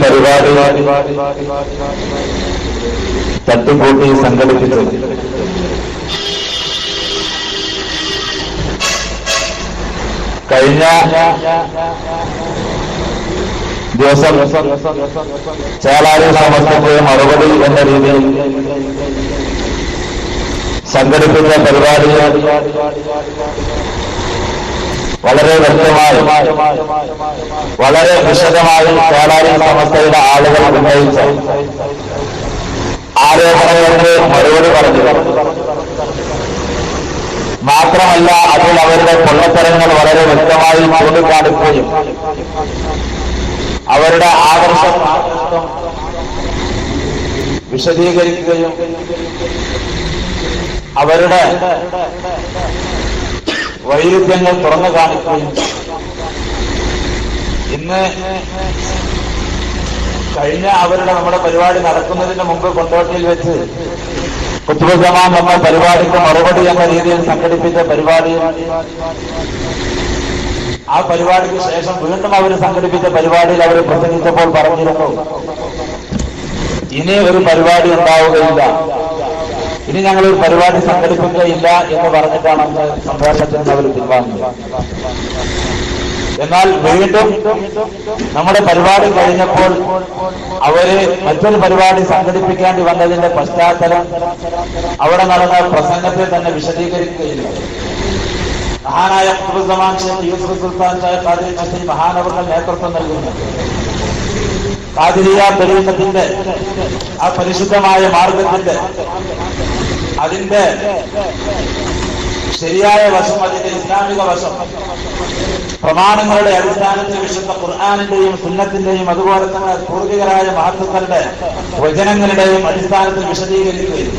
പരിപാടി തട്ടിക്കൂട്ടി സംഘടിപ്പിച്ചു. കഴിഞ്ഞ ദിവസം ചേളാരി സമസ്തയ്ക്ക് മറുപടി എന്ന രീതിയിൽ സംഘടിപ്പിച്ച പരിപാടി വളരെ വ്യക്തമായി വളരെ വിശദമായി ചേളാരി സമസ്തയുടെ ആളുകൾ ഉന്നയിച്ച ആരോപണങ്ങൾക്ക് മറുപടി പറഞ്ഞു. മാത്രമല്ല അതിൽ അവരുടെ പൊള്ളത്തരങ്ങൾ വളരെ വ്യക്തമായി ചൂണ്ടിക്കാണിക്കുകയും അവരുടെ ആദർശം വിശദീകരിക്കുകയും അവരുടെ വൈരുദ്ധ്യങ്ങൾ തുറന്നു കാണിക്കുകയും ഇന്ന് കഴിഞ്ഞ നമ്മുടെ പരിപാടി നടക്കുന്നതിന് മുമ്പ് കൊണ്ടോട്ടിയിൽ വെച്ച് ഖുത്ബുൽ ജമാൻ എന്ന പരിപാടിക്ക് മറുപടി എന്ന രീതിയിൽ സംഘടിപ്പിച്ച പരിപാടി, ആ പരിപാടിക്ക് ശേഷം വീണ്ടും അവർ സംഘടിപ്പിച്ച പരിപാടിയിൽ അവർ പ്രസംഗിച്ചപ്പോൾ പറഞ്ഞിരുന്നു, ഇനി ഒരു പരിപാടി ഉണ്ടാവുകയില്ല, ഇനി ഞങ്ങളൊരു പരിപാടി സംഘടിപ്പിക്കുകയില്ല എന്ന് പറഞ്ഞിട്ടാണ് അന്ന് സംഭാഷണത്തിൽ നിന്ന് അവർ പിൻവാങ്ങുന്നത്. എന്നാൽ വീണ്ടും നമ്മുടെ പരിപാടി കഴിഞ്ഞപ്പോൾ അവര് മറ്റൊരു പരിപാടി സംഘടിപ്പിക്കേണ്ടി വന്നതിന്റെ പശ്ചാത്തലം അവിടെ നടന്ന പ്രസംഗത്തിൽ തന്നെ വിശദീകരിക്കുകയില്ല. മഹാനായ ഖുത്ബുൽ ജമാൻ ശൈഖ് യൂസുഫ് സുൽത്താൻ സാഹിബ് ഖാദിരി ചിശ്തി മഹാനവർകൾ നേതൃത്വം നൽകുന്നു ഖാദിരിയ്യ തരീഖത്തിന്റെ ആ പരിശുദ്ധമായ മാർഗത്തിന്റെ അതിന്റെ ശരിയായ വശം, അതിന്റെ ഇസ്ലാമിക വശം, പ്രമാണങ്ങളുടെ അടിസ്ഥാനത്തിൽ വിശുദ്ധ ഖുർആനിന്റെയും സുന്നത്തിന്റെയും അതുപോലെ തന്നെ പൂർവികരായ മഹത്തുക്കളുടെ വചനങ്ങളുടെയും അടിസ്ഥാനത്തിൽ വിശദീകരിക്കുകയും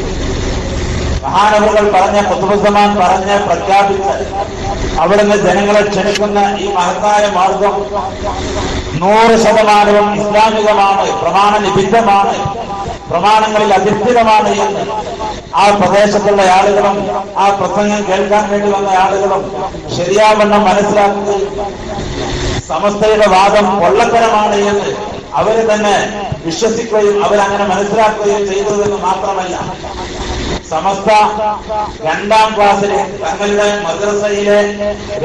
മഹാനവറുകൾ പറഞ്ഞ ഖുത്ബുൽ ജമാൻ പറഞ്ഞ് പ്രഖ്യാപിച്ച് അവിടുന്ന് ജനങ്ങളെ ക്ഷണിക്കുന്ന ഈ മഹത്തായ മാർഗം 100% ഇസ്ലാമികമാണ്, പ്രമാണ നിബിദ്ധമാണ്, പ്രമാണങ്ങളിൽ അധിഷ്ഠിതമാണ് എന്ന് ആ പ്രദേശത്തുള്ള ആളുകളും ആ പ്രസംഗം കേൾക്കാൻ വേണ്ടി വന്ന ആളുകളും ശരിയാവണ്ണം മനസ്സിലാക്കുകയും സമസ്തയുടെ വാദം പൊള്ളത്തരമാണ് എന്ന് അവര് തന്നെ വിശ്വസിക്കുകയും അവരങ്ങനെ മനസ്സിലാക്കുകയും ചെയ്തതെന്ന് മാത്രമല്ല, സമസ്ത 2ാം ക്ലാസ്സിലെ തങ്ങളുടെ മദ്രസയിലെ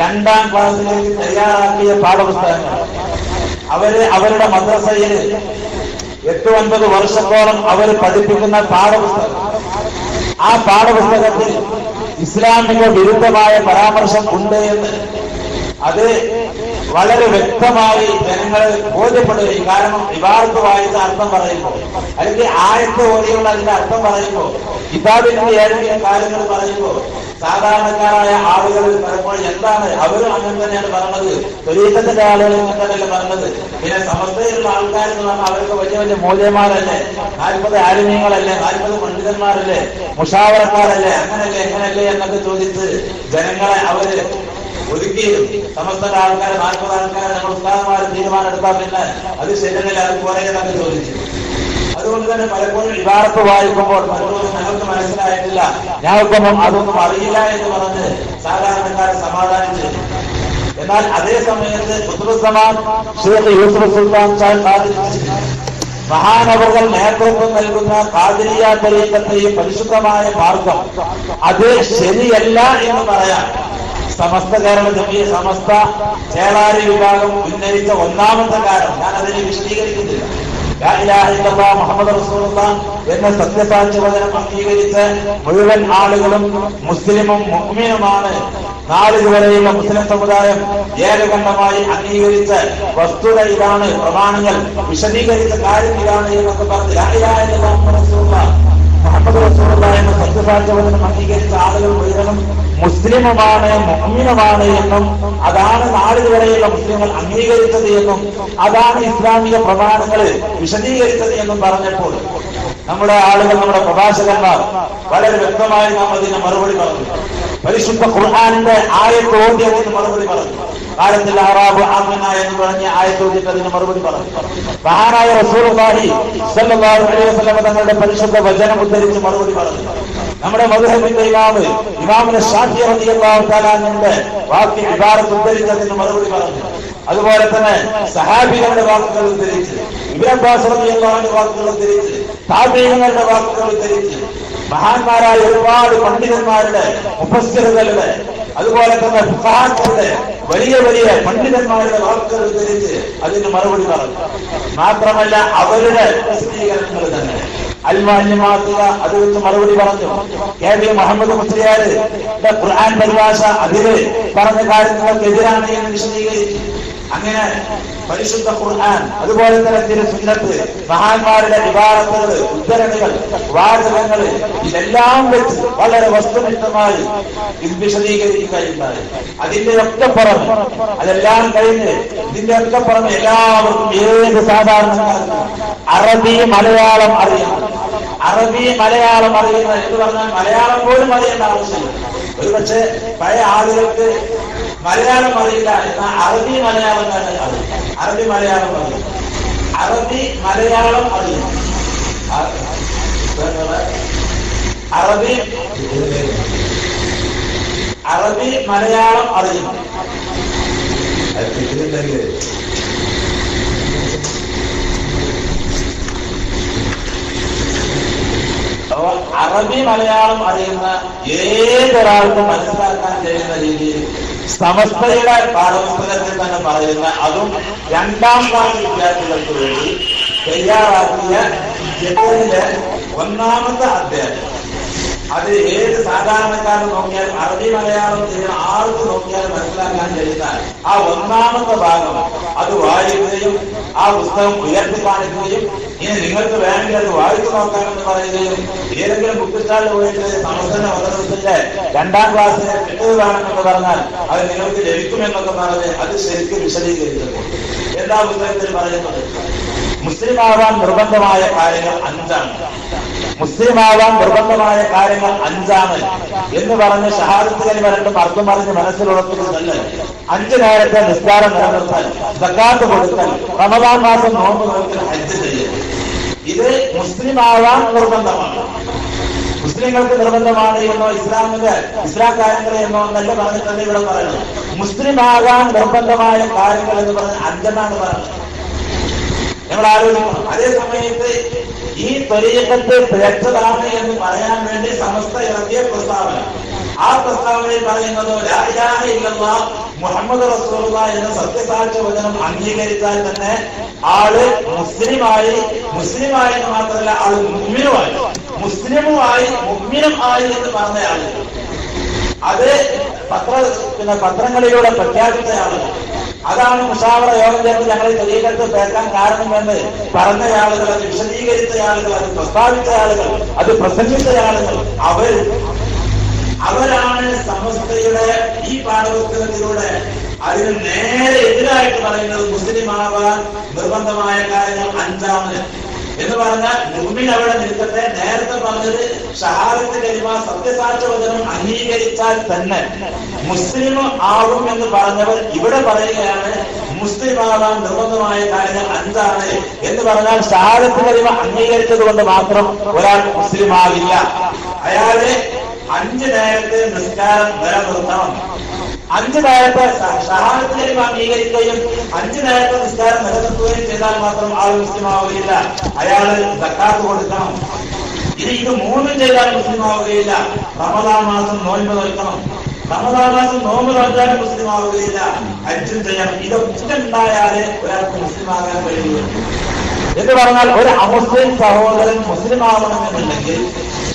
2ാം ക്ലാസ്സിലേക്ക് തയ്യാറാക്കിയ പാഠപുസ്തകങ്ങൾ അവരുടെ മദ്രസയിൽ 8-9 വർഷത്തോളം അവർ പഠിപ്പിക്കുന്ന പാഠപുസ്തകം, ആ പാഠപുസ്തകത്തിൽ ഇസ്ലാമിക വിരുദ്ധമായ പരാമർശം ഉണ്ട് എന്ന് അത് വളരെ വ്യക്തമായി ജനങ്ങളെ ബോധ്യപ്പെടുകയും, കാരണം ഇബാറത്ത് വായിച്ച അർത്ഥം പറയുമ്പോൾ അല്ലെങ്കിൽ ആയത്ത് ഓതിയുള്ള അതിന്റെ അർത്ഥം പറയുമ്പോൾ കിതാബിന്റെ ഏതെങ്കിലും കാര്യങ്ങൾ പറയുമ്പോൾ സാധാരണക്കാരായ ആളുകൾ പലപ്പോഴും എന്താണ് അവരും അങ്ങനെ തന്നെയാണ് പറഞ്ഞത്, ത്വരീഖത്തിന്റെ ആളുകൾ ഇങ്ങനെ തന്നെയല്ലേ പറഞ്ഞത്, പിന്നെ സമസ്തയിലുള്ള ആൾക്കാർ എന്ന് പറഞ്ഞാൽ അവർക്ക് വലിയ വലിയ മൂല്യന്മാരല്ലേ, 40 ആലിമീങ്ങളല്ലേ, 40 പണ്ഡിതന്മാരല്ലേ, മുഷാവറക്കാരല്ലേ, അങ്ങനല്ലേ എങ്ങനല്ലേ എന്നൊക്കെ ചോദിച്ച് ജനങ്ങളെ അവര് ഒതുക്കിയും സമസ്തയുടെ ആൾക്കാരെ 40 ആൾക്കാരെ നമ്മൾ ഉസ്താദന്മാരെ തീരുമാനം എടുത്താൽ പിന്നെ അത് ശരിയല്ല, അത് പോലെ എന്നൊക്കെ ചോദിച്ചു. അതുകൊണ്ട് തന്നെ പലപ്പോഴും ഇബാറത്ത് വായിക്കുമ്പോൾ പലപ്പോഴും ഞങ്ങൾക്ക് മനസ്സിലായിട്ടില്ല, ഞങ്ങൾക്കൊന്നും അതൊന്നും അറിയില്ല എന്ന് പറഞ്ഞ് സാധാരണക്കാരെ സമാധാനിച്ചു. എന്നാൽ അതേ സമയത്ത് ഖുത്ബുൽ ജമാൻ ശൈഖ് യൂസുഫ് സുൽത്താൻ സാഹിബ് ഖാദിരി ചിശ്തി മഹാനവറുകൾ നേതൃത്വം നൽകുന്ന ഖാദിരിയ്യ തരീഖത്തെ ഈ പരിശുദ്ധമായ മാർഗം അത് ശരിയല്ല എന്ന് പറയാൻ സമസ്ത കേരള ജമീഅത്ത് സമസ്ത ചേളാരി വിഭാഗം ഉന്നയിച്ച ഒന്നാമത്തെ കാരണം ഞാൻ അതിനെ വിശദീകരിക്കുന്നില്ല. ലാ ഇലാഹ ഇല്ലല്ലാഹ് മുഹമ്മദ് റസൂലുള്ളാഹ് എന്ന സത്യസാക്ഷ്യ വചനം അംഗീകരിച്ച് മുഴുവൻ ആളുകളും മുസ്ലിമും മുഅ്മിനുമാണ്, നാളിതുവരെയുള്ള മുസ്ലിം സമുദായം ഏകകണ്ഠമായി അംഗീകരിച്ച വസ്തുത ഇതാണ്, പ്രമാണങ്ങൾ വിശദീകരിച്ച കാര്യം ഇതാണ് എന്നൊക്കെ പറഞ്ഞ് ലാ ഇലാഹ ഇല്ലല്ലാഹ് മുഹമ്മദ് റസൂലുള്ളാഹ് മുഹമ്മദ് റസൂലുള്ളാഹ് എന്ന സത്യസാക്ഷ്യ വചനം അംഗീകരിച്ച ആളുകൾ മുഴുവനും മുസ്ലിമുമാണ്, മുഅ്മിനുമാണ് എന്നും അതാണ് നാളിതുവരെയുള്ള മുസ്ലിങ്ങൾ അംഗീകരിച്ചത് എന്നും അതാണ് ഇസ്ലാമിക പ്രമാണങ്ങൾ വിശദീകരിച്ചത് എന്നും പറഞ്ഞപ്പോൾ നമ്മുടെ ആളുകൾ, നമ്മുടെ പ്രഭാഷകന്മാർ വളരെ വ്യക്തമായി നാം അതിന് മറുപടി പറഞ്ഞു. പരിശുദ്ധ ഖുർആനിന്റെ ആയത്ത് ഓതി അതിന് മറുപടി പറഞ്ഞു. കാലത്തിൽ അറാബ് ആമന എന്ന് പറഞ്ഞ ആയത്ത് ഓതിയിട്ട് അതിന് മറുപടി പറഞ്ഞു. മഹാനായ റസൂലുള്ളാഹി സ്വല്ലല്ലാഹു അലൈഹി വസല്ലം തങ്ങളുടെ പരിശുദ്ധ വചനം ഉദ്ധരിച്ച് മറുപടി പറഞ്ഞു. നമ്മുടെ മദ്ഹബിന്റെ ഇമാമുൽ ശാഫിഈ റളിയല്ലാഹു തആല അൻഹുവിന്റെ വാക്യ ഇബാറത്ത് ഉദ്ധരിച്ചതിന് മറുപടി പറഞ്ഞു. അതുപോലെ തന്നെ സഹാബികളുടെ വാക്കുകൾ ഉദ്ധരിച്ച് ഇബ്നു അബ്ബാസ് റളിയല്ലാഹു വാക്കുകൾ ഉദ്ധരിച്ച്, താബഈങ്ങളുടെ വാക്കുകൾ ഉദ്ധരിച്ച്, മഹാന്മാരായ ഒരുപാട് പണ്ഡിതന്മാരുടെ, മുഫസ്സിറുകളുടെ, അതുപോലെ തന്നെ ഫുഖഹാക്കളുടെ, വലിയ വലിയ പണ്ഡിതന്മാരുടെ വാക്കുകൾ ഉദ്ധരിച്ച് അതിന് മറുപടി പറഞ്ഞു. മാത്രമല്ല അവരുടെ പ്രസിദ്ധീകരണങ്ങൾ തന്നെ അൽ-മുഅല്ലിമാത്തുക അത് വെച്ച് മറുപടി പറഞ്ഞു. കെ.പി. മുഹമ്മദ് മുസ്ലിയാരുടെ ഖുർആൻ പരിഭാഷ അതില് പറഞ്ഞ കാര്യങ്ങൾക്കെതിരാണ് എന്ന് വിശദീകരിച്ചു. അങ്ങനെ പരിശുദ്ധ ഖുർആൻ, അതുപോലെ തന്നെ തിരുസുന്നത്ത്, മഹാന്മാരുടെ ഇബാറത്തുകൾ, ഉദ്ധരണികൾ, വാചകങ്ങൾ, ഇതെല്ലാം വെച്ച് വളരെ വസ്തുനിഷ്ഠമായി ഇത് വിശദീകരിക്കുകയുണ്ടായി. അതിന്റെ ഒക്കെ പുറമെ, അതെല്ലാം കഴിഞ്ഞ് ഇതിന്റെ ഒക്കെ പുറമെ എല്ലാവർക്കും, ഏത് സാധാരണക്കാർക്കും അറബി മലയാളം അറിയാം. അറബി മലയാളം അറിയുന്ന എന്ന് പറഞ്ഞാൽ മലയാളം പോലും അറിയേണ്ട ആവശ്യമില്ല. ഒരു പക്ഷേ പഴയ ആളുകൾക്ക് മലയാളം അറിയില്ല, എന്നാൽ അറബി മലയാളം തന്നെ അറിയും. അറബി മലയാളം അറിയും. അറബി മലയാളം അറിയും. അറബി മലയാളം അറിയും. അറബി മലയാളം അറിയുന്ന ഏതൊരാൾക്കും മനസ്സിലാക്കാൻ കഴിയുന്ന രീതിയിൽ സമസ്തയുടെ പാഠപുസ്തകത്തിൽ തന്നെ പറയുന്ന, അതും 2ാം ക്ലാസ് വിദ്യാർത്ഥികൾക്ക് വേണ്ടി തയ്യാറാക്കിയ ജനലിലെ 1ാമത്തെ അധ്യായം, അത് ഏത് സാധാരണക്കാരൻ നോക്കിയാലും അറബി മലയാളം ചെയ്യുന്ന ആർക്ക് നോക്കിയാലും മനസ്സിലാക്കാൻ കഴിയുന്ന ആ 1ാമത്തെ ഭാഗം അത് വായിക്കുകയും ആ പുസ്തകം ഉയർത്തി കാണിക്കുകയും, ഇനി നിങ്ങൾക്ക് വേണ്ടി അത് വായിച്ചു നോക്കാമെന്ന് പറയുകയും, ഏതെങ്കിലും ബുക്ക് സ്റ്റാളിൽ പോയിട്ട് സമസ്തന്റെ മദ്രസത്തിന്റെ 2ാം ക്ലാസ്സിലെ കിട്ടുക വേണമെന്ന് പറഞ്ഞാൽ അത് നിങ്ങൾക്ക് ലഭിക്കുമെന്നൊക്കെ പറഞ്ഞ് അത് ശരിക്കും വിശദീകരിച്ചപ്പോൾ എന്താ പുസ്തകത്തിൽ പറയുന്നത്? മുസ്ലിമാവാൻ നിർബന്ധമായ കാര്യങ്ങൾ 5ആണ്. മുസ്ലിമാവാൻ നിർബന്ധമായ കാര്യങ്ങൾ 5ആണ് എന്ന് പറഞ്ഞ് ഷഹാദത്ത് കലിമ രണ്ടും അർത്ഥം പറഞ്ഞ് മനസ്സിലുറപ്പിക്കുന്നതല്ല. 5 നേരത്തെ നിസ്കാരം നിലനിർത്തൽ, സക്കാത്ത് കൊടുക്കൽ, റമദാൻ മാസം നോമ്പ് നോക്കൽ, ഹജ്ജ് ചെയ്യൽ, ഇത് മുസ്ലിമാവാൻ നിർബന്ധമാണ്. മുസ്ലിങ്ങൾക്ക് നിർബന്ധമാണ് എന്നോ ഇസ്ലാം കാര്യങ്ങളെ എന്നോ എന്നല്ല പറഞ്ഞിട്ടല്ല ഇവിടെ പറയുന്നത്. മുസ്ലിമാകാൻ നിർബന്ധമായ കാര്യങ്ങൾ എന്ന് പറഞ്ഞ് 5 പറയുന്നത്. നമ്മൾ ആലോചിക്കണം. അതേ സമയത്ത് ഈ ത്വരീഖത്ത് പിഴച്ചതാണ് എന്ന് പറയാൻ വേണ്ടി സമസ്ത ഇറക്കിയ പ്രസ്താവന, ആ പ്രസ്താവനയിൽ പറയുന്നത് ലാ ഇലാഹ ഇല്ലല്ലാഹ് മുഹമ്മദ് റസൂലുള്ളാഹി എന്ന സത്യസാക്ഷ്യ വചനം അംഗീകരിച്ചാൽ തന്നെ ആള് മുസ്ലിമായി എന്ന് മാത്രമല്ല ആള് മുഅ്മിനുമായി, മുസ്ലിമുമായി മുഅ്മിനും ആയി എന്ന് പറഞ്ഞയാള്, അത് പത്രങ്ങളിലൂടെ പ്രഖ്യാപിച്ചയാള്, അതാണ് മുശാവറ യോഗം ചേർന്ന് ഞങ്ങളെ ത്വരീഖത്ത് പേക്കാൻ കാരണമെന്ന് പറഞ്ഞയാളുകൾ, അത് വിശദീകരിച്ച ആളുകൾ, അത് പ്രസ്താവിച്ച ആളുകൾ, അത് പ്രസംഗിച്ച ആളുകൾ, അവരാണ് സമസ്തയുടെ ഈ പാഠപുസ്തകത്തിലൂടെ അതിന് നേരെ എതിരായിട്ട് പറയുന്നത് മുസ്ലിമാവാൻ നിർബന്ധമായ കാര്യങ്ങൾ 5 എന്ന് പറഞ്ഞാൽ മുഅ്മിൻ അവിടെ നിൽക്കട്ടെ. നേരത്തെ പറഞ്ഞത് ഷഹാദത്ത് കലിമ സത്യസാക്ഷ്യ വചനം അംഗീകരിച്ചാൽ തന്നെ മുസ്ലിം ആവും എന്ന് പറഞ്ഞവർ ഇവിടെ പറയുകയാണ് മുസ്ലിമാവാൻ നിർബന്ധമായ കാര്യങ്ങൾ 5 എന്ന് പറഞ്ഞാൽ ഷഹാദത്ത് കലിമ അംഗീകരിച്ചത് കൊണ്ട് മാത്രം ഒരാൾ മുസ്ലിം ആവില്ല. അയാളെ 5 നേരത്തെ നിസ്കാരം നിലനിർത്തണം. 5 നേരത്തെ ഷഹാദത്ത് കലിമ അംഗീകരിക്കുകയും 5 നേരത്തെ നിസ്കാരം നിലനിർത്തുകയും ചെയ്താൽ മാത്രം ആൾ മുസ്ലിം ആവുകയില്ല. അയാള് സക്കാത്ത് കൊടുക്കണം. ഇത് 3 ചെയ്താൽ മുസ്ലിം ആവുകയില്ല. റമദാൻ മാസം നോമ്പ് നോക്കണം. റമദാൻ മാസം നോമ്പ് നോക്കാനും മുസ്ലിം ആവുകയില്ല. ഹജ്ജും ചെയ്യണം. ഇതൊക്കെ ഉണ്ടായാലേ ഒരാൾക്ക് മുസ്ലിം ആകാൻ കഴിയുകയുള്ളൂ. എന്ന് പറഞ്ഞാൽ ഒരു അമുസ്ലിം സഹോദരൻ മുസ്ലിം ആവണമെന്നുണ്ടെങ്കിൽ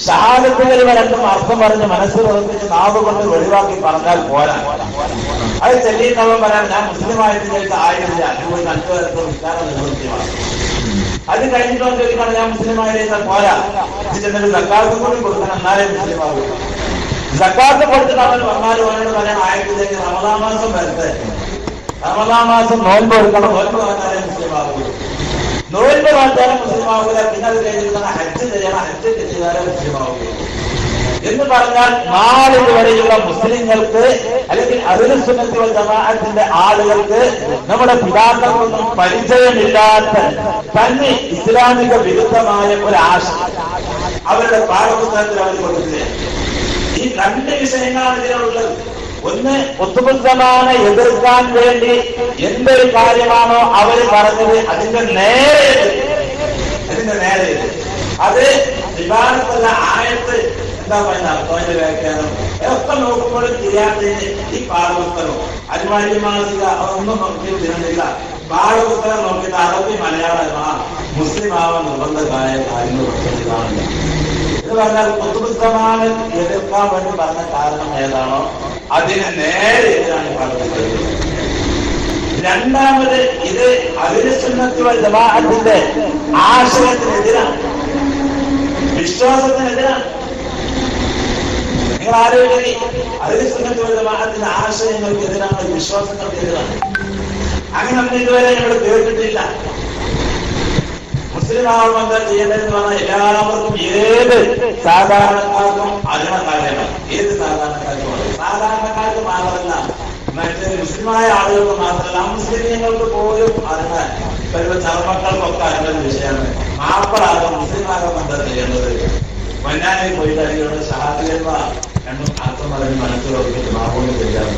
ഷഹാദത്ത് കലിമ രണ്ടും അർത്ഥം പറഞ്ഞ് മനസ്സിലുറപ്പിച്ച് നാവ് കൊണ്ട് വെളിവാക്കി പറഞ്ഞാൽ പോരാ. അത് ചെല്ലിന്നവൻ പറയാൻ ഞാൻ മുസ്ലിമായിട്ട് എനിക്ക് ആയിട്ടില്ല, പോയി 5 പേർക്ക് നിസ്കാരം നിർവൃത്തിയാണ്. അത് കഴിഞ്ഞിട്ടോ ചോദിക്കണം ഞാൻ മുസ്ലിമായിട്ട് പോരാ, ഇതിന്റെ സക്കാത്ത് കൂടി കൊടുക്കണം, എന്നാലേ മുസ്ലിം ആകും. സക്കാത്ത് കൊടുത്തിട്ട് അവൻ വന്നാലും അവനോട് പറയാൻ ആയിട്ടില്ലെങ്കിൽ റമദാൻ മാസം വരട്ടെ, റമദാൻ മാസം നോൻപ് കൊടുക്കണം, നോൻപ് പറഞ്ഞാലേ മുസ്ലിം ആകുള്ളൂ. നോൻപ് മാറ്റാനും മുസ്ലിം ആവുക. പിന്നെ അത് കഴിഞ്ഞിട്ട് ഹജ്ജ് ചെയ്യണം, ഹജ്ജ് ചെയ്താലേ മുസ്ലിം ആവുകയുള്ളൂ. എന്ന് പറഞ്ഞാൽ 4 വരെയുള്ള മുസ്ലിങ്ങൾക്ക് അല്ലെങ്കിൽ അഹ്ലു സുന്നത്തി വൽ ജമാഅത്തിന്റെ ആളുകൾക്ക് നമ്മുടെ പിതാക്കൾക്കൊന്നും പരിചയമില്ലാത്ത തന്നെ ഇസ്ലാമിക വിരുദ്ധമായ ഒരു ആശയം അവരുടെ പാഠപുസ്തകത്തിൽ അവർ കൊടുക്കുകയാണ്. ഈ 2 വിഷയങ്ങളാണ് ഇതിലുള്ളത്. ഒന്ന്, ഖുത്ബുസ്സമാനെ എതിർക്കാൻ വേണ്ടി എന്തൊരു കാര്യമാണോ അവർ പറഞ്ഞത് അതിന്റെ നേരെ ഇബാദത്തുള്ള ആയത്ത് എന്താ പറയുന്നത്, അർത്ഥത്തിന്റെ വ്യാഖ്യാനം ഒക്കെ നോക്കുമ്പോഴും ചെയ്യാത്തതിന് ഈ പാഠപുസ്തകം അരിമാലി മാസിക അതൊന്നും നോക്കി തിരുന്നില്ല. പാഠപുസ്തകം നോക്കിയിട്ട് അറബി മലയാളമാ മുസ്ലിം ആവാൻ നിർബന്ധമായ കാര്യങ്ങൾ ഇതാണ്. ഇത് പറഞ്ഞാൽ കുത്തുബുദ്ധമാണ് എതിർക്കാൻ വേണ്ടി പറഞ്ഞ കാരണം ഏതാണോ അതിന് നേരെ എതിരാണ് പറഞ്ഞത്. രണ്ടാമത് ഇത് അഹ്ലുസുന്നത്ത് വൽ ജമാഅത്തിന്റെ ആശയത്തിനെതിരാണ്, വിശ്വാസത്തിനെതിരാണ്. നിങ്ങൾ ആലോചിക്കുക, അഹ്ലുസുന്നത്ത് വൽ ജമാഅത്തിന്റെ ആശയങ്ങൾക്കെതിരാണ്, വിശ്വാസങ്ങൾക്കെതിരാണ്. അങ്ങനെ നമ്മൾ ഇതുവരെ നമ്മൾ കേട്ടിട്ടില്ല. മുസ്ലിം ആവുമ്പോൾ എന്താ ചെയ്യേണ്ടതെന്ന് പറഞ്ഞാൽ എല്ലാവർക്കും ഏത് സാധാരണക്കാർക്കും അറിയണ കാര്യമാണ്. ഏത് സാധാരണക്കാർക്കും, സാധാരണക്കാർക്ക് മാത്രമല്ല, മറ്റേ മുസ്ലിമായ ആളുകൾക്ക് മാത്രമല്ല, മുസ്ലിങ്ങൾക്ക് പോലും അറിയണ ചർമ്മക്കൾക്കൊക്കെ അറിയുന്ന ഒരു വിഷയമാണ്. മാപ്പിളാകും മുസ്ലിമാകും എന്താ ചെയ്യേണ്ടത്, പൊന്നാനിൽ പോയിട്ട് അറിയുന്നത് ഷഹാദിയന്മ രണ്ടും അർത്ഥം പറഞ്ഞ് മനസ്സിലോട്ട് മാപ്പോന്ന് ചെയ്യാറ്.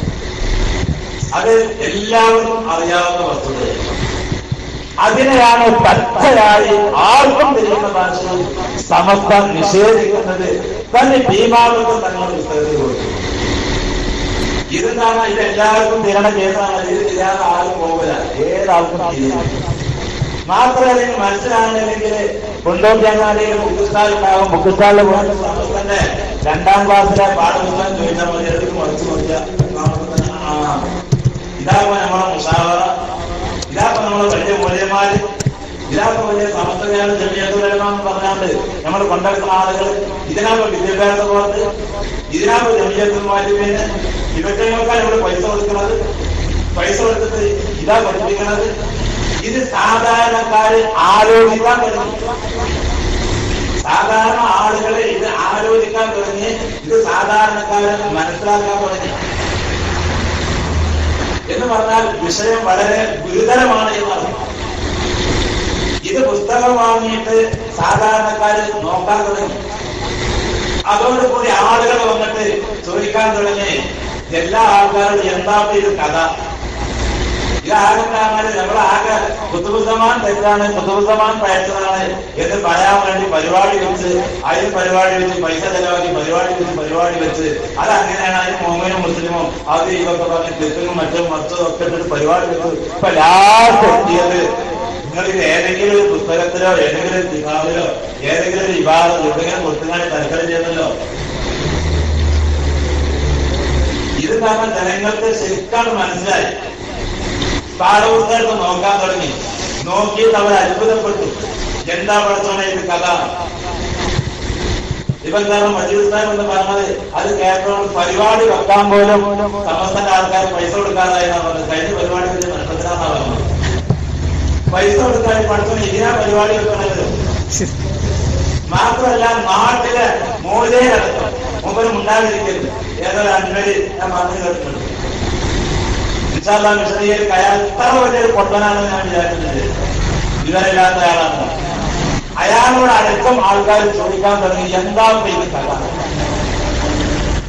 അത് എല്ലാവർക്കും അറിയാവുന്ന വസ്തുതയാണ്. അതിനെയാണ് പച്ചയായി ആർക്കും തിരിയുന്ന ഭാഷയിൽ സമസ്ത നിഷേധിക്കുന്നത്. തന്നെ ഭീമാവർക്കും തങ്ങളുടെ പുസ്തകത്തിൽ കൊടുത്തു. ഇതെന്താണ്, ഇതെല്ലാവർക്കും തിരണ കേസാണ്. ഇത് തിരിയാതെ ആരും പോകില്ല, ഏതാൾക്കും തിരിയില്ല. മാത്രമല്ല മനസ്സിലാണെങ്കിൽ കൊണ്ടോട്ടിയങ്ങാടിയിൽ ബുക്കുസ്റ്റാളുണ്ടാവും. ബുക്കുസ്റ്റാളിൽ പോകുന്ന സമസ്തന്റെ 2ാം ക്ലാസ്സിലെ പാഠപുസ്തകം ചോദിച്ചാൽ മതി, എടുത്ത് മറിച്ച് നോക്കിയാൽ ഇതാകുമ്പോ നമ്മളെ മുഷാവറ, ഇതാകുമ്പോ നമ്മളെ വലിയ മൂല്യന്മാര്, ഇതാകുമ്പോ വലിയ സമസ്തയാണ് ജമിയത്തുലമാന്ന് പറഞ്ഞാണ്ട് നമ്മൾ കൊണ്ടെടുക്കുന്ന ആളുകൾ, ഇതിനാകുമ്പോ വിദ്യാഭ്യാസ ബോർഡ്, ഇതിനാകുമ്പോ ജമിയത്തുമാര്, പിന്നെ ഇവറ്റങ്ങൾക്കാണ് ഇവിടെ പൈസ കൊടുക്കുന്നത്. പൈസ കൊടുത്തിട്ട് ഇതാ പഠിപ്പിക്കുന്നത്. ഇത് സാധാരണക്കാര് ആലോചിക്കാൻ തുടങ്ങി. സാധാരണ ആളുകളെ ഇത് ആലോചിക്കാൻ തുടങ്ങി. ഇത് സാധാരണക്കാരെ മനസ്സിലാക്കാൻ തുടങ്ങി. എന്ന് പറഞ്ഞാൽ വിഷയം വളരെ ഗുരുതരമാണ് എന്നാണ്. ഇത് പുസ്തകം വാങ്ങിയിട്ട് സാധാരണക്കാര് നോക്കാൻ തുടങ്ങി. അതോടുകൂടി ആളുകൾ വന്നിട്ട് ചോദിക്കാൻ തുടങ്ങി, എല്ലാ ആൾക്കാരും എന്താണ് ഇത് കഥ, ഇതാകെന്താണ്, നമ്മളാകെ കുത്തുബുദ്ധമാൻ തെറ്റാണ്, കുത്തുബുദ്ധമാൻ പയറ്റതാണ് എന്ന് പറയാൻ വേണ്ടി പരിപാടി വെച്ച്, അതിന് പരിപാടി വെച്ച് പൈസ ചെലവാക്കി പരിപാടി വെച്ച് അതങ്ങനെയാണ്. അതിന് മോമനും മുസ്ലിമും അത് ഇതൊക്കെ പറഞ്ഞ് തെറ്റും മറ്റും ഒക്കെ ഇട്ടിട്ട് പരിപാടി വെച്ചു. ഇപ്പൊ ലാസ്റ്റ് എത്തിയത് നിങ്ങളിത് ഏതെങ്കിലും ഒരു പുസ്തകത്തിലോ ഏതെങ്കിലും ഒരു കിതാബിലോ ഏതെങ്കിലും ഒരു വിഭാഗം എവിടെയെങ്കിലും കൊടുത്തുകാണി തൽക്കരം ചെയ്യുന്നല്ലോ. ഇത് കാരണം ജനങ്ങൾക്ക് ശരിക്കാണ് മനസ്സിലായി. പാഠപുസ്തകത്ത് നോക്കാൻ തുടങ്ങി. നോക്കിയിട്ട് അവർ അത്ഭുതപ്പെട്ടു. എന്താ പഠിച്ചോണേ ഇത് കഥ. ഇപ്പൊ എന്താണ് മജീദ് സാഹിബ് എന്ന് പറഞ്ഞത്, അത് കേട്ടോണ്ട് പരിപാടി വെക്കാൻ പോലും സമസ്തന്റെ ആൾക്കാർ പൈസ കൊടുക്കാതായിന്നാ പറഞ്ഞത്. കഴിഞ്ഞ പരിപാടി വെച്ച് നഷ്ടത്തിനാന്നാ പറഞ്ഞത്. പൈസ കൊടുക്കാൻ പഠിച്ചോണ്ട് ഇതിനാ പരിപാടി വെക്കണത്. മാത്രമല്ല നാട്ടിലെ മൂലയിലടക്കം മുമ്പിലും ഉണ്ടാതിരിക്കരുത്. ഏതൊരു അന്വരി ഞാൻ പറഞ്ഞു കേട്ടിട്ടുണ്ട്. വിശദീകരിക്കുക. അയാൾ എത്ര വലിയൊരു പൊട്ടനാണെന്ന് ഞാൻ വിചാരിക്കുന്നത്. ഇവരില്ലാത്ത ആളാണ്. അയാളോട് അടക്കം ആൾക്കാർ ചോദിക്കാൻ തുടങ്ങി, എന്താ ഇത് കഥ.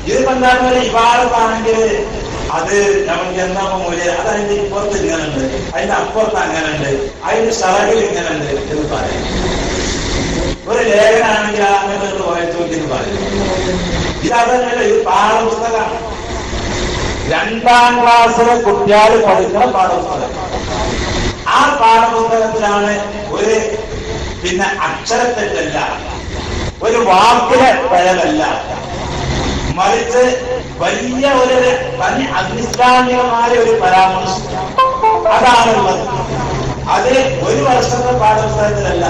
ഇതിപ്പോ എന്താണ് ഇബാദത്താണെങ്കിൽ അത് നമുക്ക് എന്താ മൂല്യം, അത് അതിന്റെ ഇപ്പുറത്ത് ഇങ്ങനുണ്ട്, അതിന്റെ അപ്പുറത്ത് അങ്ങനുണ്ട്, അതിന്റെ ഷറകിൽ ഇങ്ങനുണ്ട് എന്ന് പറയും. ഒരു ലേഖനാണെങ്കിൽ അങ്ങനെ വായിച്ചു നോക്കിയെന്ന് പറയും. ഇതല്ല, ഇത് പാഠപുസ്തകമാണ്. 2ാം ക്ലാസ്സിലെ കുട്ടികൾ പഠിക്കുന്ന പാഠപുസ്തകം. ആ പാഠപുസ്തകത്തിലാണ് ഒരു അക്ഷരത്തെറ്റല്ല, ഒരു വാക്കിലെ പിഴവല്ല, മറിച്ച് വലിയ ഒരു തനി അനിസ്ലാമികമായ ഒരു പരാമർശം അതാണുള്ളത്. അത് 1 വർഷത്തെ പാഠപുസ്തകത്തിലല്ല.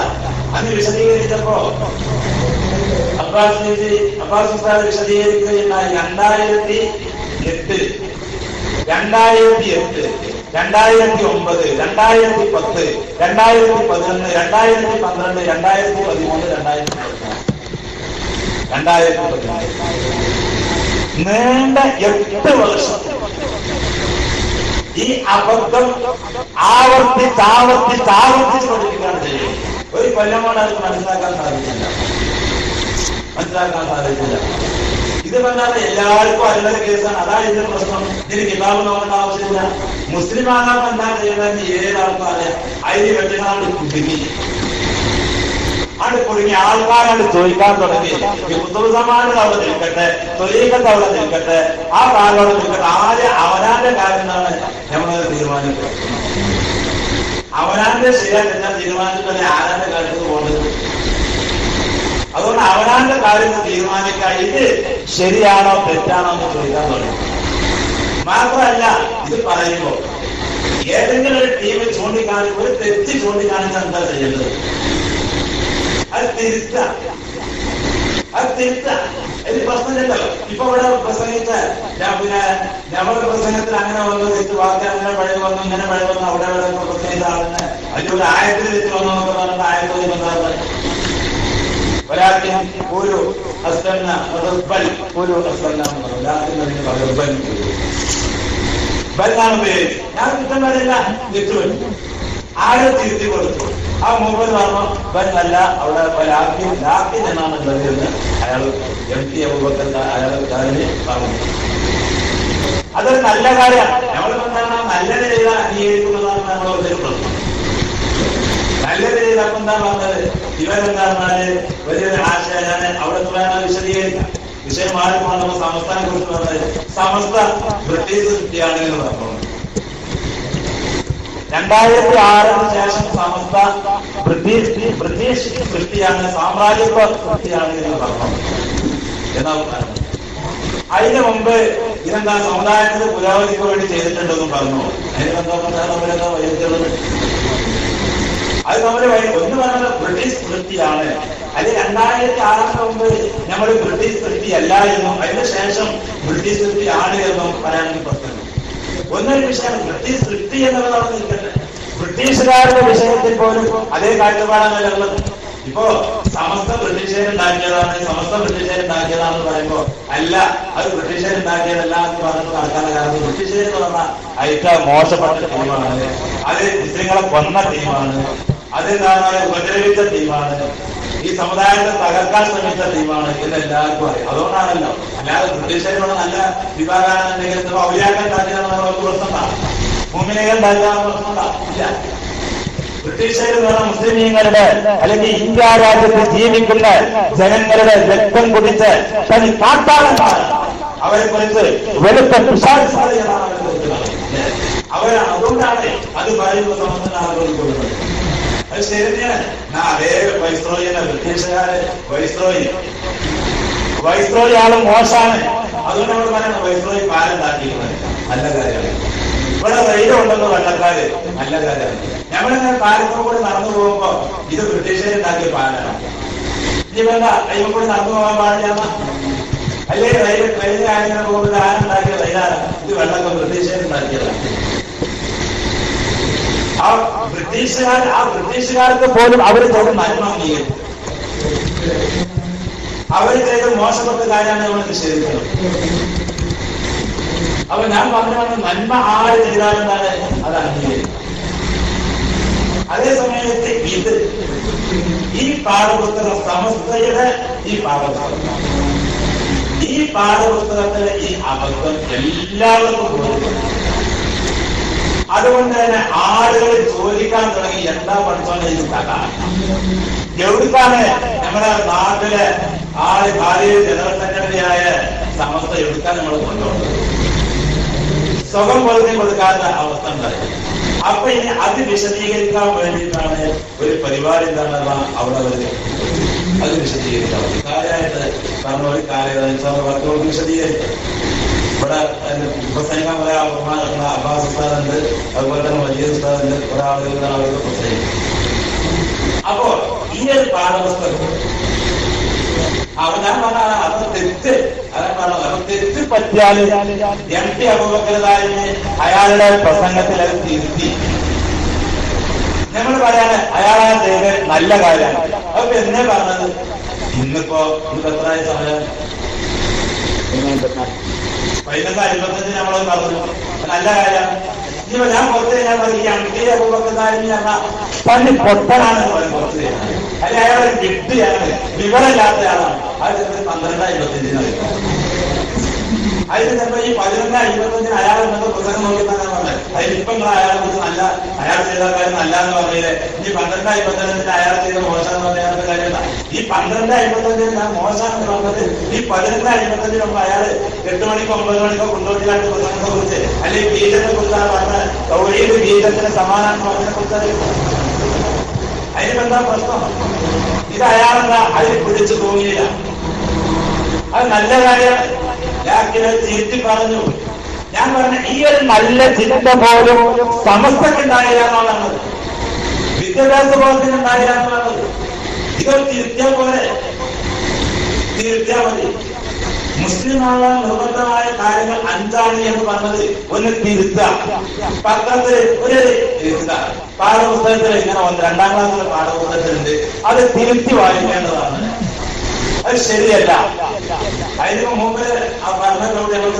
അന്ന് വിശദീകരിച്ചപ്പോ അബ്ബാസ് ഉസ്താദ് വിശദീകരിക്കുകയുണ്ടായി. 2008, 2008, 2009, 2010, 2011, 2012, 2013, 2014, നീണ്ട 8 വർഷം ഈ അബദ്ധം ആവർത്തിച്ച് പഠിപ്പിക്കുകയാണ് ചെയ്യുന്നത്. ഒരു കൊല്ലം കൊണ്ട് അത് മനസ്സിലാക്കാൻ സാധിക്കില്ല. ഇത് പറഞ്ഞാൽ എല്ലാവർക്കും അറിയുന്ന കേസാണ്. അതാ ഇതിന്റെ പ്രശ്നം. ഇതിന് കിതാബ് നോക്കേണ്ട ആവശ്യമില്ല. മുസ്ലിം ആകാൻ എന്താ ചെയ്യുന്നതെന്ന് ഏതാൾക്കും അറിയാം. അതിന് വെട്ടിനാണ്ട് കുടുങ്ങി. അത് കുടുങ്ങി ആൾക്കാരോട് ചോദിക്കാൻ തുടങ്ങി. ഈ കുത്തുബുസമാനത് അവിടെ നിൽക്കട്ടെ, തൊലീഖത്ത് അവിടെ നിൽക്കട്ടെ, ആ കാലം അവിടെ നിൽക്കട്ടെ, ആദ്യം അവനാന്റെ കാര്യം എന്നാണ് നമ്മളത് തീരുമാനിക്കുന്നത്. അവനാന്റെ ശരിയാക്കി ഞാൻ തീരുമാനിച്ചിട്ട് ആരാന്റെ കാര്യത്തിൽ പോകുന്നത്. അതുകൊണ്ട് അവനാന്റെ കാര്യങ്ങൾ തീരുമാനിക്കാൻ ഇത് ശരിയാണോ തെറ്റാണോ എന്ന് ചോദിക്കാൻ തുടങ്ങി. മാത്രമല്ല ഇത് പറയുമ്പോ ഏതെങ്കിലും ഒരു ടീം ചൂണ്ടിക്കാണിച്ച് ഒരു തെറ്റ് ചൂണ്ടിക്കാണിച്ചാൽ എന്താ ചെയ്യേണ്ടത്? അത് തിരുത്താം. ഇത് പ്രശ്നമില്ലല്ലോ. ഇപ്പൊ ഇവിടെ പ്രസംഗിച്ച പിന്നെ ഞമ്മളുടെ പ്രസംഗത്തിൽ അങ്ങനെ വന്നു, തെറ്റ് വാക്ക് അങ്ങനെ പഴയ വന്നു, ഇങ്ങനെ പഴയ വന്നു, അവിടെ പ്രസംഗിച്ച ആളിന് അതിലൊരു ആയത്തിൽ വെച്ച് വന്നു എന്നൊക്കെ പറഞ്ഞിട്ട് ആയത്തിൽ വന്നത് ഒരാൾക്ക് ഒരു ഹസ്തന്ന ഒരു ബലാണ് പേര്. ഞാൻ കുറ്റം വരില്ല, തെറ്റുപറ്റി ആരോ തിരുത്തി കൊടുത്തു. ആ മൂപ്പർ പറഞ്ഞു ബന്നല്ല, അവിടെ ലാക്കി എന്നാണ് ഉള്ളതെന്ന് അയാൾ MT അബൂബക്കർ അയാൾ പറഞ്ഞു. അതൊരു നല്ല കാര്യമാണ്. നമ്മളെന്താണ് നല്ലത് ചെയ്താൽ അംഗീകരിക്കുന്നതാണ് നമ്മളൊരു പ്രശ്നം. നല്ലത് ചെയ്തപ്പോൾ എന്താ പറഞ്ഞത്? ഇവരെന്താ പറഞ്ഞാല് വലിയൊരു ആശയാണ്. അവിടെ തുടരാൻ വിശദീകരിക്കാം. വിഷയം മാറിക്കൊണ്ടപ്പോ സമസ്തനെ കുറിച്ച് പറഞ്ഞത് സമസ്ത ബ്രിട്ടീഷ് സൃഷ്ടിയാണ് എന്ന് പറഞ്ഞു. 2006 ശേഷം സമസ്ത ബ്രിട്ടീഷ് സൃഷ്ടിയാണ്, സാമ്രാജ്യത്വ സൃഷ്ടിയാണ് എന്ന് പറഞ്ഞു. എന്നാ അതിന് മുമ്പ് ഇതെന്താ സമുദായത്തിന്റെ പുരോഗതിക്ക് വേണ്ടി ചെയ്തിട്ടുണ്ടെന്നും പറഞ്ഞു. അതിനെന്താ നമ്മളെന്താ വൈദ്യുതി അത് നമ്മുടെ ഒന്ന് പറഞ്ഞത് ബ്രിട്ടീഷ് സൃഷ്ടിയാണ്. അത് 2006 മുമ്പ് നമ്മൾ ബ്രിട്ടീഷ് സൃഷ്ടിയല്ല എന്നും അതിന് ശേഷം ബ്രിട്ടീഷ് സൃഷ്ടിയാണ് എന്നും പറയാൻ പ്രശ്നം. ഒന്നൊരു വിഷയമാണ് ബ്രിട്ടീഷ് സൃഷ്ടി എന്നുള്ളത് അവിടെ നിൽക്കട്ടെ. ബ്രിട്ടീഷുകാരുടെ വിഷയത്തിൽ പോലും അതേ കാഴ്ചപ്പാടാണ് ഉള്ളത്. ഇപ്പോ സമസ്ത ബ്രിട്ടീഷുകാരുണ്ടാക്കിയതാണെന്ന് പറയുമ്പോ അല്ല, അത് ബ്രിട്ടീഷുകാരുണ്ടാക്കിയതല്ല എന്ന് പറഞ്ഞു നടക്കാനുള്ള കാരണം ബ്രിട്ടീഷുകാരെന്ന് പറഞ്ഞാൽ അയക്ക മോശപ്പെട്ട ടീമാണ്, അത് മുസ്ലിങ്ങളെ കൊന്ന ടീമാണ്, അത് ഉപദ്രവിച്ച ടീമാണ്, ഈ സമുദായത്തെ തകർക്കാൻ ശ്രമിച്ച ടീമാണ് എന്ന് എല്ലാവർക്കും അറിയാം. അതുകൊണ്ടാണല്ലോ. അല്ലാതെ ബ്രിട്ടീഷുകാരോട് നല്ല വിഭാഗമാണെന്നുണ്ടെങ്കിൽ ഔലിയാക്കൾ ഉണ്ടാക്കിയതാണ് പ്രശ്നമാണ്, മുഅ്മിനീങ്ങൾ ഉണ്ടാക്കിയതാണ് പ്രശ്നമില്ല. ബ്രിട്ടീഷുകാർ മുസ്ലിമീങ്ങളുടെ അല്ലെങ്കിൽ ഇന്ത്യ രാജ്യത്ത് ജീവിക്കുന്ന ജനങ്ങളുടെ രക്തം കുടിച്ച് തനി കാട്ടാളന്മാർ അവരെ കുറിച്ച് വെളുത്ത പിശാചുകളാണ് അവരാണ്. അതുകൊണ്ടാണ് അത് പറയുന്ന സമയത്ത് ആളുകൾ അത് ശരിയാണ്. അതേ വൈസ്രോയിനെ ബ്രിട്ടീഷുകാര് വൈസ്രോയി ആളും മോശമാണ്. അതുകൊണ്ട് നമ്മൾ പറയണം വൈസ്രോയി പാലുണ്ടാക്കിയിരുന്നത് നല്ല കാര്യമാണ്. ഇവിടെ റെയിലുണ്ടെന്ന് വെള്ളക്കാര് നല്ല കാര്യമാണ്. ഞങ്ങളിങ്ങനെ പാലത്തിൽ കൂടി നടന്നു പോകുമ്പോ ഇത് ബ്രിട്ടീഷുകാരുണ്ടാക്കിയ പാലാണ്. ഇനി വേണ്ട അയ്യോ കൂടി നടന്നു പോകാൻ പാടില്ല. അല്ലെങ്കിൽ ട്രെയിൻ ആരെങ്കിലും പോകുന്നത് ആരുണ്ടാക്കിയ റെയിലാണ്? ഇത് വെള്ളമൊക്കെ ബ്രിട്ടീഷുകാരുണ്ടാക്കിയതാണ്. ആ ബ്രിട്ടീഷുകാർക്ക് പോലും അവർ ചെയ്ത് നന്മ അംഗീകരിക്കും. അവർ ചെയ്ത് മോശപ്പെട്ട കാര്യമാണ് നമ്മൾ നിഷേധിക്കുന്നത്. അപ്പൊ ഞാൻ പറഞ്ഞു നന്മ ആര് ചെയ്താലെന്താണ് അത് അംഗീകരിക്കും. അതേ സമയത്ത് ഇത് ഈ പാഠപുസ്തകം സമസ്തയുടെ ഈ പാഠപുസ്തകത്തിലെ ഈ അബദ്ധം എല്ലാവർക്കും കൊടുക്കുന്നു. അതുകൊണ്ട് തന്നെ ആളുകൾ ചോദിക്കാൻ തുടങ്ങി എന്താ പഠിച്ചോണ്ട് ഇത് കഥ എവിടുക്കാണ് നമ്മുടെ നാട്ടിലെ ഭാര്യ ജനറൽ സെക്രട്ടറിയായ സമസ്ത എവിടുക്കാൻ നമ്മൾ കൊണ്ടുപോകുന്നത്? സുഖം പൊറുതി കൊടുക്കാത്ത അവസ്ഥ ഉണ്ടായി. അപ്പൊ ഇനി അത് വിശദീകരിക്കാൻ വേണ്ടിയിട്ടാണ് ഒരു പരിപാടി എന്താണ് അവിടെ അത് വിശദീകരിക്കാൻ കാര്യമായിട്ട് പറഞ്ഞ ഒരു കാര്യം വിശദീകരിക്കും. ഇവിടെ പ്രസംഗിക്കാൻ കുറെ ബഹുമാനമുള്ള അബ്ബാസ് ഉസ്താദുണ്ട്, അതുപോലെ തന്നെ വലിയ ഉസ്താദുണ്ട്, കുറെ ആളുകളാണ് അവർക്ക് പ്രസംഗിക്കും. അപ്പോ ഈ ഒരു പാഠപുസ്തകം ഞാൻ പറഞ്ഞ അത് തെറ്റ് തെറ്റ് പറ്റിയാൽ MT അബൂബക്കറിന് അയാളുടെ പ്രസംഗത്തിൽ അത് തിരുത്തി നമ്മൾ പറയാണ് അയാളെ ചെയ്ത് നല്ല കാര്യമാണ്. അപ്പൊ എന്നെ പറഞ്ഞത് ഇന്നിപ്പോ എത്രയായ സമയം 11:55 നമ്മളത് പറഞ്ഞു നല്ല കാര്യമാണ്. ഇനിയിപ്പോ ഞാൻ പുറത്ത് കഴിഞ്ഞാൽ ഈ MT അബൂബക്കറിന് പണ്ട് പൊട്ടനാണ് പുറത്ത് ചെയ്യുന്നത്. അല്ലെ അയാളൊരു വിഡ്ഢിയാണ്, വിവരമില്ലാത്ത ആളാണ്. അത് 12:55 അതിന് ചിലപ്പോ ഈ 11:55 അയാൾ എന്നൊക്കെ പുസ്തകം നോക്കിയെന്നാണ് പറഞ്ഞത്. അതിലിപ്പം നിങ്ങൾ അയാളെ കുറിച്ച് നല്ല അയാൾ ചെയ്ത കാര്യം നല്ല എന്ന് പറഞ്ഞില്ലേ. ഈ 12:55 അയാൾ ചെയ്ത മോശം എന്ന് പറഞ്ഞ കാര്യമില്ല. ഈ 12:55 മോശമെന്ന് പറഞ്ഞത് ഈ 11:55 മുമ്പ് അയാള് 8 മണിക്കോ 9 മണിക്കോ കൊണ്ടുപോയിട്ട് പുസ്തകത്തെ കുറിച്ച് അല്ലെങ്കിൽ ബീജത്തെ കുറിച്ചാണ് പറഞ്ഞത്. തൗഹീദ് ബീജത്തിന് സമാനാണെന്ന് പറഞ്ഞതിനെ കുറിച്ച് അതിനെന്താ പ്രശ്നം? ഇത് അയാളെന്താ അതിൽ പിടിച്ചു തോന്നിയില്ല. അത് നല്ല കാര്യം തിരുത്തി പറഞ്ഞു. ഞാൻ പറഞ്ഞ ഈ ഒരു നല്ല ചിന്ത പോലും സമസ്തക്കുണ്ടായില്ല എന്നുള്ളത്, വിദ്യാഭ്യാസ ബോധത്തിനുണ്ടായില്ല എന്നുള്ളത്. ഇതൊരു തിരുത്തിയ പോലെ തിരുത്തിയാൽ മതി. മുസ്ലിമാകാൻ നിർബന്ധമായ കാര്യങ്ങൾ 5 എന്ന് പറഞ്ഞത് ഒന്ന് തിരുത്താം. പത്രത്തിൽ ഒരു തിരുത്താം. പാഠപുസ്തകത്തിൽ ഇങ്ങനെ 2ാം ക്ലാസ്സിലെ പാഠപുസ്തകത്തിലുണ്ട്, അത് തിരുത്തി വായിക്കേണ്ടതാണ്. അത് ശരിയല്ല. അതിന് മുമ്പ് ആ പറഞ്ഞതോട് ഞങ്ങൾക്ക്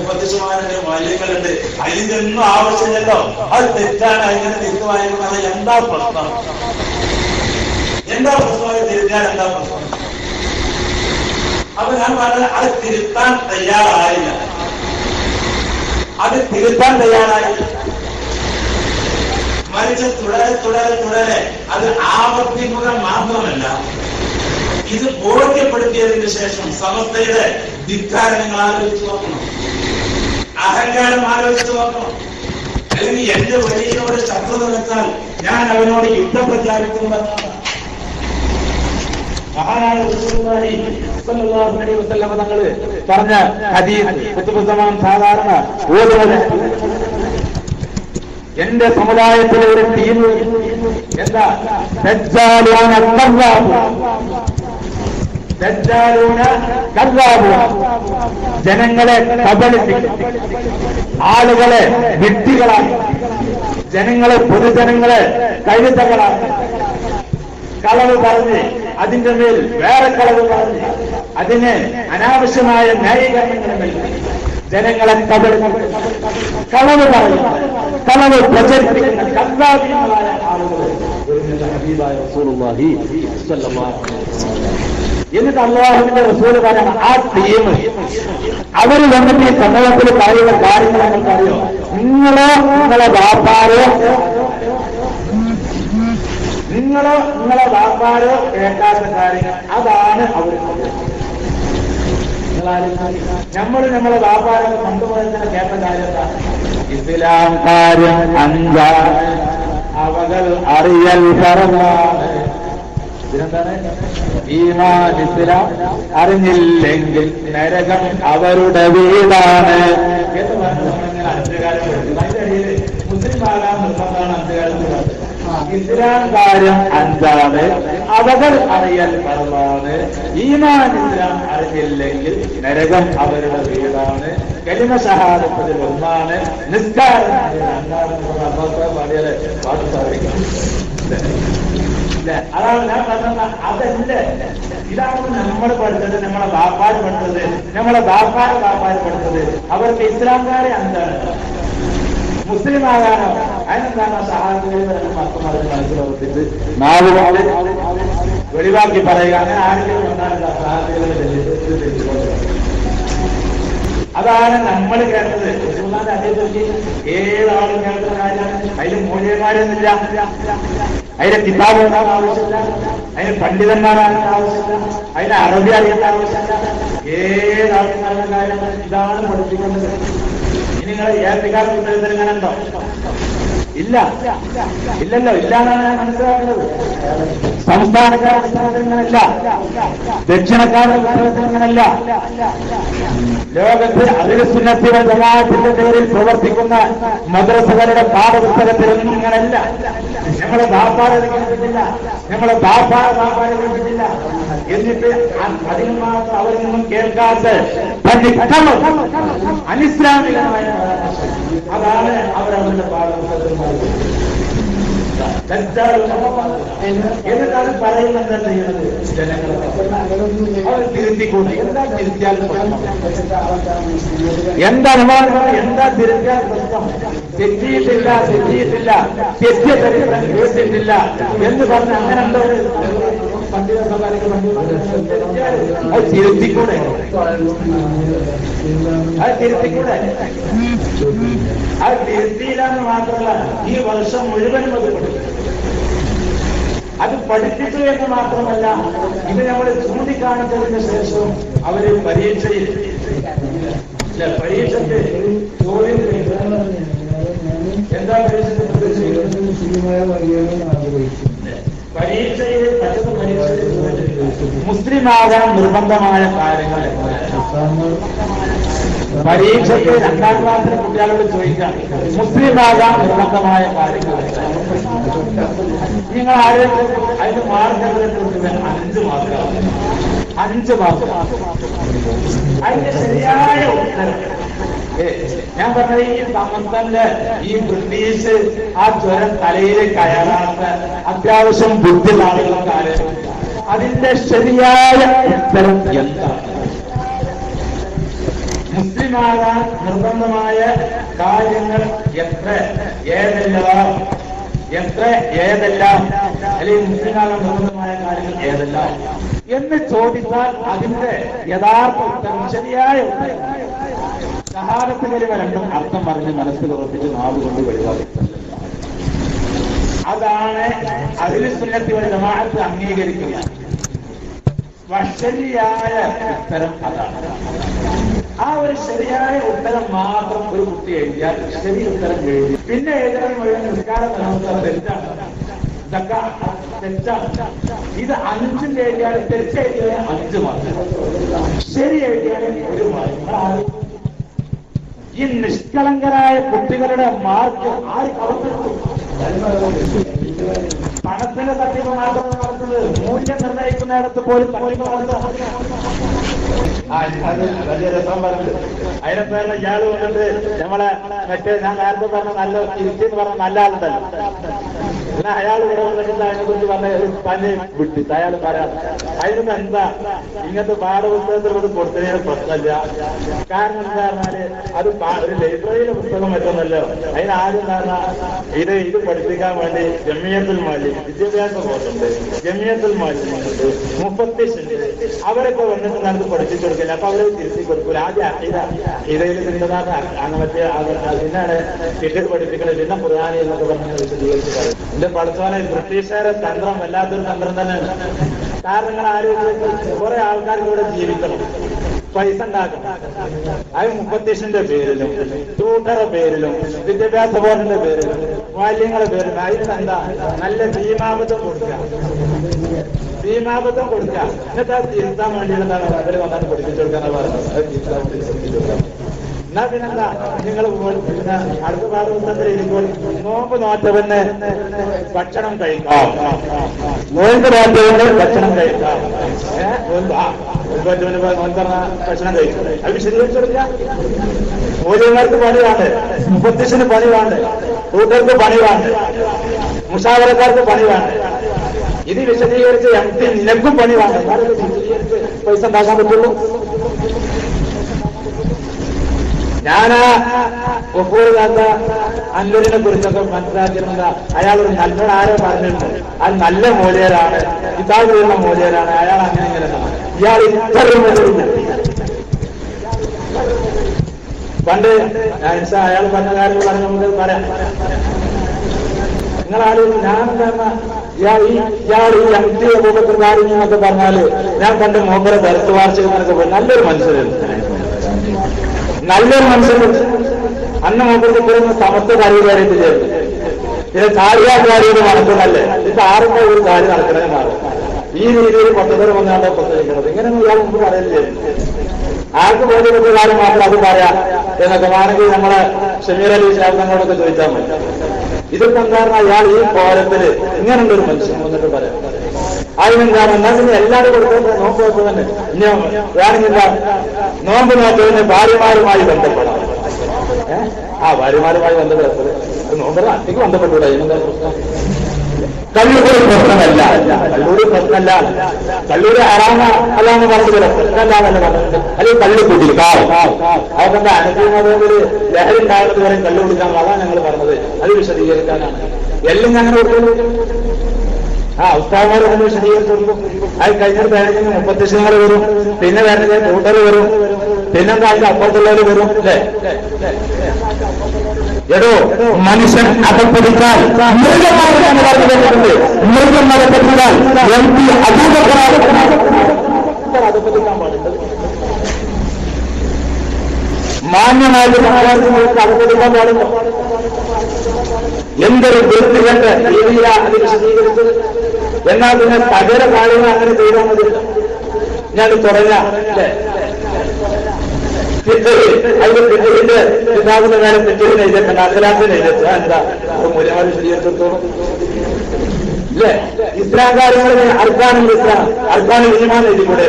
30 മാലിന്യങ്ങളുണ്ട്. അതിന്റെ ഒന്നും ആവശ്യമില്ലല്ലോ. അത് തെറ്റാണ്. അതിങ്ങനെ തിരുത്തി വായിക്കുന്നത് എന്താ പ്രശ്നം? എന്താ പ്രശ്നം? അത് തിരുത്താൻ എന്താ പ്രശ്നം? അപ്പൊ ഞാൻ പറഞ്ഞത് അത് തിരുത്താൻ തയ്യാറായില്ല. അത് തിരുത്താൻ തയ്യാറായില്ല. മറിച്ച് തുടരെ അത് ആവർത്തിക്കുക മാത്രമല്ല, ഇത് ബോധ്യപ്പെടുത്തിയതിന് ശേഷം സമസ്തയുടെ ധിക്കാരം നിങ്ങൾ ആലോചിച്ച് നോക്കണം, അഹങ്കാരം ആലോചിച്ച് നോക്കണം. അല്ലെങ്കിൽ എന്റെ വഴിയിലൂടെ ശത്രുത വെച്ചാൽ ഞാൻ അവനോട് യുദ്ധം പ്രഖ്യാപിക്കുന്നതാണ്. മഹാനായ റസൂലുള്ളാഹി സ്വല്ലല്ലാഹു അലൈഹി വസല്ലം തങ്ങൾ പറഞ്ഞ ഹദീസ് കുത്തുബുസമാൻ സാധാരണ ഓതുന്നത്, എന്റെ സമുദായത്തിലെ ഒരു ടീം എന്താ ദജ്ജാലൂന കദ്ദാബൂന, ജനങ്ങളെ കബളിപ്പിക്കും, ആളുകളെ വിഡ്ഢികളാക്കി, ജനങ്ങളെ പൊതുജനങ്ങളെ കഴുതകളാക്കി, കളവ് പറഞ്ഞ് അതിന്റെ മേൽ വേറെ കളവ് പറഞ്ഞ് അതിന് അനാവശ്യമായ ന്യായീകരണങ്ങളുമില്ല. ജനങ്ങളെ കളവ് പറയുന്ന, കളവ് പ്രചരിപ്പിക്കുന്ന കദ്ദാബീങ്ങളായ ആളുകൾ ഹബീബായ റസൂലുള്ളാഹി സ്വല്ലല്ലാഹു അലൈഹി വസല്ലം. എന്നിട്ട് അല്ലാഹുവിന്റെ റസൂൽ പറയുന്ന ആ ടീം അവർ വന്നിട്ട് ഈ സമൂഹത്തിൽ പറയുന്ന കാര്യങ്ങൾ നമുക്കറിയോ? നിങ്ങളെ വാപ്പാരോ കേൾക്കാത്ത കാര്യങ്ങൾ അതാണ് അവർ. നമ്മളെ വ്യാപാരം കൊണ്ടുപോയതിനെ കേട്ട കാര്യം ഇസ്ലാം കാര്യം 5 അവകൾ അറിയൽ ഫർളാണ്. ഇതിനെന്താണ്? ഈമാൻ ഇസ്ലാം അറിഞ്ഞില്ലെങ്കിൽ നരകം അവരുടെ വീടാണ് എന്ന് പറഞ്ഞു. അങ്ങനെ 5 കാര്യം മുസ്ലിം ആകാൻ നിർബന്ധമാണ് 5 കാര്യം. ഇസ്ലാം കാര്യം 5 അവകൾ അറിയൽ ഫർളാണ്. ഈമാൻ ഇസ്ലാം അറിഞ്ഞില്ലെങ്കിൽ നരകം അവരുടെ വീടാണ്. കലിമ ഷഹാദത്തിൽ 1, നിസ്കാരം 2. അതാണ് ഞാൻ പറഞ്ഞ അതല്ലേ. ഇതാണ് നമ്മൾ പഠിച്ചത്, നമ്മളെ ബാപ്പാര് പഠിച്ചത്, നമ്മളെ ബാപ്പാര് പഠിച്ചത്. അവർക്ക് ഇസ്ലാംകാരെ 5 മുസ്ലിം ആകാനോ അതിനെന്താണ് സഹാബികളെ മനസ്സിലാക്കിയിട്ട് 4 വെളിവാക്കി പറയുക. അങ്ങനെ ആരെങ്കിലും വന്നാലും സഹാബികളെ അതാണ് നമ്മൾ കേട്ടത്. റസൂലുള്ളാഹിന്റെ ഹദീസിൽ 7 ആളും കേൾക്കുന്ന കാര്യമാണ്. അതിൽ മൂല്യന്മാരൊന്നുമില്ല, അതിന്റെ കിതാബ് ഉണ്ടാകാൻ ആവശ്യമില്ല, അതിന് പണ്ഡിതന്മാരാകാൻ ആവശ്യമില്ല, അതിന് അറബി അറിയേണ്ട ആവശ്യമില്ല. 7 ആളും നടന്ന കാര്യമാണ്. ഇതാണ് പഠിപ്പിക്കുന്നത്. ഇനി നിങ്ങൾ ഏത്തിക്കാർ പുസ്തകത്തിൽ ഇങ്ങനെ ഉണ്ടോ? ഇല്ലല്ലോ. ഇല്ലാന്നാണ് ഞാൻ മനസ്സിലാക്കുന്നത്. സംസ്ഥാനക്കാരുടെ പുസ്തകത്തിൽ ഇങ്ങനല്ല, ദക്ഷിണക്കാരുടെ പുസ്തകത്തിൽ ഇങ്ങനല്ല. ലോകത്ത് അഹ്ലുസുന്നത്തി വൽ ജമാഅത്തിന്റെ പേരിൽ പ്രവർത്തിക്കുന്ന മദ്രസകളുടെ പാഠപുസ്തകത്തിലൊന്നും ഇങ്ങനല്ല. നമ്മളെ ബാപ്പാരെ കണ്ടിട്ടില്ല, നമ്മളെ ബാപ്പാരെ കണ്ടിട്ടില്ല. എന്നിട്ട് അതിൽ മാത്രം അവരിൽ നിന്നും കേൾക്കാത്ത അനിസ്ലാമികമായ അതാണ് അവരവരുടെ പാഠപുസ്തകത്തിൽ എന്നിട്ടാണ് പറയുന്നത്. എന്താ ചെയ്യുന്നത്? ജനങ്ങൾ അവർ തിരുത്തിക്കൊണ്ട് എന്താ തിരുത്തിയാൽ എന്താ തിരുത്തിയാൽ പ്രശ്നം? തെറ്റിയിട്ടില്ല തെറ്റിയ ചരിത്രം കേട്ടിട്ടില്ല എന്ന് പറഞ്ഞ് അങ്ങനെ എന്തോ പണ്ഡിത സഭയിലേക്ക് അത് തിരുത്തിക്കൂടെ? അത് തിരുത്തിക്കൂടെ? അത് തിരുത്തിയില്ലാന്ന് മാത്രമല്ല, ഈ വർഷം മുഴുവനും അത് പഠിക്കും. അത് പഠിപ്പിച്ചു എന്ന് മാത്രമല്ല, ഇത് നമ്മൾ ചൂണ്ടിക്കാണിച്ചതിന് ശേഷം അവര് പരീക്ഷയ്ക്ക് ചോദ്യം എന്താ പരീക്ഷയിൽ മുസ്ലിമാകാൻ നിർബന്ധമായ കാര്യങ്ങൾ. പരീക്ഷയ്ക്ക് 2ാം ക്ലാസ്സിലെ കുട്ടികളോട് ചോദിക്കാം, മുസ്ലിമാകാൻ നിർബന്ധമായ കാര്യങ്ങൾ നിങ്ങൾ ആരെങ്കിലും അതിന് മാർഗങ്ങളെ കുറിച്ച് 5 മാർക്ക് അതിന്റെ ശരിയായ ഉത്തരം. ഞാൻ പറഞ്ഞ ഈ സമന്തന്റെ ഈ ബ്രിട്ടീഷ് ആ ജ്വരം തലയിൽ കയറാത്ത അത്യാവശ്യം ബുദ്ധിയുള്ള ആളുകൾക്കാര് അതിന്റെ ശരിയായ ഉത്തരം എന്താണ്? മുസ്ലിമാകാൻ നിർബന്ധമായ കാര്യങ്ങൾ ഏതെല്ലാം അല്ലെങ്കിൽ മുസ്ലിമാകാൻ നിർബന്ധമായ കാര്യങ്ങൾ ഏതെല്ലാം എന്ന് ചോദിച്ചാൽ അതിന്റെ യഥാർത്ഥ ഉത്തരം ശരിയായ ഉത്തരം ഷഹാദത്ത് കലിമ 2 അർത്ഥം പറഞ്ഞ് മനസ്സിൽ ഉറപ്പിച്ച് നാവ് കൊണ്ട് വെളിവാക്കുക. അതാണ് അഹ്ലു സുന്നത്തി വൽ ജമാഅത്ത് അംഗീകരിക്കുക. ശരിയായ ഉത്തരം അതാണ്. ആ ഒരു ശരിയായ ഉത്തരം മാത്രം ഒരു കുട്ടി എഴുതിയാൽ ശരി ഉത്തരം എഴുതി. പിന്നെ എഴുതാൻ മുഴുവൻ നിസ്കാരം തെറ്റാണ്, തെറ്റാണ്. ഇത് 5 എഴുതിയാൽ തെറ്റ് എഴുതിയാൽ 5 മാർക്ക്, ശരി എഴുതിയാൽ 1 മാർക്ക്. ഈ നിഷ്കളങ്കരായ കുട്ടികളുടെ മാർക്ക് ആര് കളപ്പെടുത്തും? പണത്തിന്റെ തട്ടിപ്പ് മാത്രം നടത്തുന്നത്, മൂല്യം നിർണ്ണയിക്കുന്നിടത്ത് പോലും തട്ടിപ്പ് നടത്തുക. വലിയ രസം പറഞ്ഞത് അതിനെ പേരുടെ ഇയാൾ വന്നിട്ട് നമ്മളെ മറ്റേ ഞാൻ നേരത്തെ പറഞ്ഞ നല്ല തിരിച്ചെന്ന് പറഞ്ഞ നല്ല ആളുണ്ടല്ലോ, എന്നാൽ അയാൾ ഇവിടെ വന്നിട്ട് അതിനെ കുറിച്ച് പറഞ്ഞ പനി വിട്ടു അയാൾ പറയാം. അതിനൊന്നും എന്താ ഇങ്ങനത്തെ പാഠപുസ്തകത്തിലൂടെ കൊടുത്തതിന് പ്രശ്നമില്ല. കാരണം എന്താ പറഞ്ഞാല് അത് ഒരു ലൈബ്രറിയിലെ പുസ്തകം പറ്റുന്നല്ലോ. അതിനാദ്യം പറഞ്ഞാൽ ഇത് പഠിപ്പിക്കാൻ വേണ്ടി ജമിയത്തുൽ മാലി വിദ്യാഭ്യാസ ബോർഡുണ്ട്, ജമിയത്തുൽ മാലി ഉണ്ട്, മുഫത്തിസുണ്ട്. അവരൊക്കെ വന്നിട്ട് നമുക്ക് പഠിപ്പിച്ചു കൊടുക്കില്ല. അപ്പൊ അവരെ തിരുത്തി കൊടുക്കൂല. ആദ്യം ഇതയിൽ നിന്നതാണ് മറ്റേ പിന്നാണ് കിട്ടിയത് പഠിപ്പിക്കുന്നത്, പിന്നെ ഖുർആനി എന്നൊക്കെ പറഞ്ഞ വിശദീകരിച്ചു. എന്റെ പഠിച്ചവനെ ബ്രിട്ടീഷുകാരെ തന്ത്രം വല്ലാത്തൊരു തന്ത്രം തന്നെയാണ്. കാരണം നിങ്ങൾ ആരോഗ്യ കുറെ ആൾക്കാർക്ക് ഇവിടെ ജീവിക്കണം, പൈസ ഉണ്ടാക്കണം. അത് മുഫത്തിസിന്റെ പേരിലും ട്യൂട്ടറുടെ പേരിലും വിദ്യാഭ്യാസ ബോർഡിന്റെ പേരിലും മാലിന്യങ്ങളുടെ പേരിലും അതിനെന്താ നല്ല ഭീമാബദ്ധം കൊടുക്കുക, ഭീമാബദ്ധം കൊടുക്കുക. എന്നിട്ട് അത് തിരുത്താൻ വേണ്ടിയിട്ടാണ് അവർ വന്നിട്ട് പഠിപ്പിച്ചു കൊടുക്കാനാണ് പറയുന്നത്. അത് തിരുത്താൻ വേണ്ടി പഠിപ്പിച്ചു കൊടുക്കാം. എന്നാ പിന്നെന്താ നിങ്ങൾ പിന്നെ അടുത്ത പാഠപുസ്തകത്തിൽ ഇരിക്കുമ്പോൾ നോമ്പ് നോറ്റവന് ഭക്ഷണം കഴിക്കാം, നോമ്പ് നോറ്റവന് ഭക്ഷണം കഴിക്കാം, ഭക്ഷണം കഴിച്ചു. അത് വിശദീകരിച്ചു കൊടുക്കാം. മൂല്യങ്ങൾക്ക് പണിവാണ്ട്, മുഫത്തിസിന് പണിവാണ്ട്, കൂട്ടർക്ക് പണിവാണ്ട്, മുഷാവറക്കാർക്ക് പണിവാണ്ട്. ഇത് വിശദീകരിച്ച് MP നിനക്കും പണിവാണ്ട്. വിശദീകരിച്ച് പൈസ ഉണ്ടാക്കാൻ പറ്റുള്ളൂ. ഞാനാ ഒപ്പൂരില്ലാത്ത അല്ലൂരിനെ കുറിച്ചൊക്കെ മനസ്സിലാക്കിയിരുന്നത് അയാളൊരു നല്ല ആരോ പറഞ്ഞിട്ടുണ്ട്. അത് നല്ല മൂല്യരാണ്, കിതാബിലുള്ള മൂല്യരാണ്, അയാൾ അങ്ങനെ ഇങ്ങനെ. ഇയാൾ ഇത്രയും പണ്ട് അയാൾ പറഞ്ഞ കാര്യങ്ങൾ പറഞ്ഞ നമുക്ക് പറയാം. നിങ്ങളാരും ഞാൻ ഇയാൾ ഈ MP അബൂബക്കർ കാര്യം എന്നൊക്കെ പറഞ്ഞാല് ഞാൻ പണ്ട് മൂപ്പരെ ബർത്ത് വാർഷികത്തിനൊക്കെ പോയി നല്ലൊരു മനുഷ്യരുണ്ട്, നല്ലൊരു മനുഷ്യൻ. അന്ന് മൂപ്പർക്ക് ഇപ്പോഴും സമസ്ത കാര്യമായിട്ട് ചേർന്നു. പിന്നെ ചാരിയാകാരിയുടെ നടക്കുന്നല്ലേ, ഇത് ആരുടെ ഒരു കാര്യം നടക്കണേ മാറും. ഈ രീതിയിൽ പൊട്ടത്തരം വന്നാണ് പ്രസംഗിക്കുന്നത്. ഇങ്ങനെയൊന്നും ഇയാൾ മുമ്പ് പറയില്ലേ. ആർക്ക് ബോധ്യപ്പെട്ട കാര്യം മാത്രം അത് പറയാം എന്നൊക്കെ വേണമെങ്കിൽ നമ്മളെ ഷമീർ അലി ശാബ്ദങ്ങളോടൊക്കെ ചോദിച്ചാൽ മതി. ഇതിപ്പോ എന്താണ് അയാൾ ഈ കോലത്തില് ഇങ്ങനെയുള്ളൊരു മനുഷ്യൻ വന്നിട്ട് പറയാം. അതിനെന്താണ് എന്നാൽ പിന്നെ എല്ലാവരും കൊടുക്കുന്നത് നോമ്പ് നോക്കുക തന്നെ. ഇനി വേണമെന്നില്ല നോമ്പ് നോക്കുന്നതിന് ഭാര്യമാരുമായി ബന്ധപ്പെടാം. ഭാര്യമാരുമായി ബന്ധപ്പെടുന്നത് നോമ്പ് അധികം ബന്ധപ്പെട്ടുകൂടാ. ഇതിനെന്താ പ്രശ്നം? കല്ലൂര് പ്രശ്നമല്ല, കല്ലൂര് പ്രശ്നമല്ല, കല്ലൂര് ഹറാമ അല്ലാന്ന് പറഞ്ഞില്ല, പ്രശ്നമല്ലാന്നല്ല പറഞ്ഞിട്ട്. അല്ലെങ്കിൽ കള്ളു കുടിയിൽ അതൊക്കെ അനുഭവത്തിൽ ലഹരി ഉണ്ടാകുന്നത് വരെ കള്ളു കുടിക്കാൻ അതാണ് ഞങ്ങൾ പറഞ്ഞത്. അത് വിശദീകരിക്കാനാണ്. എല്ലാം ഞങ്ങൾ ഉസ്താദ്മാർ കൊണ്ട് വിശദീകരിച്ചു കൊടുക്കും. അത് കഴിഞ്ഞിട്ട് വേണമെങ്കിൽ മുപ്പത്തിശങ്ങൾ വരും, പിന്നെ വേണമെങ്കിൽ കൂട്ടർ വരും, പിന്നെന്താ അതിന്റെ അപ്പുറത്തുള്ളവർ വരും. അല്ലേ എടോ മനുഷ്യൻ അകപ്പെടിച്ചാൽ മൃഗമാണെന്ന് പറഞ്ഞു കേട്ടിട്ടുണ്ട്. മൃഗം അകപ്പെട്ടാൽ അകപ്പെടിക്കാൻ പാടില്ല. മാന്യമായിട്ട് സമാജങ്ങൾക്ക് അകപ്പെടിക്കാൻ പാടില്ല. എന്തൊരു വൃത്തികെട്ട രീതിയിലാ അത് വിശദീകരിച്ചത്. എന്നാൽ പിന്നെ തകര കാര്യങ്ങൾ അങ്ങനെ ചെയ്താൽ മതി. ഞാൻ തുടങ്ങ അല്ലേ അതിന്റെ പിറ്റലിന്റെ പിതാവിന്റെ കാലം പിറ്റലിന് എഴുതിയിട്ടുണ്ട്, അഖലാത്തിന് എഴുതിയത് എന്താ മൂല്യമാര് വിശദീകരിച്ചിടത്തോളം ഇല്ലേ? ഇസ്ലാം കാര്യങ്ങളിൽ അർക്കാനും ഇസ്ലാം അർക്കാനും ഈമാൻ എഴുതിക്കൂടെ?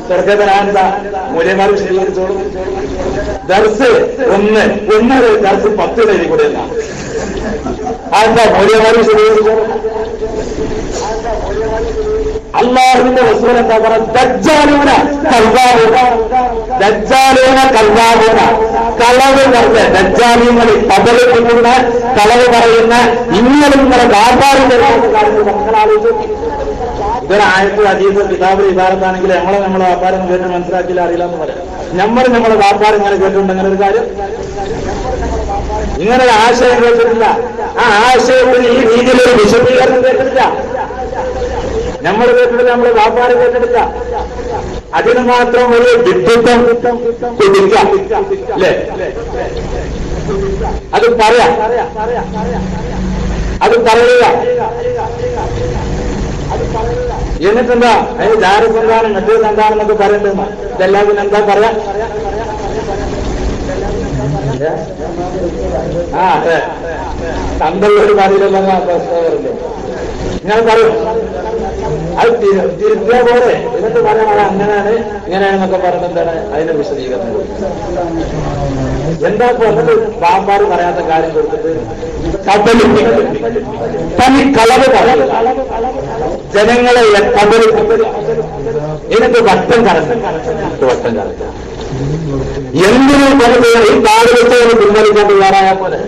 സ്വർഗത്തിനാന്താ മൂല്യമാര് വിശദീകരിച്ചോളും. ദർസ് ഒന്ന് ദർസ് 10 എഴുതിക്കൂടെ? അതെന്താ മൂല്യമാര് വിശദീകരിച്ചോളും? അള്ളാഹുവിന്റെ റസൂൽ എന്താ പറയുക? ദജ്ജാലൂന കൽവാബൂന, ദജ്ജാലൂന കൽവാബൂന, കളവ് പറഞ്ഞ ദജ്ജാലിങ്ങളിൽ പതലിക്കുന്ന കളവ് പറയുന്ന ഇങ്ങനെ വ്യാപാരം തരുന്ന കാര്യങ്ങൾ മക്കളാലോചിച്ചു. ഇതൊരായത്ത് അതീത കിതാബ് ഇബാറത്താണെങ്കിൽ നമ്മളെ വ്യാപാരം കേട്ട് മനസ്സിലാക്കിയില്ല, അറിയില്ല എന്ന് പറയാം. നമ്മളെ വ്യാപാരം ഇങ്ങനെ കേട്ടിട്ടുണ്ട്. അങ്ങനെ ഒരു കാര്യം, ഇങ്ങനെ ഒരു ആശയം കേട്ടിട്ടില്ല. ആ ആശയത്തിന് ഈ രീതിയിലൊരു വിശദീകരണം കേട്ടിട്ടില്ല. നമ്മൾ കേട്ടിട്ടില്ല, നമ്മൾ വ്യാപാരം കേട്ടിട്ടില്ല. അതിന് മാത്രം ഒരു വിഡ്ഢിത്തം കൊടുക്കാം അല്ലേ? അത് പറയാം, അത് പറയുക. എന്നിട്ടെന്താ അതിന് ദാരസ് എന്താണ്, മറ്റേത് എന്താണെന്നൊക്കെ പറയണ്ടെന്ന്. ഇതെല്ലാം പിന്നെ എന്താ പറയാ? അതെ തന്തള്ളൊരു കാര്യമില്ലല്ലോ പ്രശ്നമല്ലേ? ഇങ്ങനെ പറയും. അത് തിരുത്തിയ പോലെ എന്നിട്ട് പറയാൻ അത് അങ്ങനെയാണ് ഇങ്ങനെയാണെന്നൊക്കെ പറഞ്ഞ എന്താണ് അതിന്റെ വിശദീകരണം. എന്താ എന്നിട്ട് ബാമ്പാർ പറയാത്ത കാര്യം കൊടുത്തിട്ട് തനി കളവ് പറയും, ജനങ്ങളെ എനിക്ക് വട്ടം കറക്കും. എന്തിനു പറഞ്ഞ ഈ കാട് വെച്ചതിന് പിൻവലിക്കാൻ തയ്യാറായാൽ പോലെ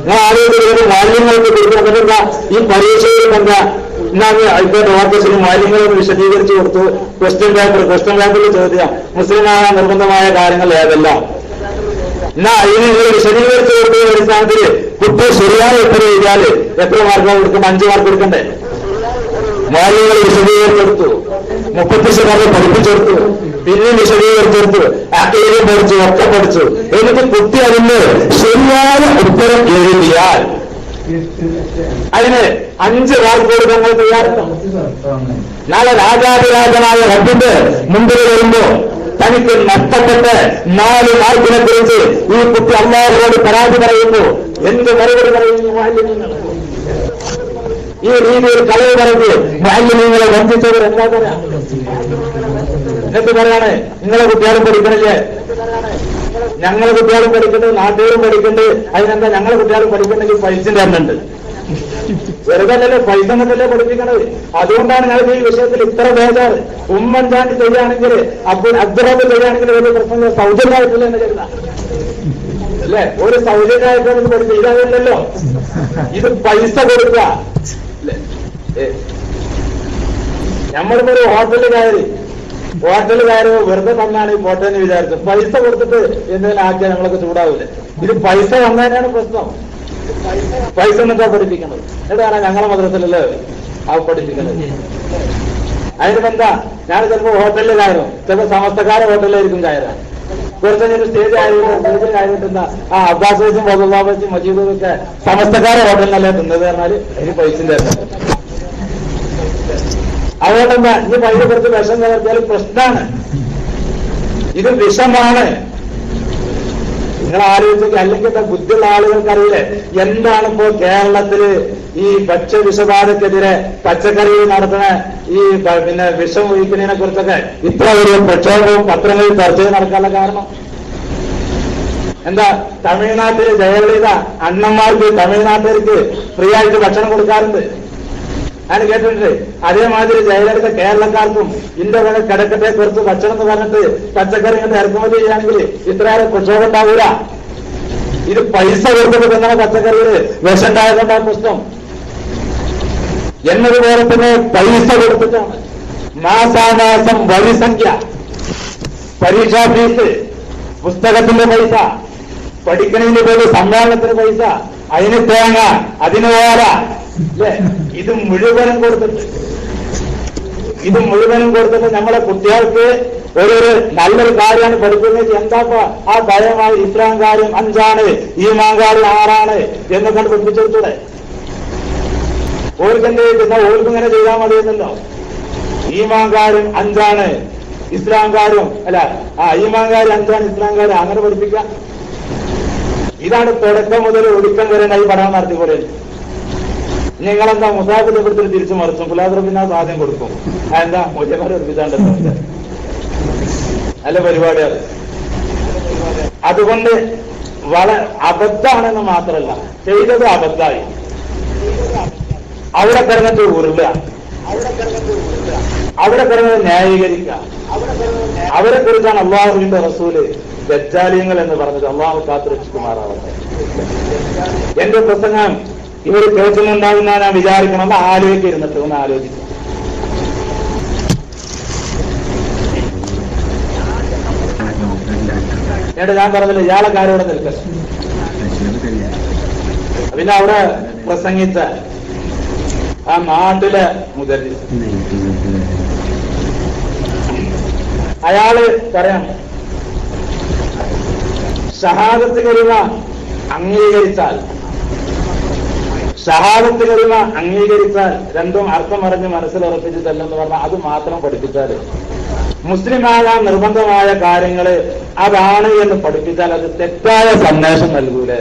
ഞാൻ ആലോചിക്കുന്നത് മാലിന്യങ്ങൾക്ക് കൊടുക്കുന്നതെന്താ? ഈ പരീക്ഷയിൽ എന്താ ഇപ്പൊ നോട്ടീസിന് മാലിന്യങ്ങളൊന്ന് വിശദീകരിച്ചു കൊടുത്തു. ക്വസ്റ്റ്യൻ പേപ്പറിൽ ചോദ്യം മുസ്ലിമായ നിർബന്ധമായ കാര്യങ്ങൾ ഏതെല്ലാം എന്നാ അതിന് നിങ്ങൾ വിശദീകരിച്ചു കൊടുക്കുന്ന അടിസ്ഥാനത്തിൽ കുട്ടി ശരിയായ ഉത്തരം എഴുതിയാല് എത്ര മാർക്ക് കൊടുക്കും? 5 മാർക്ക് കൊടുക്കണ്ടേ? മാലിന്യങ്ങൾ വിശദീകരിച്ചെടുത്തു, 30 ശതമാനം പഠിപ്പിച്ചെടുത്തു, പിന്നെയും വിശദീകരിച്ചെടുത്തു, അക്കയിലും പഠിച്ചു, ഒക്കെ പഠിച്ചു. എന്നിട്ട് കുട്ടി അതിന് ശരിയായ ഉത്തരം എഴുതിയാൽ അതിന് 5 മാർക്ക് കൊടുക്കാൻ നമ്മൾ തയ്യാറാണ്. നാളെ രാജാതിരാജനായ റബ്ബിന്റെ മുമ്പിൽ വരുമ്പോ തനിക്ക് നഷ്ടപ്പെട്ട് 4 മാർക്കിനെ കുറിച്ച് ഈ കുട്ടി അല്ലാഹുവോട് പരാതി പറയുന്നു. എന്ത് മറുപടി പറയുന്നു? മാലിന്യങ്ങൾ ഈ രീതിയിൽ കളവ് പറഞ്ഞ് മാലിന്യങ്ങളെ വഞ്ചിച്ചവർ എന്താ പറയാ? എന്നിട്ട് പറയാണ് നിങ്ങളെ കുട്ടികളും പഠിക്കണില്ലേ? ഞങ്ങളെ കുട്ടികളും പഠിക്കണ്ട്, നാട്ടുകാരും പഠിക്കണ്ട്. അതിനെന്താ ഞങ്ങളെ കുട്ടികളും പഠിക്കണമെങ്കിൽ പൈസ തരുന്നുണ്ട്. വെറുതല്ലേ പൈസ എന്നല്ലേ പഠിപ്പിക്കണത്. അതുകൊണ്ടാണ് ഞങ്ങൾക്ക് ഈ വിഷയത്തിൽ ഇത്ര ബേജാറ്. ഉമ്മൻചാണ്ടി ചെയ്യുകയാണെങ്കിൽ അബ്ദുറബ് ചെയ്യുകയാണെങ്കിൽ വലിയ പ്രശ്നം സൗജന്യമായിട്ടില്ല എന്ന് കരുതാം അല്ലേ? ഒരു സൗജന്യമായിട്ടൊന്നും പഠിക്കുക ഇതല്ലല്ലോ, ഇത് പൈസ കൊടുക്കുക അല്ലേ? നമ്മളിപ്പോ ഒരു ഹോട്ടലിൽ കയറി വെറുതെ തന്നാണ് ഈ പോട്ടെന്ന് വിചാരിച്ചു. പൈസ കൊടുത്തിട്ട് എന്തെങ്കിലും ആക്കിയാൽ നമ്മളൊക്കെ ചൂടാവില്ലേ? ഇത് പൈസ വന്നതിനാണ് പ്രശ്നം. പൈസ എന്നിട്ടാ പഠിപ്പിക്കുന്നത്. എന്നിട്ടാണ് ഞങ്ങളെ മദ്രസയിലല്ലേ ആ പഠിപ്പിക്കുന്നത്. അതിനെന്താ ഞാൻ ചിലപ്പോ ഹോട്ടലിൽ കയറും, ചിലപ്പോ സമസ്തക്കാരെ ഹോട്ടലിലായിരിക്കും കയറാൻ. കുറച്ചൊരു സ്റ്റേജ് സ്റ്റേജിൽ കയറിയിട്ടെന്താ അബ്ബാസ് വെച്ചും ബദുല്ലാബച്ചും മജീദും ഒക്കെ സമസ്തക്കാരെ ഹോട്ടലിനല്ലേ തിന്നത് പറഞ്ഞാല് അതിന് പൈസ അതുകൊണ്ടെന്താ ഇനി പൈസ കുറച്ച് വിഷം കലർത്തിയാലും പ്രശ്നമാണ്. ഇത് വിഷമാണ്. നിങ്ങൾ ആലോചിച്ചൊക്കെ അല്ലെങ്കിൽ എന്താ ബുദ്ധിയുള്ള ആളുകൾക്കറിയില്ലേ എന്താണിപ്പോ കേരളത്തില് ഈ ഭക്ഷ്യവിഷബാധക്കെതിരെ പച്ചക്കറിയിൽ നടത്തുന്ന ഈ പിന്നെ വിഷം ഒഴിക്കുന്നതിനെ കുറിച്ചൊക്കെ ഇത്ര ഒരു പ്രക്ഷോഭവും പത്രങ്ങളിൽ ചർച്ചയും നടക്കാനുള്ള കാരണം എന്താ? തമിഴ്നാട്ടില് ജയലളിത അണ്ണന്മാർക്ക് തമിഴ്നാട്ടുകാർക്ക് ഫ്രീ ആയിട്ട് ഭക്ഷണം കൊടുക്കാറുണ്ട്. ഞാൻ കേട്ടിട്ടുണ്ട്. അതേമാതിരി ജയലളിത കേരളക്കാർക്കും ഇന്റെ വേണ കിടക്കട്ടെ കുറച്ച് ഭക്ഷണം എന്ന് പറഞ്ഞിട്ട് പച്ചക്കറി ഇങ്ങോട്ട് ഇറക്കുമതി ചെയ്യുകയാണെങ്കിൽ ഇത്രയേറെ പ്രക്ഷോഭം ഉണ്ടാവൂല. ഇത് പൈസ കൊടുത്തിട്ട് തന്നെ പച്ചക്കറികള് വിഷമുണ്ടായതുകൊണ്ടാണ് പ്രശ്നം. എന്നതുപോലെ തന്നെ പൈസ കൊടുത്തിട്ടാണ്. മാസാമാസം വഴിസംഖ്യ, പരീക്ഷാ ഫീസ്, പുസ്തകത്തിന്റെ പൈസ, പഠിക്കുന്നതിന് പോലും സമ്മേളനത്തിന് പൈസ, അതിന് തേങ്ങ, അതിന് ഓല, അല്ലേ? ഇത് മുഴുവനും കൊടുത്തിട്ട് നമ്മളെ കുട്ടികൾക്ക് ഒരു നല്ലൊരു കാര്യമാണ് പഠിക്കുന്നത്. എന്താ ആ ഭയമായ ഇസ്ലാം കാര്യം 5 ഈമാൻ കാര്യം 6 എന്നൊക്കെ പഠിപ്പിച്ചു കൊടുത്തൂടെ? ഓർക്കെന്ത് ചെയ്തില്ല, ഓർക്കും ഇങ്ങനെ ചെയ്താൽ മതിയെന്നല്ലോ. ഈമാൻ കാര്യം 5, ഇസ്ലാം കാര്യം അല്ല, ഈമാൻ കാര്യം 5, ഇസ്ലാം കാര്യം, അങ്ങനെ പഠിപ്പിക്കാം. ഇതാണ് തുടക്കം മുതൽ ഒടുക്കം വരെ ഈ പഠനം നടത്തിക്കൂടെ? നിങ്ങളെന്താ മുസാഫിന്റെ ഇവിടുത്തെ തിരിച്ചു മറിച്ചും ഫുലാദ്രബിനാ ആദ്യം കൊടുക്കും. എന്താ മുജമാരെ ഉറപ്പിച്ചാണ്ടല്ലോ, നല്ല പരിപാടിയാണ്. അതുകൊണ്ട് അബദ്ധാണെന്ന് മാത്രമല്ല, ചെയ്തത് അബദ്ധായി. അവിടെ കിടന്നിട്ട് ഉരുളുക, അവിടെ കിടന്നത് ന്യായീകരിക്കുക. അവരെ കുറിച്ചാണ് അള്ളാഹുവിന്റെ റസൂല് ദജ്ജാലിയങ്ങൾ എന്ന് പറഞ്ഞത്. അള്ളാഹു കാത്തുരക്ഷിക്കുമാറാവട്ടെ. എന്റെ പ്രസംഗം ഇവർ കേൾക്കുന്നുണ്ടാകുന്ന ഞാൻ വിചാരിക്കണം. ഒന്ന് ആലോചിച്ചിരുന്നിട്ട് ഒന്ന് ആലോചിക്കും. എന്നിട്ട് ഞാൻ പറഞ്ഞില്ല ഇയാളെ കാര്യവിടെ നിൽക്കട്ടെ. പിന്നെ അവിടെ പ്രസംഗിച്ച ആ നാട്ടിലെ മുദരിസ് അയാള് പറയാം, ഷഹാദത്ത് കലിമ അംഗീകരിച്ചാൽ രണ്ടും അർത്ഥം അറിഞ്ഞ് മനസ്സിലുറപ്പിച്ചിട്ടല്ലെന്ന് പറഞ്ഞാൽ അത് മാത്രം പഠിപ്പിച്ചാൽ, മുസ്ലിമാകാൻ നിർബന്ധമായ കാര്യങ്ങള് അതാണ് എന്ന് പഠിപ്പിച്ചാൽ അത് തെറ്റായ സന്ദേശം നൽകൂലേ?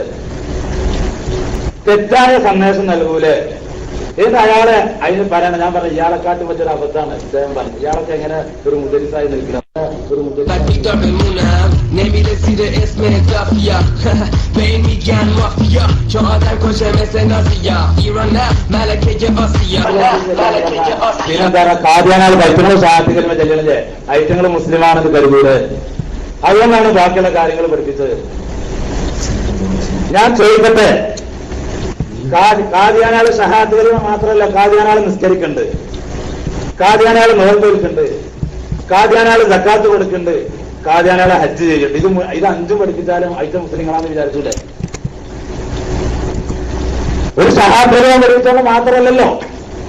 ഇത് അയാളെ അതിന് പറയണം. ഞാൻ പറഞ്ഞു ഇയാളെക്കാട്ടി വലിയൊരു അബദ്ധമാണ് ഇദ്ദേഹം പറഞ്ഞു. ഇയാളൊക്കെ എങ്ങനെ ഒരു മുദരിസായി നിൽക്കണം? ഒരു പിന്നെന്താ കാദ്യാനാൾ ഐറ്റങ്ങൾ സാഹിത്യകൽമ ചെല്ലണല്ലേ? ഐറ്റങ്ങൾ മുസ്ലിമാണെന്ന് കരുതൂടെ? അതുകൊണ്ടാണ് ബാക്കിയുള്ള കാര്യങ്ങൾ പഠിപ്പിച്ചത്. ഞാൻ ചോദിക്കട്ടെ, കാദ്യാനാള് ഷഹാദത്ത് മാത്രമല്ല, കാദ്യാനാള് നിസ്കരിക്കുന്നുണ്ട്, കാദ്യാനാള് നോമ്പ് എടുക്കുന്നുണ്ട്, കാദ്യാനാള് സക്കാത്ത് കൊടുക്കുന്നുണ്ട്, കാദ്യാനാള് ഹജ്ജ് ചെയ്യുന്നുണ്ട്. ഇത് 5 പഠിപ്പിച്ചാലും ഐറ്റം മുസ്ലിങ്ങളാണെന്ന് വിചാരിച്ചൂടെ? ഒരു ഷഹാദത്ത് പഠിപ്പിച്ചാൽ മാത്രമല്ലല്ലോ,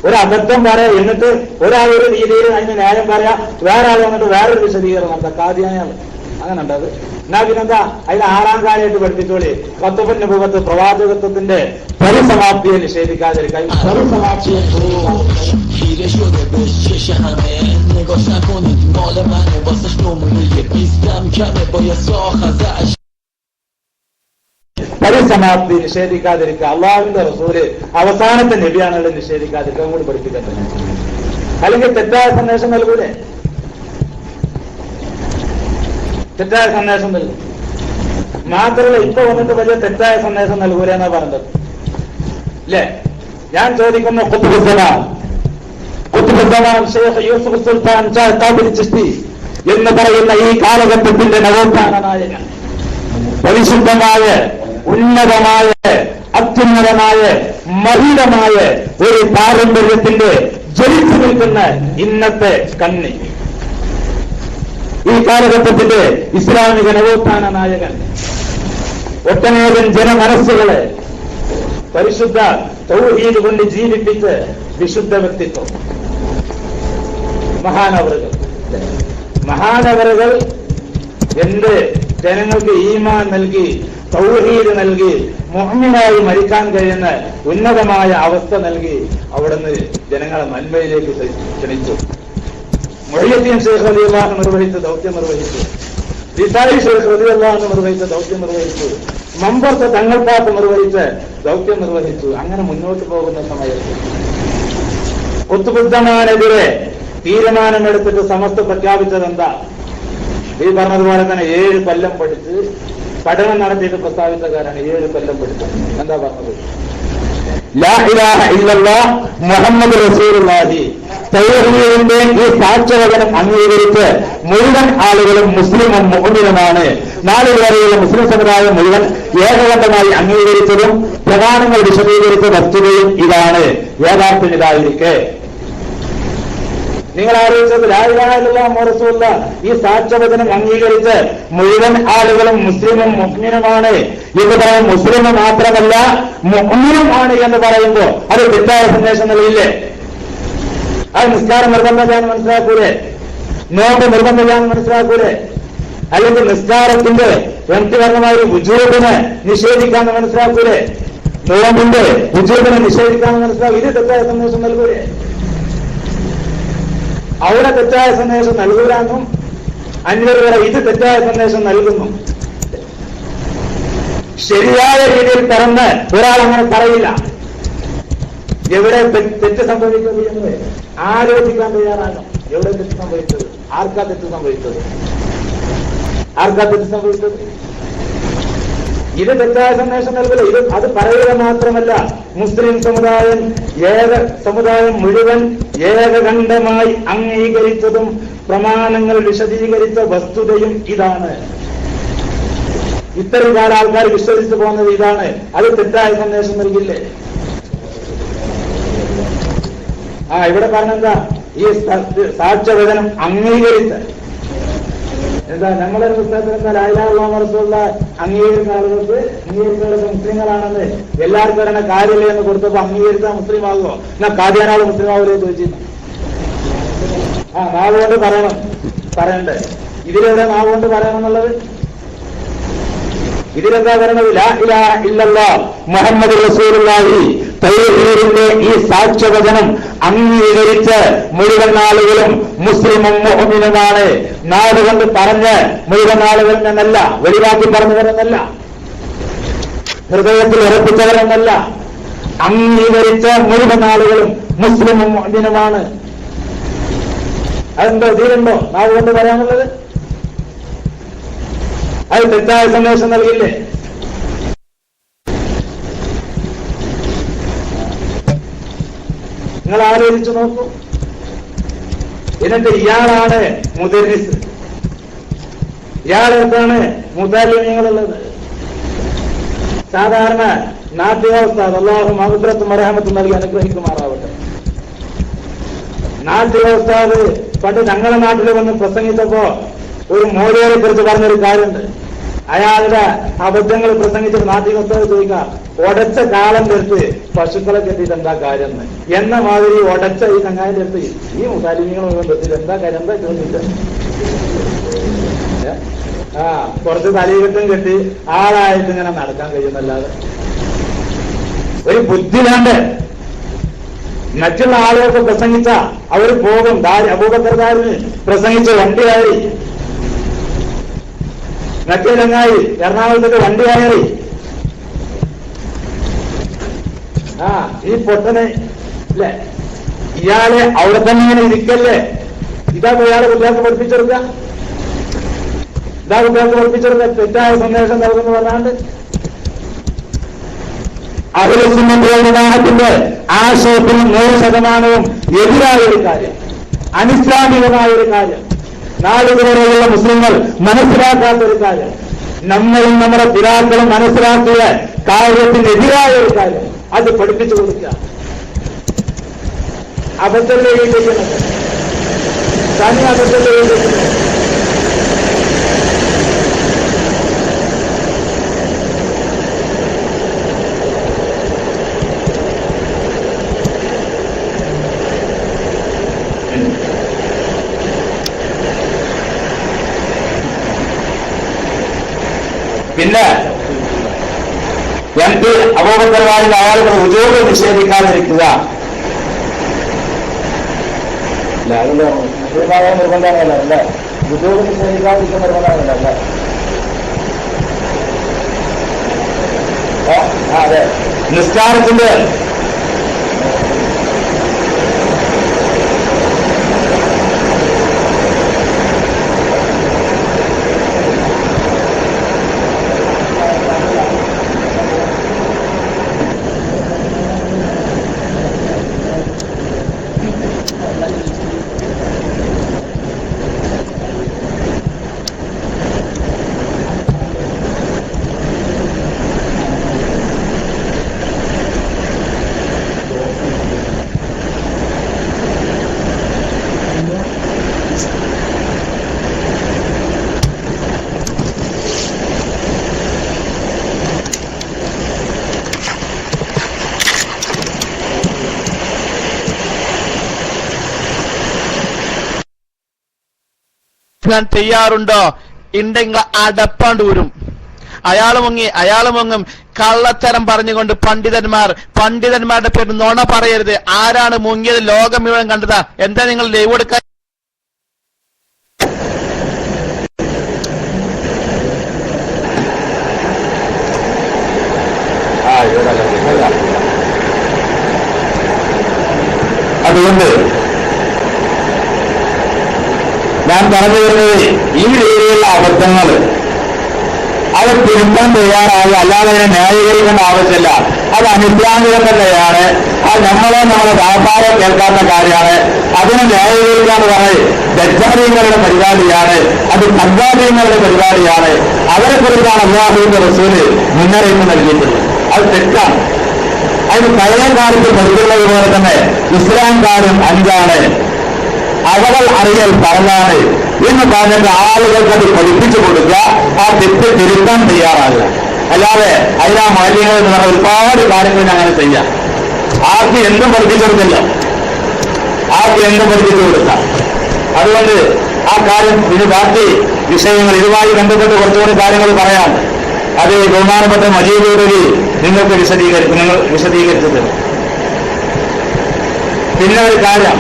ഒരു അബദ്ധം പറയാ, എന്നിട്ട് ഒരാൾ ഒരു രീതിയിൽ അതിന് ന്യായം പറയാ, വേറെ ആൾ വന്നിട്ട് വേറൊരു വിശദീകരണം നടത്താം. കാദ്യാനാള് അങ്ങനെ ഉണ്ടാത്. എന്നാ പിന്നെന്താ അതിന് 6ാം കാര്യമായിട്ട് പഠിപ്പിച്ചോളി, ഖത്ബുൻ നബുവത്ത്, പ്രവാചകത്വത്തിന്റെ പരിസമാപ്തിയെ നിഷേധിക്കാതിരിക്കാൻ. പരിസമാപ്തി നിഷേധിക്കാതിരിക്കുക. അള്ളാഹുവിന്റെ റസൂല് അവസാനത്തെ നബിയാണല്ലോ നിഷേധിക്കാതിരിക്കാൻ കൂടി പഠിപ്പിക്കട്ടെ. അല്ലെങ്കിൽ തെറ്റായ സന്ദേശം നൽകൂലേ? തെറ്റായ സന്ദേശം നൽകും. മാത്രമല്ല ഇപ്പൊ വന്നിട്ട് വലിയ തെറ്റായ സന്ദേശം നൽകൂല എന്നാ പറഞ്ഞത് അല്ലേ? ഞാൻ ചോദിക്കുന്ന ഖുത്ബുസ്സലാം ഷെയ്ഖ് യൂസുഫ് സുൽത്താൻ ഖാദിരി ചിശ്തി എന്ന് പറയുന്ന ഈ കാലഘട്ടത്തിന്റെ നവോത്ഥാന നായകൻ, പരിശുദ്ധമായ ഉന്നതമായ അത്യുന്നതമായ മഹിതമായ ഒരു പാരമ്പര്യത്തിന്റെ ജ്വലിച്ചു നിൽക്കുന്ന ഇന്നത്തെ കണ്ണി, ഈ കാലഘട്ടത്തിന്റെ ഇസ്ലാമിക നവോത്ഥാന നായകൻ, ഒട്ടനേകം ജനമനസ്സുകളെ പരിശുദ്ധ തൗഹീദ് കൊണ്ട് ജീവിപ്പിച്ച് വിശുദ്ധ വ്യക്തിത്വം മഹാനവറുകൾ എന്റെ ജനങ്ങൾക്ക് ഈമാൻ നൽകി, തൗഹീദ് നൽകി, മുഅ്മിനായി മരിക്കാൻ കഴിയുന്ന ഉന്നതമായ അവസ്ഥ നൽകി അവിടുന്ന് ജനങ്ങളെ നന്മയിലേക്ക് ക്ഷണിച്ചു. മുഹയ്യദ്ദീൻ ശൈഖ് റളിയല്ലാഹു അൻഹു നിർവഹിച്ച ദൗത്യം നിർവഹിച്ചു. റിസായി ശൈഖ് റളിയല്ലാഹു അൻഹു നിർവഹിച്ച ദൗത്യം നിർവഹിച്ചു. മമ്പർത്ത് തങ്ങൾപ്പാട്ട് നിർവഹിച്ച് ദൗത്യം നിർവഹിച്ചു. അങ്ങനെ മുന്നോട്ട് പോകുന്ന സമയത്ത് ഖുത്ബുസ്സമാനെതിരെ തീരുമാനമെടുത്തിട്ട് സമസ്ത പ്രഖ്യാപിച്ചത് എന്താ? ഈ പറഞ്ഞതുപോലെ തന്നെ 7 കൊല്ലം പഠിച്ച് പഠനം നടത്തിയിട്ട് പ്രസ്താവിച്ച കാരാണ് 7 കൊല്ലം പഠിച്ചത്. എന്താ പറഞ്ഞത്? ലാ ഇലാഹ ഇല്ലല്ലാഹ് മുഹമ്മദ് റസൂലുള്ളാഹി തൗഹീദിന്റെ ഈ സാക്ഷ്യവചനം അംഗീകരിച്ച് മുഴുവൻ ആളുകളും മുസ്ലിമും മുഅ്മിനുമാണ്. നാളുവരെയുള്ള മുസ്ലിം സമുദായം മുഴുവൻ ഏകകണ്ഠമായി അംഗീകരിച്ചതും പ്രമാണങ്ങൾ വിശദീകരിച്ച വസ്തുതയും ഇതാണ്. യാഥാർത്ഥ്യം ഇതായിരിക്കെ നിങ്ങൾ ആലോചിച്ചത് ലാ ഇലാഹ ഇല്ലല്ലാഹ് മുഹമ്മദ് റസൂലുള്ളാഹ് ഈ സാക്ഷ്യവചനം അംഗീകരിച്ച് മുഴുവൻ ആളുകളും മുസ്ലിമും മുഅ്മിനുമാണ് എന്ന് പറയും. മുസ്ലിം മാത്രമല്ല മുഅ്മിനുമാണ് എന്ന് പറയുമ്പോൾ അത് തെറ്റായ സന്ദേശം നൽകില്ലേ? അത് നിസ്കാരം നിർബന്ധമാണെന്ന് മനസ്സിലാക്കൂലേ? നോമ്പ് നിർബന്ധമാണെന്ന് മനസ്സിലാക്കൂലേ? അല്ലെങ്കിൽ നിസ്കാരത്തിന്റെ വ്യക്തിപരമായ ഒരു വുജൂബിനെ നിഷേധിക്കാമെന്ന് മനസ്സിലാക്കൂലേ? നോമ്പിന്റെ വുജൂബിനെ നിഷേധിക്കാമെന്ന് മനസ്സിലാക്കും. ഇത് തെറ്റായ സന്ദേശം നൽകൂലേ? അവിടെ തെറ്റായ സന്ദേശം നൽകൂലാന്നും അന്യർ ഇത് തെറ്റായ സന്ദേശം നൽകുന്നു. ശരിയായ രീതിയിൽ പറഞ്ഞ് ഒരാൾ അങ്ങനെ പറയില്ല. എവിടെ തെറ്റ് സംഭവിക്കുന്നത് എന്ന് ആലോചിക്കാൻ തയ്യാറാകും. എവിടെ തെറ്റ് സംഭവിച്ചത്? ആർക്കാ തെറ്റ് സംഭവിച്ചത്? ആർക്കാ തെറ്റ് സംഭവിച്ചത്? ഇത് തെറ്റായ സന്ദേശം നൽകില്ല. ഇത് അത് പറയുക മാത്രമല്ല, മുസ്ലിം സമുദായം മുഴുവൻ ഏകകണ്ഠമായി അംഗീകരിച്ചതും പ്രമാണങ്ങൾ വിശദീകരിച്ച വസ്തുതയും ഇതാണ്. ഇത്രയും കാലം ആൾക്കാർ വിശ്വസിച്ചു പോകുന്നത് ഇതാണ്. അത് തെറ്റായ സന്ദേശം നൽകില്ലേ? ഇവിടെ പറഞ്ഞെന്താ? ഈ സാക്ഷ്യവചനം അംഗീകരിച്ച് എന്താ ഞങ്ങളുടെ പുസ്തകത്തിൽ എന്താ ലാ ഇലാഹ ഇല്ലല്ലാഹ് മുഹമ്മദ് റസൂലുള്ളാഹി അംഗീകരിക്കുന്ന ആളുകൾക്ക് അംഗീകരിച്ചവരുടെ മുസ്ലിങ്ങളാണെന്ന് എല്ലാവർക്കും വരണ കാര്യമില്ല എന്ന് കൊടുത്തപ്പോ അംഗീകരിച്ചാൽ മുസ്ലിം ആകുമോ? എന്നാ കാദ്യാനാൾ മുസ്ലിം ആവുമല്ലോ ചോദിച്ചിരുന്നു. നാവ് കൊണ്ട് പറയണ്ടേ? ഇതിലെവിടെ നാവ് കൊണ്ട് പറയണം എന്നുള്ളത്? ഇതിലെന്താ പറയുന്നത്? ലാ ഇലാഹ ഇല്ലല്ലാഹ് മുഹമ്മദ് റസൂലുള്ളാഹി തൗഹീദിന്റെ ഈ സാക്ഷ്യവചനം അംഗീകരിച്ച് മുഴുവൻ ആളുകളും മുസ്ലിമും മുഅ്മിനുമാണ്. നാടുകൊണ്ട് പറഞ്ഞ് മുഴുവൻ ആളുകളിൽ നിന്നല്ല, വെളിവാക്കി പറഞ്ഞവരെന്നല്ല, ഹൃദയത്തിൽ ഉറപ്പിച്ചവരെന്നല്ല, അംഗീകരിച്ച് മുഴുവൻ ആളുകളും മുസ്ലിമും മുഅ്മിനുമാണ്. അതെന്തോ ധീരുണ്ടോ നാടുകൊണ്ട് പറയാനുള്ളത്? അത് തെറ്റായ സന്ദേശം നൽകില്ലേ? നിങ്ങൾ ആലോചിച്ചു നോക്കൂ. എന്നിട്ട് ഇയാളാണ് മുദരിസ്, ഇയാളെടുത്താണ് മുതല്ലിമീങ്ങളുള്ളത്. സാധാരണ നാട്യവസ്ഥ അല്ലാഹു മഗ്ഫിറത്തും മർഹമത്തും നൽകി അനുഗ്രഹിക്കുമാറാവട്ടെ. നാട്യവസ്ഥാത് പണ്ട് ഞങ്ങളുടെ നാട്ടിൽ വന്ന് പ്രസംഗിച്ചപ്പോ ഒരു മോദിയെ കുറിച്ച് പറഞ്ഞൊരു കാര്യമുണ്ട്. അയാളുടെ അബദ്ധങ്ങൾ പ്രസംഗിച്ചിട്ട് നാട്ടികത്തോട് ചോദിക്കാം, ഒടച്ച കാലം തീർത്ത് പശുക്കളെ കെട്ടിയിട്ട് എന്താ കാര്യം എന്ന മാതിരി ഒടച്ച ഈ ചങ്ങായിന്റെ അടുത്ത് ഈ മുസാലിമികളെ ബന്ധത്തിൽ എന്താ കാര്യം എന്താ ചോദിച്ചിട്ട് കുറച്ച് തലയിലും കെട്ടി ആളായിട്ട് ഇങ്ങനെ നടക്കാൻ കഴിയുന്നല്ലാതെ ഒരു ബുദ്ധി വേണ്ട. മറ്റുള്ള ആളുകൾക്ക് പ്രസംഗിച്ച അവർ പോകും. അബൂബക്കർദാരിന് പ്രസംഗിച്ച വണ്ടി കയറി, മറ്റേ ചങ്ങായി എറണാകുളത്തേക്ക് വണ്ടി കയറി. ഈ പൊട്ടനെ അല്ലേ, ഇയാളെ അവിടെ തന്നെ ഇങ്ങനെ ഇരിക്കല്ലേ? ഇതാ ഇയാളെ കുട്ടികൾക്ക് പഠിപ്പിച്ചെടുക്കുക, ഇതാ കുട്ടികൾക്ക് പഠിപ്പിച്ചെടുക്കുക തെറ്റായ സന്ദേശം നൽകുന്നു പറഞ്ഞാണ്ട് അഹ്ലുസുന്നത്തിന്റെ ആശയത്തിന് 100% എതിരായ ഒരു കാര്യം, അനിസ്ലാമികമായ ഒരു കാര്യം, നാളുകളോടെയുള്ള മുസ്ലിങ്ങൾ മനസ്സിലാക്കാത്ത ഒരു കാര്യം, നമ്മളും നമ്മുടെ പിതാക്കളും മനസ്സിലാക്കിയ കാര്യത്തിനെതിരായ ഒരു കാര്യം അത് പഠിപ്പിച്ചു കൊടുക്കുക. അബദ്ധത്തെ ചെയ്യുന്നത് തനി അബദ്ധത്തെ ചെയ്യുന്നത്. പിന്നെ MP അബൂബക്കർവാരിൽ അയാളുടെ ഉദ്യോഗം നിഷേധിക്കാതിരിക്കുക. നിർബന്ധമാണല്ലോ അല്ലേ? ഉദ്യോഗം നിഷേധിക്കാതിരിക്കുന്ന നിർബന്ധമാണല്ലോ അല്ലേ? അതെ. നിസ്കാരത്തിന്റെ ഞാൻ തയ്യാറുണ്ടോ? ഉണ്ടെങ്കിൽ അടപ്പാണ്ടൂരും. അയാൾ മുങ്ങും. കള്ളത്തരം പറഞ്ഞുകൊണ്ട് പണ്ഡിതന്മാരുടെ പേര് നുണ പറയരുത്. ആരാണ് മുങ്ങിയത് ലോകം മുഴുവൻ കണ്ടതാ. എന്താ നിങ്ങൾ ലൈവ് കൊടുക്കാൻ? അതുകൊണ്ട് ഞാൻ പറഞ്ഞു വരുന്നത്, ഈ രീതിയിലുള്ള അബദ്ധങ്ങൾ അത് തിരുത്താൻ തയ്യാറായി, അല്ലാതെ അതിനെ ന്യായീകരിക്കേണ്ട ആവശ്യമില്ല. അത് അനിസ്ലാമികം തന്നെയാണ്. അത് നമ്മളെ വ്യാപാരം കേൾക്കാത്ത കാര്യമാണ്. അതിനെ ന്യായീകരിക്കാന്ന് പറഞ്ഞത് ദജ്ജാലീങ്ങളുടെ പരിപാടിയാണ്, അത് സജ്ജാലീങ്ങളുടെ പരിപാടിയാണ്. അവരെ കുറിച്ചാണ് അല്ലാഹുവിന്റെ റസൂല് മുന്നറിയിപ്പ് നൽകിയിട്ടുള്ളത്. അത് തെറ്റാണ്. അതിന് പഴയ കാലത്ത് പഠിക്കുന്നത് പോലെ തന്നെ ഇസ്ലാം കാര്യം 5 അവകൾ അറിയൽ പറഞ്ഞാണ് എന്ന് പറഞ്ഞിട്ട് ആളുകൾക്ക് അത് പഠിപ്പിച്ചു കൊടുക്കുക, ആ തെറ്റ് തിരുത്താൻ തയ്യാറാകുക. അല്ലാതെ അതിനാ മാലിന്യങ്ങൾ എന്ന് പറഞ്ഞ ഒരുപാട് കാര്യങ്ങൾ അങ്ങനെ ചെയ്യാം. ആർക്ക് എന്തും പഠിപ്പിച്ചെടുക്കില്ല, ആർക്ക് എന്തും പഠിപ്പിച്ചു കൊടുക്കാം. അതുകൊണ്ട് ആ കാര്യം ഇത് ബാക്കി വിഷയങ്ങൾ ഇതുമായി ബന്ധപ്പെട്ട് കുറച്ചുകൂടി കാര്യങ്ങൾ പറയാം. അത് ബഹുമാനപ്പെട്ട മജീദ് നിങ്ങൾക്ക് വിശദീകരിച്ചു തരും. പിന്നെ ഒരു കാര്യം,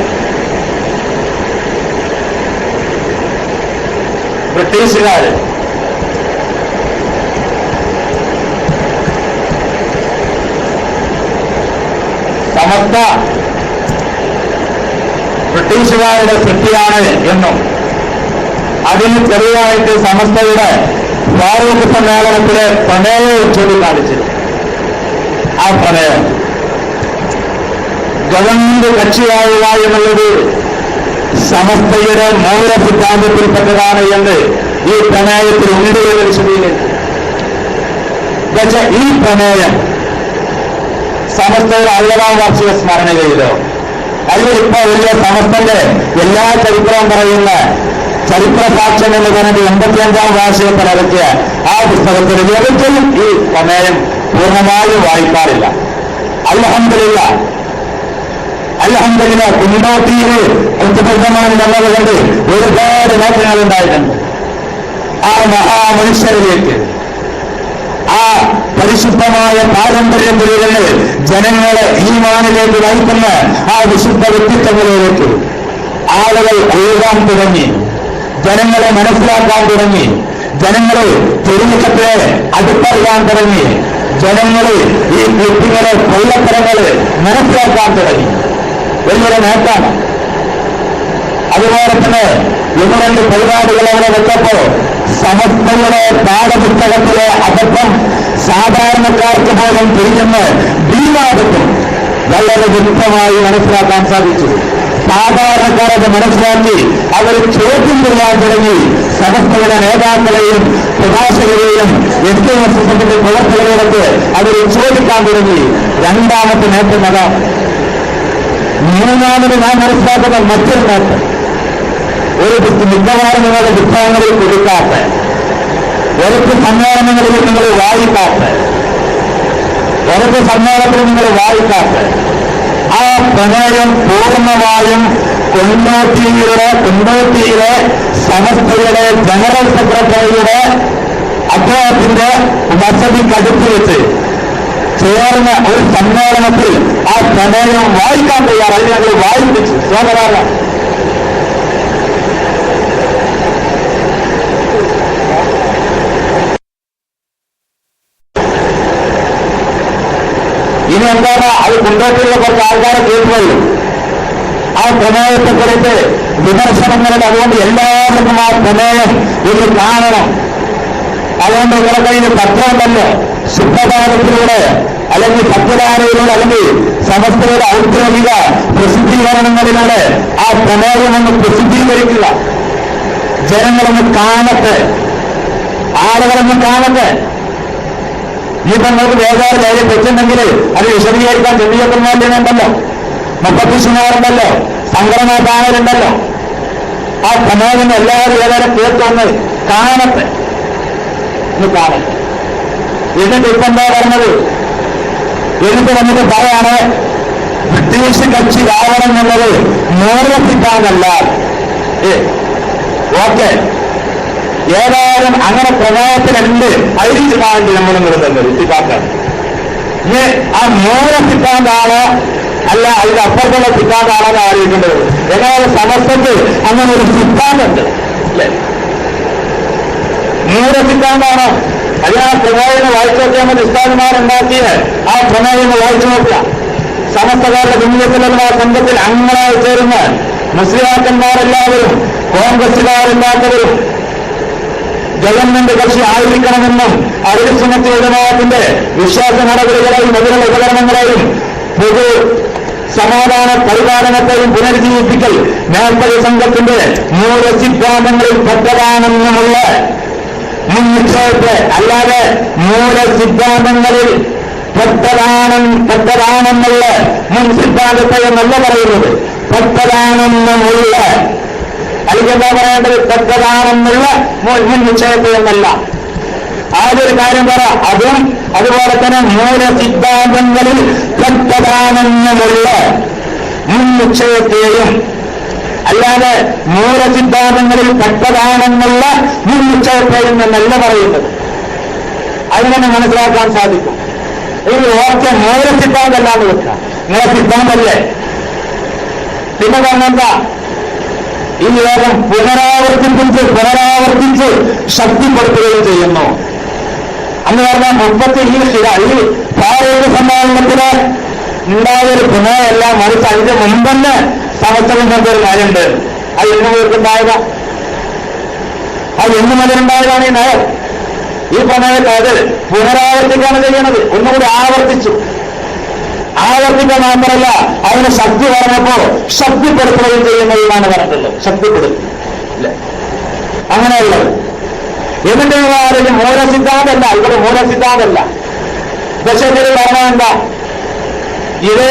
ബ്രിട്ടീഷുകാര് സമസ്ത ബ്രിട്ടീഷുകാരുടെ സൃഷ്ടിയാണ് എന്നും അതിന് ചെറിയായിട്ട് സമസ്തയുടെ ഫാറൂഖ് സമ്മേളനത്തിലെ പ്രമേയവും ചൂണ്ടിക്കാണിച്ചിരുന്നു. ആ പ്രമേയം ഗവൺമെന്റ് കക്ഷിയാവുക എന്നുള്ളത് സമസ്തയുടെ മൗന സിദ്ധാന്തത്തിൽപ്പെട്ടതാണ് എന്ന് ഈ പ്രമേയത്തിൽ ഉണ്ട് എന്ന് വിശദീകരിച്ചു. പക്ഷെ ഈ പ്രമേയം സമസ്തയുടെ 50ാം വാർഷിക സ്മരണയിലോ അല്ലെങ്കിൽ ഇപ്പൊ വലിയ സമസ്തന്റെ എല്ലാ ചരിത്രവും പറയുന്ന ചരിത്ര സാക്ഷ്യം എന്ന് പറഞ്ഞത് 85ാം വാർഷികത്തിൽ ഇറക്കിയ ആ പുസ്തകത്തിൽ ഒരിക്കലും ഈ പ്രമേയം പൂർണ്ണമായും വായിക്കാറില്ല. അൽഹംദുലില്ലാഹ് കുണ്ടോട്ടിയിൽ ഒത്തുബദ്ധമാണ് നമ്മളതുകൊണ്ട് ഒരുപാട് നേട്ടങ്ങൾ ഉണ്ടായിട്ടുണ്ട്. ആ മഹാമനുഷ്യരിലേക്ക്, ആ പരിശുദ്ധമായ പാരമ്പര്യത്തിലൂടെ ജനങ്ങളെ ഈമാനിലേക്ക് നയിക്കുന്ന ആ വിശുദ്ധ വ്യക്തിത്വങ്ങളിലേക്ക് ആളുകൾ ഒഴുകാൻ തുടങ്ങി, ജനങ്ങളെ മനസ്സിലാക്കാൻ തുടങ്ങി, ജനങ്ങളെ തെരുവുക്കത്തെ അടുപ്പറിയാൻ തുടങ്ങി, ജനങ്ങളെ ഈ കുട്ടികളെ കൊള്ളത്തരങ്ങളെ മനസ്സിലാക്കാൻ തുടങ്ങി. വലിയൊരു നേട്ടമാണ്. അതുപോലെ തന്നെ 1-2 പരിപാടികൾ അവിടെ വെച്ചപ്പോ സമസ്തയുടെ പാഠപുസ്തകത്തിലെ അബദ്ധം സാധാരണക്കാർക്ക് പോലും തിരിഞ്ഞെന്ന് ഭീമാബദ്ധം വളരെ വ്യക്തമായി മനസ്സിലാക്കാൻ സാധിച്ചു. സാധാരണക്കാരത് മനസ്സിലാക്കി അവർ ചോദ്യം ചെയ്യാൻ തുടങ്ങി. സമസ്തയുടെ നേതാക്കളെയും പ്രഭാഷകരെയും SKSSന്റെ പ്രവർത്തകരോടൊക്കെ അവർ ചോദിക്കാൻ തുടങ്ങി. 2ാമത്തെ നേട്ടം അതാണ്. 3ാമത് നാം മനസ്സിലാക്കുന്ന മറ്റൊരു നേട്ടം, ഒരു മിക്കവാറും നിങ്ങളുടെ പുസ്തകങ്ങളിൽ കൊടുക്കാത്ത, ഉറപ്പ് സമ്മേളനങ്ങളിൽ നിങ്ങൾ വായിക്കാത്ത, ഉറപ്പ് സമ്മേളനത്തിൽ നിങ്ങൾ വായിക്കാത്ത ആ പ്രമേയം പൂർണ്ണമായും കൊണ്ടോട്ടിയിലെ സമസ്തയുടെ ജനറൽ സെക്രട്ടറിയുടെ അദ്ദേഹത്തിന്റെ വസതിക്കടുത്ത് വെച്ച് ചേർന്ന ഒരു സമ്മേളനത്തിൽ ആ പ്രമേയം വായിക്കാൻ തയ്യാറായി. ഞങ്ങൾ വായിപ്പിച്ചു. സോദരാണ് ഇനി എന്താണ് അത് കൊണ്ടോട്ടിയുള്ള കുറച്ച് ആൾക്കാരെ കേൾക്കുകയും ആ പ്രമേയത്തെക്കുറിച്ച് വിമർശനങ്ങളുടെ, അതുകൊണ്ട് എല്ലാവർക്കും ആ പ്രമേയം ഇത് കാണണം. അതുകൊണ്ട് ഇവരുടെ കയ്യിൽ പത്രമുണ്ടല്ലോ, സുപ്രഭാതത്തിലൂടെ അല്ലെങ്കിൽ സത്യധാരയിലൂടെ അല്ലെങ്കിൽ സമസ്തയുടെ ഔദ്യോഗിക പ്രസിദ്ധീകരണങ്ങളിലൂടെ ആ പ്രമേയം ഒന്ന് പ്രസിദ്ധീകരിക്കുക. ജനങ്ങളൊന്ന് കാണട്ടെ, ആളുകളൊന്ന് കാണട്ടെ. ഇനിയിപ്പോ നിങ്ങൾക്ക് വേഗം ധൈര്യം വെച്ചിട്ടുണ്ടെങ്കിൽ അത് വിശദീകരിക്കാൻ ജമീയത്തുണ്ടല്ലോ, മുപ്പത്തിശുമാറുണ്ടല്ലോ, സംഘടനാ പാനലുണ്ടല്ലോ. ആ പ്രമേയം എല്ലാവരും ഏതായാലും കേൾക്കൊന്ന് കാണട്ടെ, ഒന്ന് കാണട്ടെ. എന്നിട്ട് ഇപ്പൊ എന്താ പറഞ്ഞത്? എന്നിട്ട് നമുക്ക് പറയാണ് ബ്രിട്ടീഷ് കക്ഷി രാവണം എന്നുള്ളത് 100 സിദ്ധാന്തമല്ല. ഓക്കെ, ഏതായാലും അങ്ങനെ പ്രമേയത്തിലുണ്ട് അതിരിക്കാണ്ട് നമ്മൾ നിർത്തുന്നത് ഇത്തിപ്പാക്കാണ്. ഇനി ആ മൂല സിദ്ധാന്താണോ അല്ല അതിന്റെ അപ്പുറത്തുള്ള സിദ്ധാന്താണോ എന്ന് ആലോചിക്കേണ്ടത്. ഏതായാലും സമസ്തക്ക് അങ്ങനെ ഒരു സിദ്ധാന്തമുണ്ട് അല്ലേ? മൂല സിദ്ധാന്താണോ? അത് ആ പ്രമേയം വായിച്ചു നോക്കിയാൽ മതി. ഉസ്താദുമാരുണ്ടാക്കിയ ആ പ്രമേയം വായിച്ചു നോക്കുക. സമസ്തകാരുടെ ജംഇയ്യത്തുൽ സംഘത്തിൽ അംഗങ്ങളായി ചേരുന്ന മുസ്ലിയാക്കന്മാരെല്ലാവരും കോൺഗ്രസുകാരല്ലാത്തവരും ഗവൺമെന്റ് കക്ഷി ആയിരിക്കണമെന്നും അഹ്ലു സുന്നത്ത് വൽ ജമാഅത്തിന്റെ വിശ്വാസ നടപടികളെയും അതിനുള്ള ഉപകരണങ്ങളെയും പൊതു സമാധാന പരിപാലനത്തെയും പുനരുജ്ജീവിപ്പിക്കൽ മേൽപ്പടി സംഘത്തിന്റെ മൂല സിദ്ധാന്തങ്ങളിൽ പെട്ടതാണെന്നുമുള്ള മുൻ നിശ്ചയത്തെ അല്ലാതെ മൂല സിദ്ധാന്തങ്ങളിൽ പെട്ടതാണെന്നുള്ള മുൻ സിദ്ധാന്തത്തെ എന്നല്ല പറയുന്നത്, പെട്ടതാണെന്നുമുള്ള അല്ലെങ്കിൽ എന്താ പറയേണ്ടത്, പെട്ടതാണെന്നുള്ള മുൻ നിശ്ചയത്തെ എന്നല്ല. ആദ്യൊരു കാര്യം പറ, അതും അതുപോലെ തന്നെ മൂല സിദ്ധാന്തങ്ങളിൽ പെട്ടതാണെന്നുമുള്ള മുൻ നിശ്ചയത്തെയും അല്ലാതെ മൂല സിദ്ധാന്തങ്ങളിൽ പെട്ടതാണെന്നുള്ള മുൻ നിശ്ചയത്തെയും എന്നല്ല പറയുന്നത്. അതിനെ മനസ്സിലാക്കാൻ സാധിക്കും. ഈ ഓർക്കെ മൂല സിദ്ധാന്തമല്ലാന്ന് വെക്കാം, നിങ്ങളെ സിദ്ധാന്തമല്ലേ. പിന്നെ പറഞ്ഞെന്താ, ഈ ലോകം പുനരാവർത്തിച്ച് ശക്തിപ്പെടുത്തുകയും ചെയ്യുന്നു. അന്ന് പറഞ്ഞാൽ മുമ്പത്തെ ഈ പാറയുടെ സമ്മേളനത്തിന് ഉണ്ടായൊരു പുനരല്ല, മറിച്ച് അതിന്റെ മുമ്പന്നെ സമസ്തകൾക്ക് ഒരു നയമുണ്ട്. അത് എന്ന് പേർക്കുണ്ടായതാ, അത് എന്ന് മുതലുണ്ടായതാണ് ഈ നയം. ഈ പറഞ്ഞത് അത് പുനരാവർത്തിക്കാണ് ചെയ്യുന്നത്. ഒന്നുകൂടി ആവർത്തിക്കാൻ മാത്രമല്ല, അതിന് ശക്തി പറഞ്ഞപ്പോ ശക്തിപ്പെടുത്തുകയും ചെയ്യുന്നതുമാണ് പറഞ്ഞിട്ടുള്ളത്. ശക്തിപ്പെടുത്തും അല്ലെ അങ്ങനെയുള്ളത്. എന്നിട്ട് മൂല സിദ്ധാന്തമല്ല, ഇവിടെ മൂല സിദ്ധാന്തമല്ല. പക്ഷേ ഇതിൽ പറഞ്ഞ എന്താ, ഇവര്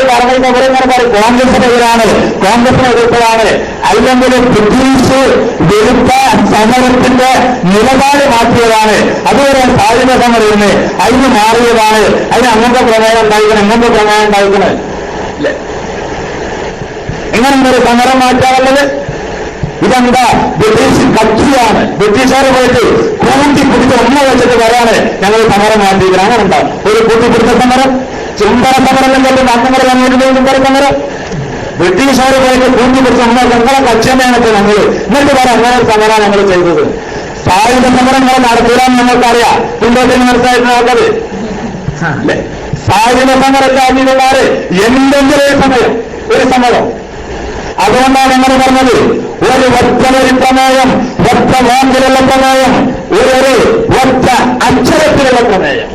പറഞ്ഞിട്ട് ഇവരെങ്ങനെ പറയും കോൺഗ്രസിനെതിരാണ്, കോൺഗ്രസിനെ എതിർത്തതാണ്, അല്ലെങ്കിൽ ബ്രിട്ടീഷ് വിരുദ്ധ സമരത്തിന്റെ നിലപാട് മാറ്റിയതാണ്, അതുവരെ സായുധ സമരത്തിന് അതിന് മാറിയതാണ്, അതിന് അങ്ങനത്തെ പ്രമേയം ഉണ്ടായിരിക്കണം, ഇങ്ങനത്തെ പ്രമേയം ഉണ്ടായിരിക്കണം അല്ലേ? എങ്ങനെ ഒരു സമരം മാറ്റാറുള്ളത്? ഇതെന്താ, ബ്രിട്ടീഷ് കക്ഷിയാണ്. ബ്രിട്ടീഷുകാർ പോയിട്ട് കൂട്ടിപ്പിടിച്ച് ഒന്ന വെച്ചിട്ട് പറയാണ് ഞങ്ങൾ സമരം മാറ്റിയിരിക്കണം. അങ്ങനെ ഉണ്ടാവും ഒരു കൂട്ടിപ്പിടിച്ച സമരം, ചുംബന സമരം അല്ലെങ്കിൽ അന്നങ്ങൾ അങ്ങോട്ട് ചുംബന സമരം. ബ്രിട്ടീഷുകാർ പോയിട്ട് കൂട്ടിപ്പിടിച്ച് ഒന്ന ഞങ്ങളെ കക്ഷി തന്നെയാണ് ഞങ്ങൾ, എന്നിട്ട് പറയാം അങ്ങനെ ഒരു സമരമാണ് ഞങ്ങൾ ചെയ്തത്. സായുധ സമരങ്ങൾ നടത്തില്ലാന്ന് ഞങ്ങൾക്കറിയാം, പിന്നോട്ട് മനസ്സിലായിട്ട് നോക്കത് അല്ലേ? സായുധ സമരക്കാരിലുള്ളവര് എന്തെങ്കിലും ഒരു സമരം. അതുകൊണ്ടാണ് ഞങ്ങൾ പറഞ്ഞത്, ഒരു ഒറ്റ പ്രമേയം, ഒറ്റ വാക്കിലുള്ള പ്രമേയം, ഒരു ഒറ്റ അക്ഷരത്തിലുള്ള പ്രമേയം,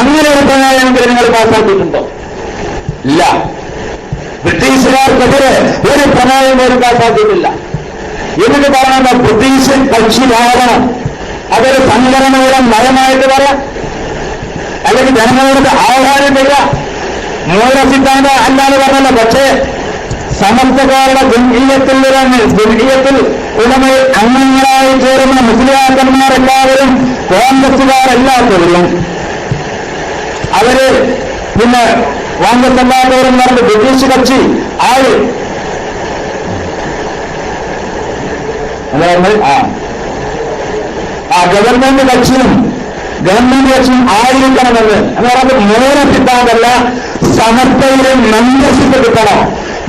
അങ്ങനെ ഒരു പ്രമേയമെങ്കിൽ നിങ്ങൾ പാസ്സാക്കിയിട്ടുണ്ടോ? ഇല്ല. ബ്രിട്ടീഷുകാർക്കെതിരെ ഒരു പ്രമേയം പോലും പാസ്സാക്കിയിട്ടില്ല. എന്നിട്ട് പറയണം ബ്രിട്ടീഷ് കക്ഷിയാകണം, അതൊരു സംഘടനയുടെ നയമായിട്ട് പറയാം, അല്ലെങ്കിൽ ജനങ്ങളോട് ആഹ്വാനം ചെയ്യാം. മൂല സിദ്ധാന്തം അല്ലാതെ പറഞ്ഞല്ലോ. പക്ഷേ സമസ്തകാരുടെ ജംഇയ്യത്തിൽ ഉടമയിൽ അംഗങ്ങളായി ചേരുന്ന മുസ്ലിയാക്കന്മാരെല്ലാവരും കോൺഗ്രസുകാരല്ലാത്തവരും അവര് പിന്നെ കോൺഗ്രസ് അല്ലാത്തവരും പറഞ്ഞ് ബ്രിട്ടീഷ് കക്ഷി ആര് ഗവൺമെന്റ് കക്ഷിയും ആയിരിക്കണമെന്ന് എന്ന് പറയുന്നത് മൂല സിദ്ധാന്തമല്ല. സമസ്തയിലെ മെമ്പർഷിപ്പ് കിട്ടണോ,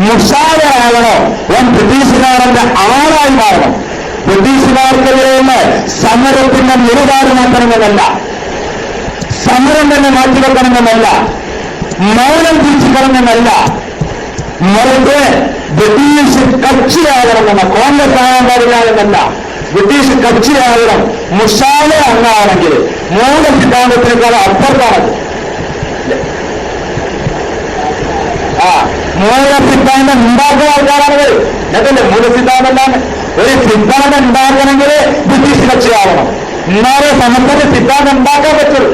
മുഷാവറാകണോ, ബ്രിട്ടീഷുകാരന്റെ ആളായി മാറണം. ബ്രിട്ടീഷുകാർക്കെതിരെയുള്ള സമരത്തിന്റെ നിലപാട് മാറ്റണമെന്നല്ല, സമരം തന്നെ മാറ്റിവെക്കണമെന്നല്ല, മൗനം തിരിച്ചുകളണമെന്നല്ല, മറിച്ച് ബ്രിട്ടീഷ് കക്ഷിയാകണമെന്ന, കോൺഗ്രസ് ആകാൻ പാടില്ല എന്നല്ല, ബ്രിട്ടീഷ് കക്ഷിയാകണം. മുഷാവ അംഗമാണെങ്കിൽ മൂല സിദ്ധാന്തത്തിനേക്കാൾ അപ്പുറത്താണ്. മൂല സിദ്ധാന്തം ഉണ്ടാക്കുന്ന ആൾക്കാരാണ് അതല്ലേ മൂല സിദ്ധാന്തം. ഒരു സിദ്ധാന്തം ഉണ്ടാക്കണമെങ്കിൽ ബ്രിട്ടീഷ് കക്ഷിയാവണം, എന്നാലേ സമസ്തന്റെ സിദ്ധാന്തം ഉണ്ടാക്കാൻ പറ്റുള്ളൂ.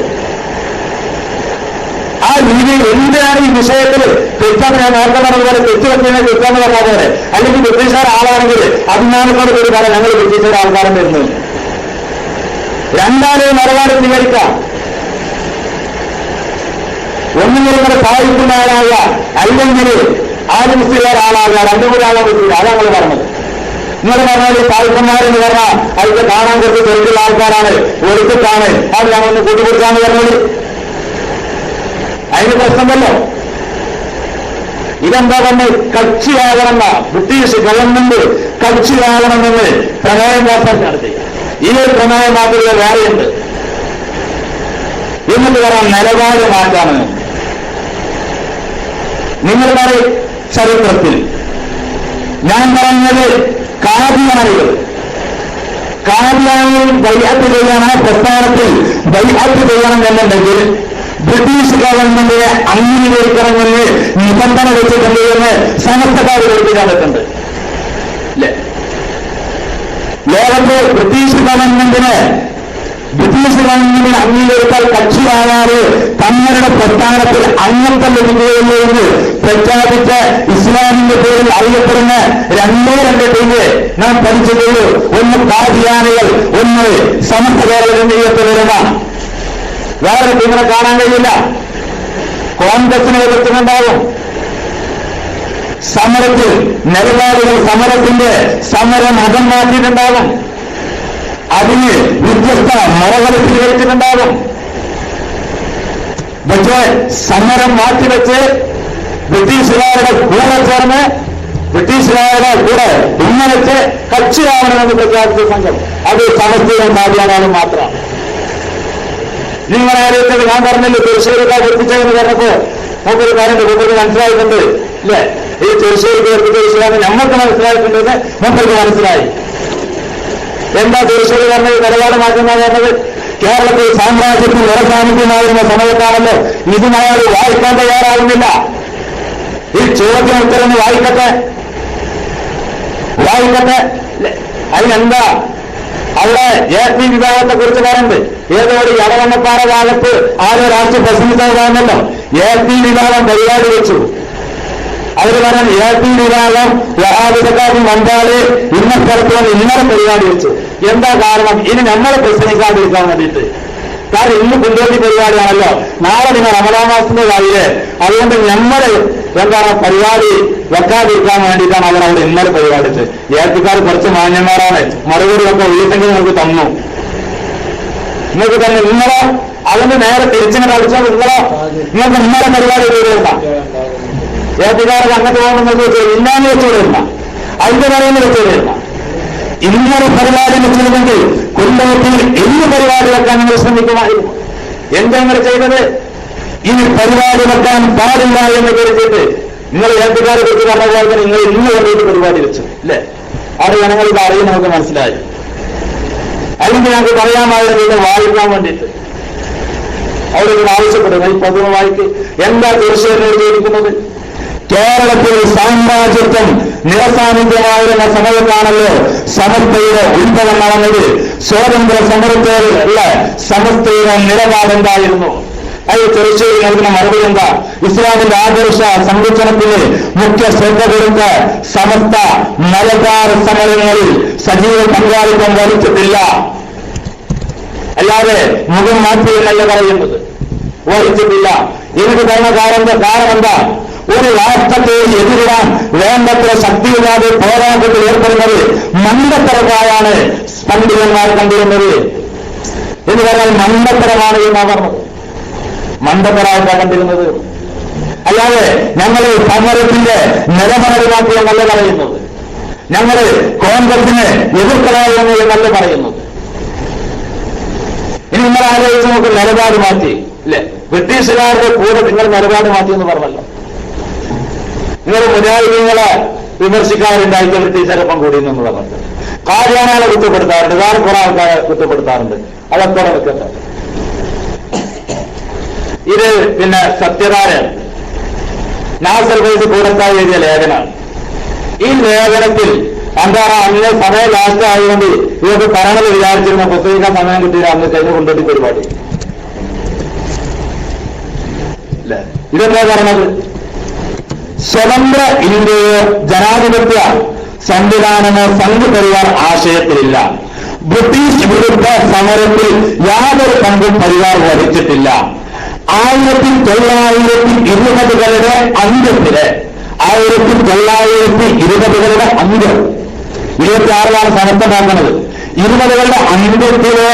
ആ രീതിയിൽ എന്തിനാണ് ഈ വിഷയത്തിൽ തെറ്റാണ് ഞാൻ നേരത്തെ പറഞ്ഞതുപോലെ തെറ്റുപറ്റിനെ തെറ്റാന്ന് പറഞ്ഞാൽ പോലെ, അല്ലെങ്കിൽ ബ്രിട്ടീഷുകാർ ആളാണെങ്കിൽ അഭിമാനത്തോട് കൂടി പറയാം ഞങ്ങൾ ബ്രിട്ടീഷുകാർ ആൾക്കാരും വരുന്നത്. രണ്ടാമത് നിലപാട് സ്വീകരിക്കാം. ഒന്നുകിൽ നിങ്ങളുടെ സാഹിത്യമായ ആളാകുക, അല്ലെങ്കിൽ ആദ്യ മുസ്ലിംകാർ ആളാകുക, രണ്ടും കൂടി ആളാൻ പറ്റില്ല. അതാണ് നമ്മൾ പറഞ്ഞത്. നിങ്ങൾ പറഞ്ഞാൽ ഈ പാൽക്കന്മാരെന്ന് പറഞ്ഞാൽ അതിന്റെ കാണാൻ കുറച്ച് ചെറുക്കുള്ള ആൾക്കാരാണ്, ഒടുക്കത്താണ്, അത് ഞങ്ങളൊന്ന് കൂട്ടിക്കൊടുക്കാന്ന് പറഞ്ഞത്. അതിന് പ്രശ്നമല്ലോ. ഇതെന്താ തന്നെ കക്ഷിയാകണമെന്ന ബ്രിട്ടീഷ് ഗവൺമെന്റ് കക്ഷിയാകണമെന്ന് പ്രമേയം പാസാൻ നടത്തി. ഈ ഒരു പ്രമേയം മാതൃക വേറെയുണ്ട്. എന്നിട്ട് പറയാം നിലപാട് മാറ്റാമെന്ന്. നിങ്ങളുടെ ചരിത്രത്തിൽ ഞാൻ പറഞ്ഞത് കാദിയാനികൾ ബൈഅത്ത് ചെയ്യണം, പ്രസ്ഥാനത്തിൽ ബൈഅത്ത് ചെയ്യണം എന്നുണ്ടെങ്കിൽ ബ്രിട്ടീഷ് ഗവൺമെന്റിനെ അംഗീകരിക്കണമെന്ന് നിബന്ധന വെച്ചിട്ടുണ്ട് എന്ന് സമസ്തക്കാർ പഠിപ്പിക്കാറുണ്ട്. അല്ലേ? ലോകത്ത് ബ്രിട്ടീഷ് ഗവൺമെന്റിനെ അംഗീകരിച്ചാൽ കക്ഷിയായാല് തങ്ങളുടെ പ്രസ്ഥാനത്തിൽ അംഗത്വം ലഭിക്കുകയുള്ളൂ എന്ന് പ്രഖ്യാപിച്ച ഇസ്ലാമിന്റെ പേരിൽ അറിയപ്പെടുന്ന രണ്ട് ടീമ് നാം പഠിച്ചിട്ടുള്ളൂ. ഒന്ന് കാദിയാനികൾ, ഒന്ന് സമസ്ത കേരള ജമീയത്ത് ഉലമ. വേറെ ടീമിനെ കാണാൻ കഴിയില്ല. കോൺഗ്രസിനെ എതിർക്കുന്നുണ്ടാവും. സമരത്തിൽ നിലപാടുകൾ, സമരത്തിന്റെ സമരം മതം മാറ്റിയിട്ടുണ്ടാകും. അതിന് വ്യത്യസ്ത മറകൾ സ്വീകരിച്ചിട്ടുണ്ടാകും. പക്ഷേ സമരം മാറ്റിവെച്ച് ബ്രിട്ടീഷുകാരുടെ കൂടെ ചേർന്ന് ബ്രിട്ടീഷുകാരുടെ കൂടെ ഉന്നയിച്ച് കക്ഷിയാവണമെന്ന് പ്രഖ്യാപിച്ച സംഘം അത് സമസ്തയും കാദിയാനികളും മാത്രമാണ്. നിങ്ങളാലോചിച്ചത് ഞാൻ പറഞ്ഞില്ലേ, തൃശ്ശൂരിക്കാർ എത്തിച്ചതെന്ന് പറഞ്ഞപ്പോ നമുക്കൊരു കാര്യം നമുക്ക് മനസ്സിലായിട്ടുണ്ട്. ഇല്ലേ? ഈ തൃശ്ശൂർക്ക് എത്തിച്ച വിഷയമാണ് നമ്മൾക്ക് മനസ്സിലായിട്ടുണ്ടെന്ന് നമുക്ക് മനസ്സിലായി. എന്താ തൃശ്ശൂർ പറഞ്ഞത്? നിലപാട് മാറ്റുന്ന പറഞ്ഞത് കേരളത്തിൽ സാമ്രാജ്യത്തിൽ നിറസാന്നിധ്യമായിരുന്ന സമയത്താണല്ലോ. ഇതും അയാൾ വായിക്കാൻ തയ്യാറാവുന്നില്ല. ഈ ചോദ്യം ഉത്തരം വായിക്കട്ടെ. അതിനെന്താ അവിടെ എ.പി. വിഭാഗത്തെ കുറിച്ച് പറയുന്നത്? ഏതോ ഒരു ഇടവണ്ണപ്പാറ കാലത്ത് ആരോ രാഷ്ട്രീയ പ്രസംഗിച്ചാണല്ലോ എ.പി. വിഭാഗം പരിപാടി വെച്ചു. അവർ പറയാൻ എ.പി. വിഭാഗം വഹാബിതക്കാരും വന്നാല് ഇന്ന സ്ഥലത്ത് വന്ന് ഇന്നലെ പരിപാടി വെച്ചു. എന്താ കാരണം? ഇനി നമ്മളെ പ്രസംഗിക്കാതിരിക്കാൻ വേണ്ടിയിട്ട്. കാരണം ഇന്ന് കുണ്ടോട്ടി പരിപാടിയാണല്ലോ, നാളെ നിങ്ങൾ റമദാൻ മാസത്തിന്റെ കാര്യേ. അതുകൊണ്ട് നമ്മള് എന്താണ് പരിപാടി വെക്കാതിരിക്കാൻ വേണ്ടിയിട്ടാണ് അവരവിടെ ഇന്നലെ പരിപാടിച്ച്. ഏർത്തിക്കാർ കുറച്ച് മാന്യന്മാരാണ്, മറുപടിയൊക്കെ ഉയർന്നെങ്കിൽ നമുക്ക് തന്നു. നിങ്ങൾക്ക് തന്നെ നിങ്ങളോ അതിന് നേരെ തിരിച്ചിനെ കളിച്ചാൽ നിങ്ങൾക്ക് ഇന്നലെ പരിപാടി ചെയ്തിരുന്ന ഏർത്തിക്കാർക്ക് അങ്ങോട്ട് പോകണമെന്ന് വെച്ചാൽ ഇന്നാന്ന് വെച്ചുകൊണ്ടിരുന്ന അതിന്റെ പറയുന്നത് വെച്ചുകൊണ്ടിരുന്ന ഇന്നൊരു പരിപാടി വെച്ചിരുന്നെങ്കിൽ കൊല്ലത്തിൽ എന്ത് പരിപാടി വെക്കാൻ നിങ്ങൾ ശ്രമിക്കുമായിരുന്നു. എന്തെങ്കിലും ചെയ്തത്? ഇനി പരിപാടി വെക്കാൻ പാടില്ല എന്ന് കരുതിയിട്ട് നിങ്ങൾ ഏർത്തിക്കാരെ കുറിച്ച് പറഞ്ഞ പോലെ തന്നെ നിങ്ങൾ ഇന്ന് വേണ്ടിയിട്ട് പരിപാടി വെച്ചു. അല്ലേ? അത് ജനങ്ങൾ ഇത് അറിയാൻ നമുക്ക് മനസ്സിലായി. അല്ലെങ്കിൽ ഞങ്ങൾക്ക് പറയാമായിരുന്നു വായിക്കാൻ വേണ്ടിയിട്ട്. അവരിങ്ങനെ ആവശ്യപ്പെടുന്നു ഈ പതിവ് വായിക്ക്. എന്താ തീർച്ചയായിട്ടും ചോദിക്കുന്നത്? കേരളത്തിൽ സാമ്രാജ്യത്വം നിറസാന്നിധ്യമായിരുന്ന സമയത്താണല്ലോ സമസ്തയുടെ ഉത്ഭവം നടന്നത്. സ്വാതന്ത്ര്യ സമരത്തോടുള്ള സമസ്തയുടെ നിലപാടെന്തായിരുന്നു? അത് തീർച്ചയായും നൽകുന്ന മറുപടി എന്താ? ഇസ്ലാമിന്റെ ആദർശ സംരക്ഷണത്തിന് മുഖ്യ ശ്രദ്ധ കൊടുത്ത സമസ്ത മലബാർ സമരങ്ങളിൽ സജീവ പങ്കാളിത്തം വഹിച്ചിട്ടില്ല. അല്ലാതെ മുഖം മാറ്റിയെന്നല്ല പറയുന്നത്, വഹിച്ചിട്ടില്ല. എനിക്ക് പറഞ്ഞ കാരണം എന്താ? ഒരു രാഷ്ട്രത്തെ എതിരിടാൻ വേണ്ടത്ര ശക്തിയില്ലാതെ പോരാട്ടത്തിൽ ഏർപ്പെടുന്നത് മണ്ടത്തരമായാണ് പണ്ഡിതന്മാർ കണ്ടിരുന്നത്. എന്ന് പറഞ്ഞാൽ മണ്ടത്തരമാണ് എന്നാ പറഞ്ഞത്. മണ്ടത്തരമായിട്ടാണ് കണ്ടിരുന്നത്. അല്ലാതെ ഞങ്ങൾ സമരത്തിന്റെ നിലപാട് മാറ്റിയെന്നല്ല പറയുന്നത്. ഞങ്ങൾ കോൺഗ്രസിനെ എതിർക്കലായിരുന്നു എന്നല്ല പറയുന്നത്. ഇനി നിങ്ങൾ ആലോചിച്ച് നമുക്ക് നിലപാട് മാറ്റി. ഇല്ലേ? ബ്രിട്ടീഷുകാരുടെ കൂടെ നിങ്ങൾ നിലപാട് മാറ്റിയെന്ന് പറഞ്ഞല്ലോ. നിങ്ങൾ മുജാഹിദീങ്ങളെ വിമർശിക്കാറുണ്ടായിട്ട് ബ്രിട്ടീഷുകാരൊപ്പം കൂടി എന്ന് പറഞ്ഞിട്ട് കാദിയാനികളെ കുറ്റപ്പെടുത്താറുണ്ട്, വേറെ കുറെ ആൾക്കാരെ കുറ്റപ്പെടുത്താറുണ്ട്. അതൊക്കെ വെക്കട്ടെ. ഇത് പിന്നെ സത്യനാരായൺ നാസർ ഫൈസ് കൂടത്തായി എഴുതിയ ലേഖനമാണ്. ഈ ലേഖനത്തിൽ എന്താണ് അന്ന് സമയം ലാസ്റ്റ് ആയതുകൊണ്ട് ഇതൊക്കെ പറയണമെന്ന് വിചാരിച്ചിരുന്ന പുസ്തകിക്കാൻ സമയം കിട്ടിയില്ല. അന്ന് കഴിഞ്ഞ് കൊണ്ടിട്ട് പരിപാടി അല്ലേ? ഇതെന്താ പറഞ്ഞത്? സ്വതന്ത്ര ഇന്ത്യയോ ജനാധിപത്യ സംവിധാനമോ സംഘ് പരിവാർ ആശയത്തിലില്ല. ബ്രിട്ടീഷ് വിരുദ്ധ സമരത്തിൽ യാതൊരു പങ്കും പരിവാർ വഹിച്ചിട്ടില്ല. 1920കളുടെ അന്ത്യത്തില് 1920കളുടെ അന്ത്യം 26-ലാണ് സമർത്ഥമാക്കുന്നത്. 20കളുടെ അന്ത്യത്തിലെ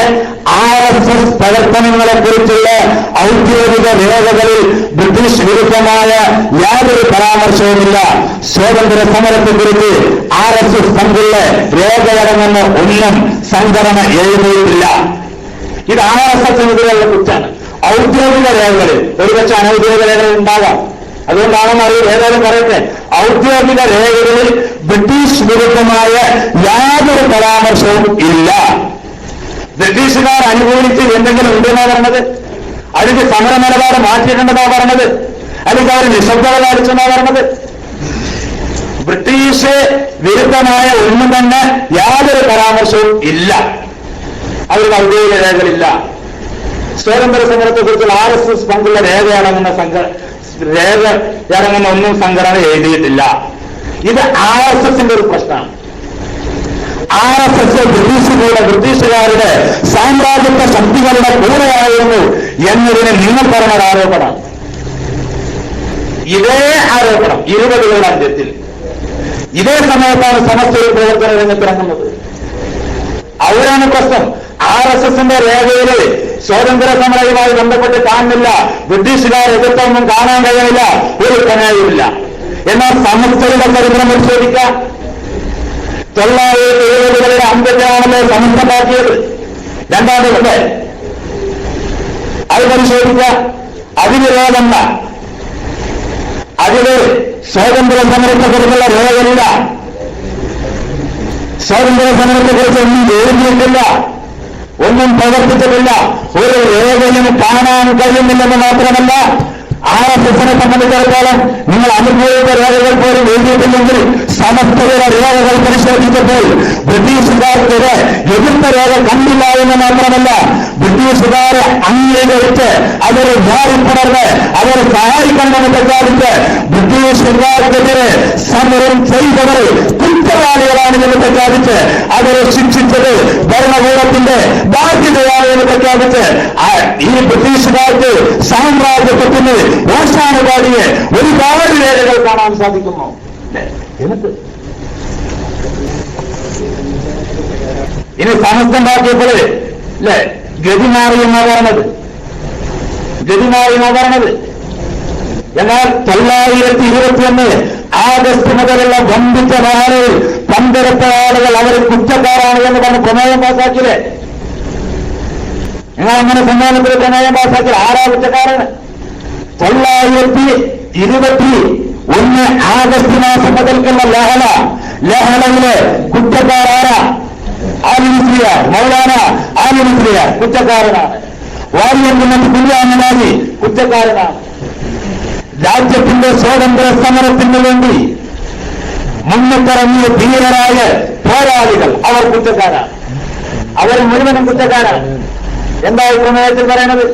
RSS പ്രവർത്തനങ്ങളെ കുറിച്ചുള്ള ഔദ്യോഗിക രേഖകളിൽ ബ്രിട്ടീഷ് വിരുദ്ധമായ യാതൊരു പരാമർശവുമില്ല. സ്വാതന്ത്ര്യ സമരത്തെക്കുറിച്ച് RSS പങ്കുള്ള രേഖയടങ്ങുന്ന ഒന്നും സംഘടന എഴുതിയിട്ടില്ല. ഇത് RSSനെതിരെയുള്ള കുറ്റാണ്. ഔദ്യോഗിക രേഖകളിൽ, ഒരുപക്ഷെ അനൗദ്യോഗിക രേഖകൾ ഉണ്ടാകാം, അതുകൊണ്ടാണെന്ന് അറിയില്ല, ഏതായാലും പറയട്ടെ, ഔദ്യോഗിക രേഖകളിൽ ബ്രിട്ടീഷ് വിരുദ്ധമായ യാതൊരു പരാമർശവും ഇല്ല. ബ്രിട്ടീഷുകാർ അനുകൂലിച്ച് എന്തെങ്കിലും ഉണ്ടെന്നാ പറഞ്ഞത്, അതിന്റെ സമര നിലപാട് മാറ്റിയിട്ടുണ്ടെന്നാ പറഞ്ഞത്, അല്ലെങ്കിൽ അവർ നിശബ്ദത കാണിച്ചെന്നാ പറഞ്ഞത്? ബ്രിട്ടീഷ് വിരുദ്ധമായ ഒന്നും തന്നെ യാതൊരു പരാമർശവും ഇല്ല. അവരുടെ ഔദ്യോഗിക രേഖകളില്ല. സ്വാതന്ത്ര്യ സമരത്തെക്കുറിച്ചുള്ള RSS പങ്കുള്ള രേഖയടങ്ങുന്ന ഒന്നും സംഘടന എഴുതിയിട്ടില്ല. ഇത് RSSന്റെ ഒരു പ്രശ്നമാണ്. RSS ബ്രിട്ടീഷുകാരുടെ സാമ്രാജ്യത്വ ശക്തികളുടെ കൂടെയായിരുന്നു എന്നതിന് നിങ്ങൾ പറഞ്ഞ ആരോപണം. ഇതേ ആരോപണം 20കളുടെ അന്ത്യത്തിൽ ഇതേ സമയത്താണ് സമസ്തയിൽ പ്രവർത്തന രംഗത്തിറങ്ങുന്നത്. അവരാണ് പ്രശ്നം. RSSന്റെ രേഖയിൽ സ്വാതന്ത്ര്യ സമരവുമായി ബന്ധപ്പെട്ട് കാണുന്നില്ല, ബ്രിട്ടീഷുകാർ എതിർത്തൊന്നും കാണാൻ കഴിയില്ല, ഒരു പ്രമേയവുമില്ല. എന്നാൽ സമസ്തയുടെ ചരിത്രം പരിശോധിക്കാം. 970കളുടെ അന്ത്യത്തിലാണല്ലോ സമസ്തമാക്കിയത്, രണ്ടാം ദിവസത്തെ. അത് പരിശോധിക്കാം. അതിന് രേഖണ്ട, അതില് സ്വാതന്ത്ര്യ സമരത്തെക്കുറിച്ചുള്ള രേഖയില്ല, സ്വാതന്ത്ര്യ സമരത്തെക്കുറിച്ച് ഒന്നും എഴുതിയിട്ടില്ല, ഒന്നും പ്രവർത്തിച്ചിട്ടില്ല, ഒരു രേഖയും കാണാൻ കഴിയുന്നില്ലെന്ന് മാത്രമല്ല, RSSനെ സംബന്ധിച്ചിടത്തോളം നിങ്ങൾ അനുഭവിച്ച രേഖകൾ പോലും എഴുതിയിട്ടില്ലെങ്കിൽ സമസ്തയുടെ രേഖകൾ പരിശോധിച്ചപ്പോൾ ബ്രിട്ടീഷുകാർക്കെതിരെ എതിർത്ത രേഖ കണ്ടില്ല എന്ന് മാത്രമല്ല, ബ്രിട്ടീഷുകാരെ അംഗീകരിച്ച് അവരെ മാറിപ്പടർന്ന് അവരെ സഹായിക്കണമെന്ന് പ്രഖ്യാപിച്ച് ബ്രിട്ടീഷുകാർക്കെതിരെ സമരം ചെയ്തവർ കുറ്റവാളികളാണ് എന്ന് പ്രഖ്യാപിച്ച് അവരെ ശിക്ഷിച്ചത് ഭരണകൂടത്തിന്റെ ബാധ്യതയാണ് എന്ന് പ്രഖ്യാപിച്ച് ഈ ബ്രിട്ടീഷുകാർക്ക് സാമ്രാജ്യത്വത്തിന് ഓശാനുപാടിയെ ഒരുപാട് രേഖകൾ കാണാൻ സാധിക്കുന്നു. എന്നിട്ട് ഇനി സമസ്തണ്ടാക്കിയപ്പോൾ അല്ലേ ഗതി മാറി എന്നാ പറഞ്ഞത്, എന്നാൽ 921 ആഗസ്റ്റ് മുതലുള്ള വമ്പിച്ച മഹാനയിൽ പങ്കെടുത്ത ആളുകൾ അവർ കുറ്റക്കാരാണ് എന്ന് പറഞ്ഞ് പ്രമേയം പാസാക്കിയില്ലേ? നിങ്ങൾ അങ്ങനെ സമ്മേളനത്തിൽ പ്രമേയം പാസാക്കി ആരാ കുറ്റക്കാരാണ്? 921 ആഗസ്റ്റ് മാസം മുതൽക്കുള്ള ലഹളയിലെ കുറ്റക്കാരാണ് ആലിമുസ്ലിയാർ, മൗലാന ആലിമുസ്ലിയാർ കുറ്റക്കാരനാണ്. വാര്യംകുന്നത്ത് കുഞ്ഞാമലാജി കുറ്റക്കാരനാണ്. രാജ്യത്തിന്റെ സ്വാതന്ത്ര്യ സമരത്തിന് വേണ്ടി മുന്നിട്ടിറങ്ങിയ ധീരരായ പോരാളികൾ അവർ കുറ്റക്കാരാണ്. അവർ മുഴുവനും കുറ്റക്കാരാണ്. എന്താ ഈ പ്രമേയത്തിൽ പറയുന്നത്?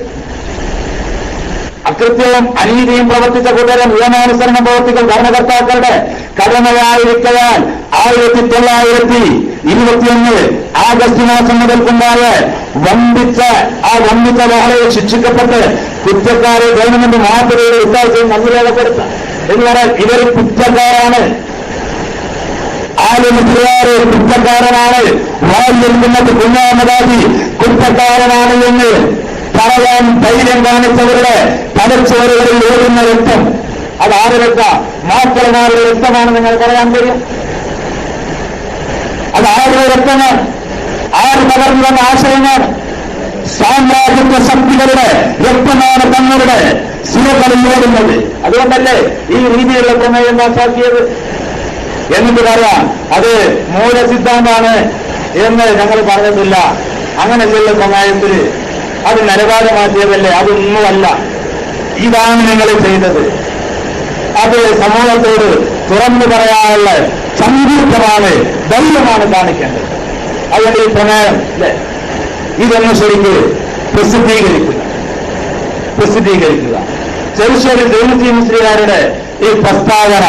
അകൃത്യവും അനീതിയും പ്രവർത്തിച്ച കൂട്ടരും നിയമാനുസരണം പ്രവർത്തിക്കും ഭരണകർത്താക്കളുടെ കടമയായിരിക്കാൻ 1921 ആഗസ്റ്റ് മാസം മുതൽക്കുണ്ടായ വമ്പിച്ച ലഹളയിൽ ശിക്ഷിക്കപ്പെട്ട് കുറ്റക്കാരെ ഗവൺമെന്റ് മാതൃകയുടെ ഉദ്ദേശം നന്ദിരേഖപ്പെടുത്താം എന്ന് പറയാൻ ഇവർ കുറ്റക്കാരാണ്. ആലിമുസ്ലിയാര് കുറ്റക്കാരനാണ്, വാര്യംകുന്നത്ത് കുഞ്ഞാമദാജി കുറ്റക്കാരനാണ് എന്ന് പറയാൻ ധൈര്യം കാണിച്ചവരുടെ തലച്ചോറുകളിൽ ഓടുന്ന രക്തം അത് ആര് രക്തം? മാക്കളമാരുടെ രക്തമാണ് നിങ്ങൾ പറയാൻ കഴിയും. അത് ആരുടെ രക്തമാണ്? ആര് പകർന്നു വന്ന ആശയമാണ്? സാമ്രാജ്യത്വ ശക്തികളുടെ രക്തമാണ് തങ്ങളുടെ സിരകളിൽ ഓടുന്നത്. അതുകൊണ്ടല്ലേ ഈ രീതിയിലുള്ള പ്രമേയം പാസാക്കിയത്? എന്നിട്ട് പറയാം അത് മൂലസിദ്ധാന്താണ് എന്ന് ഞങ്ങൾ പറഞ്ഞിട്ടില്ല. അങ്ങനെയുള്ള പ്രമേയത്തിൽ അത് നിലപാട് മാറ്റിയതല്ലേ? അതൊന്നുമല്ല. ഇതാണ് നിങ്ങൾ ചെയ്തത്. അത് സമൂഹത്തോട് തുറന്നു പറയാനുള്ള സംതൃപ്തമാണ്, ധൈര്യമാണ് കാണിക്കേണ്ടത്. അതുകൊണ്ട് ഈ പ്രമേയം അല്ലേ ഇതൊന്ന് ശരിക്ക് പ്രസിദ്ധീകരിക്കുക. ചെറുശ്ശേരി ദൈവത്തി മുസ്ലിയാരുടെ ഈ പ്രസ്താവന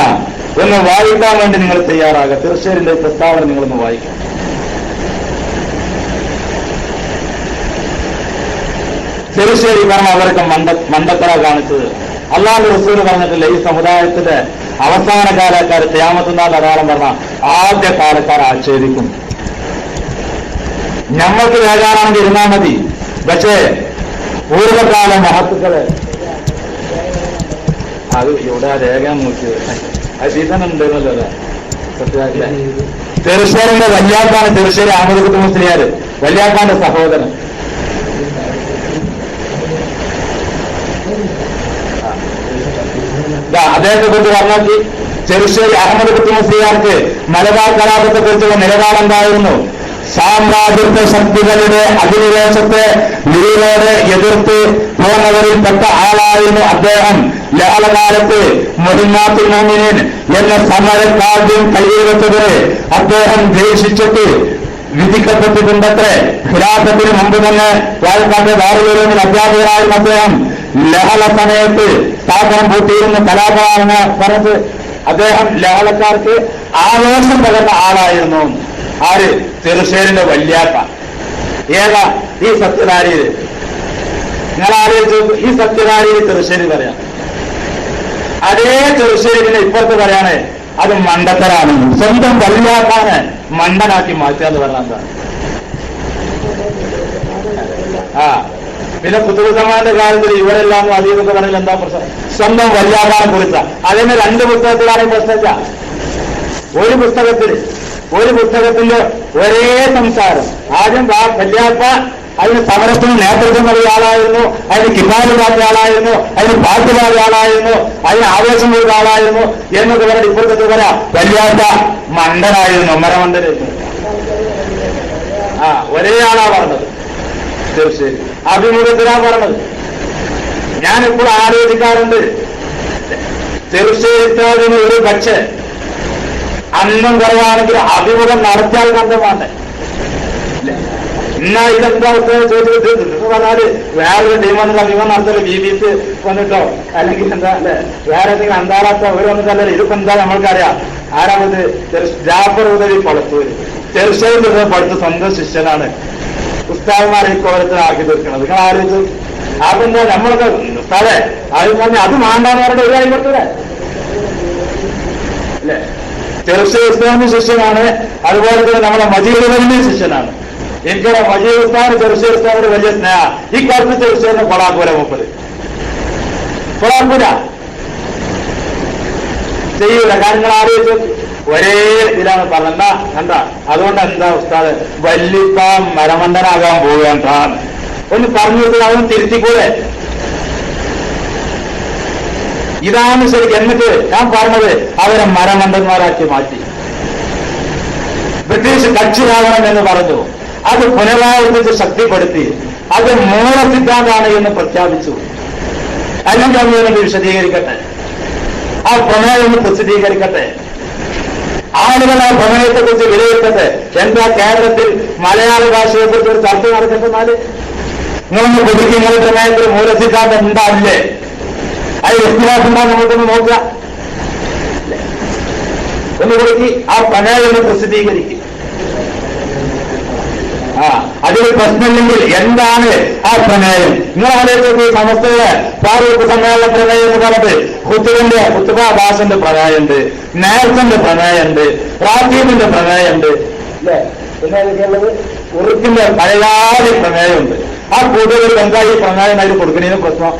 ഒന്ന് വായിക്കാൻ വേണ്ടി നിങ്ങൾ തയ്യാറാകുക. ചെറുശ്ശേരിന്റെ ഈ പ്രസ്താവന നിങ്ങളൊന്ന് വായിക്കാം. ചെറുശ്ശേരി കാരണം അവർക്ക് മണ്ടത്തറ കാണിച്ചത് അല്ലാഹു റസൂൽ പറഞ്ഞിട്ടില്ല ഈ സമുദായത്തിന്റെ അവസാന കാലക്കാർ ഖിയാമത്തുന്നാൾ അടയാളം പറഞ്ഞ ആദ്യ കാലക്കാർ ആക്ഷേപിക്കും. ഞമ്മൾക്ക് വേഗാനാണെങ്കിൽ ഇരുന്നാൽ മതി. പക്ഷേ പൂർവ്വകാല മഹത്തുക്കള് അത് ഇവിടെ രേഖ നോക്കിയത് അത് സീസൺ ഉണ്ടെന്നല്ലോ അല്ലേ? സത്യമാക്കില്ല. ചെറുശ്ശേരിന്റെ വല്യാപ്പാണ് ചെറുശ്ശേരി അഹമ്മദ് കുട്ടി മുസ്ലിയാർ, വല്യാപ്പാന്റെ സഹോദരൻ. അദ്ദേഹത്തെ കുറിച്ച് പറഞ്ഞാൽ ചെറുശ്ശേരി അഹമ്മദ് കുട്ടി മുസ്ലിയാർക്ക് മലബാർ കലാപത്തെ കുറിച്ചുള്ള നിലപാടെന്തായിരുന്നു? സാമ്രാജ്യത്വ ശക്തികളുടെ അധിനിവേശത്തെ നിലയോടെ എതിർത്ത് പോന്നവരിൽപ്പെട്ട ആളായിരുന്നു അദ്ദേഹം. ലഹളകാലത്ത് മുഹമ്മദുൽ മുഅ്മിനീൻ എന്ന സമരക്കാദ്യം കയ്യിൽ വെച്ചത് അദ്ദേഹം ദ്വേഷിച്ചിട്ട് വിധിക്കപ്പെട്ടിട്ടുണ്ടത്രേ. ഖിലാഫത്തിന് മുമ്പ് തന്നെ പാലക്കാട് ദാറുൽ ഉലൂമിൽ അധ്യാപകനായിരുന്ന അദ്ദേഹം ലഹള സമയത്ത് സ്ഥാപനം പൂട്ടിയിരുന്ന കലാപമാണെന്ന് പറഞ്ഞത് അദ്ദേഹം ലഹളക്കാർക്ക് ആവേശം പകർന്ന ആളായിരുന്നു. ആര്? ചെറുശ്ശേരിന്റെ വല്യാപ്പ. ഏതാ ഈ സത്യധാരിയിൽ? ഞാൻ ആലോചിച്ചു, ഈ സത്യധാരിയിൽ ചെറുശ്ശേരി പറയാം. അതേ ചെറുശ്ശേരി പിന്നെ ഇപ്പുറത്ത് പറയാണ് അത് മണ്ടത്തരാണെന്ന്. സ്വന്തം വല്യാപ്പാനെ മണ്ടനാക്കി മാറ്റുക എന്ന് പറഞ്ഞാൽ എന്താണ്? പിന്നെ കുത്തുബുദ്ധമാന്റെ കാര്യത്തിൽ ഇവരെല്ലാം അതീതൊക്കെ പറഞ്ഞാൽ എന്താ പ്രശ്നം? സ്വന്തം വല്യാപ്പാനെ കുറിച്ച അതിന് 2 പുസ്തകത്തിലാണ് പ്രശ്നമില്ല. ഒരു പുസ്തകത്തിന്റെ ഒരേ സംസാരം. ആദ്യം വല്യാപ്പ അതിന് സമരത്തിന് നേതൃത്വം നൽകിയ ആളായിരുന്നു, അതിന് കിതാബ് പാടിയ ആളായിരുന്നു, അതിന് പാട്ട് പാടിയ ആളായിരുന്നു, അതിന് ആവേശം കൊടുത്ത ആളായിരുന്നു എന്നൊക്കെ പറഞ്ഞിട്ട് ഇപ്പോഴത്തെ പറയാം വല്യാപ്പ മണ്ടനായിരുന്നു, മരമണ്ടനായിരുന്നു. ഒരേ ആളാ പറഞ്ഞത്. തീർച്ചയായും അഭിമുഖത്തിലാ പറഞ്ഞത്. ഞാനിപ്പോൾ ആലോചിക്കാറുണ്ട്, തീർച്ചയായിട്ടും ഒരു പക്ഷേ അന്നം കുറവാണെങ്കിൽ അഭിമുഖം നടത്തിയാൽ കണ്ടമാണ്ടേ. എന്നാ ഇതെന്താ ചോദിച്ചിട്ട് പറഞ്ഞാല് വേറൊരു ടീമെന്നുള്ള അഭിമുഖം നടത്തല് BBC വന്നിട്ടോ അല്ലെങ്കിൽ എന്താ അല്ലെ വേറെ എന്തെങ്കിലും അന്താരാഷ്ട്ര ഒരു വന്നിട്ടല്ലേ? ഇതിപ്പോ എന്താ നമ്മൾക്കറിയാം. ആരാമത്? ജാഫർ ഉദവി പളത്തൂര് തീർച്ചയായും പഠിച്ച സ്വന്തം ശിഷ്യനാണ്. ഉസ്താദന്മാരെ ഈ കോലത്തിലാക്കി തീർക്കുന്നത് നിങ്ങൾ ആലോചിച്ചു. അപ്പൊ എന്താ നമ്മളൊക്കെ ഉസ്താദെ അത് പറഞ്ഞ് അത് മാണ്ടാന്ന് പറഞ്ഞിട്ട് ഒരു കാര്യം കൊടുത്തൂടെ അല്ലേ? ചെറുശ്ശേരി ഉസ്താദിന്റെ ശിഷ്യനാണ്. അതുപോലെ തന്നെ നമ്മുടെ മജീദുവിന്റെ ശിഷ്യനാണ്. എനിക്കവിടെ മജീദ് ഉസ്താദിന് ചെറുശ്ശേരി ഉസ്താദിനോട് വലിയ സ്നേഹ. ഈ കാലത്ത് ചെറുശ്ശേരിനെ കൊളാക്കൂല മൂപ്പര് കൊളാക്കൂല ചെയ്യൂല. കാര്യങ്ങൾ ആലോചിച്ചു ഒരേ ഇതിലാണ് പറഞ്ഞ കണ്ട. അതുകൊണ്ട് എന്താ ഉസ്താദ് വല്ലിപ്പ മരമണ്ടനാകാൻ പോവുകയാണ് ഒന്ന് പറഞ്ഞു കൊടുത്താൽ അവൻ തിരുത്തിക്കൂടെ? ഇതാണ് ശരിക്കും. എന്നിട്ട് ഞാൻ പറഞ്ഞത് അവരെ മരമണ്ടന്മാരാക്കി മാറ്റി. ബ്രിട്ടീഷ് കക്ഷിയാകണം എന്ന് പറഞ്ഞു. അത് പുനരാവർത്തിച്ച് ശക്തിപ്പെടുത്തി. അത് മൂല സിദ്ധാന്താണ് എന്ന് പ്രഖ്യാപിച്ചു. അല്ലെങ്കിൽ അവനൊന്ന് വിശദീകരിക്കട്ടെ, ആ പ്രമേയം ഒന്ന് പ്രസിദ്ധീകരിക്കട്ടെ. ആളുകൾ ആ പ്രമേയത്തെക്കുറിച്ച് വിലയിരുത്തട്ടെ. എന്താ കേരളത്തിൽ മലയാള ഭാഷയെക്കുറിച്ച് ഒരു ചർച്ച നടക്കട്ടെന്നാല് നിങ്ങളൊന്ന് പുതുക്കി നിങ്ങളുടെ പ്രമേയത്തിൽ മൂലസിദ്ധാന്തം ഉണ്ടാവില്ലേ? അത് വ്യക്തിവാസമുണ്ടോ? നമുക്കൊന്ന് നോക്കുക. ഒന്ന് കൊടുക്കി ആ പ്രമേയം ഒന്ന് പ്രസിദ്ധീകരിക്കും. അതിൽ പ്രശ്നമില്ലെങ്കിൽ എന്താണ് ആ പ്രമേയം? നിങ്ങൾ ആലോചിച്ച് സമസ്തയുടെ ഫാറൂഖ് സമ്മേളന പ്രമേയം എന്ന് പറഞ്ഞിട്ട് കുത്തുബ ഭാഷന്റെ പ്രമേയമുണ്ട്, നേഴ്സന്റെ പ്രമേയമുണ്ട്, റാത്തീബിന്റെ പ്രമേയമുണ്ട്, അല്ലേ? പിന്നെ ഏതൊക്കെയുള്ളത്? ഉറുക്കിന്റെ പഴയാതി പ്രമേയമുണ്ട്. ആ കൂടുതൽ എന്താ ഈ പ്രമേയം അതിൽ കൊടുക്കുന്നതിന് പ്രശ്നം?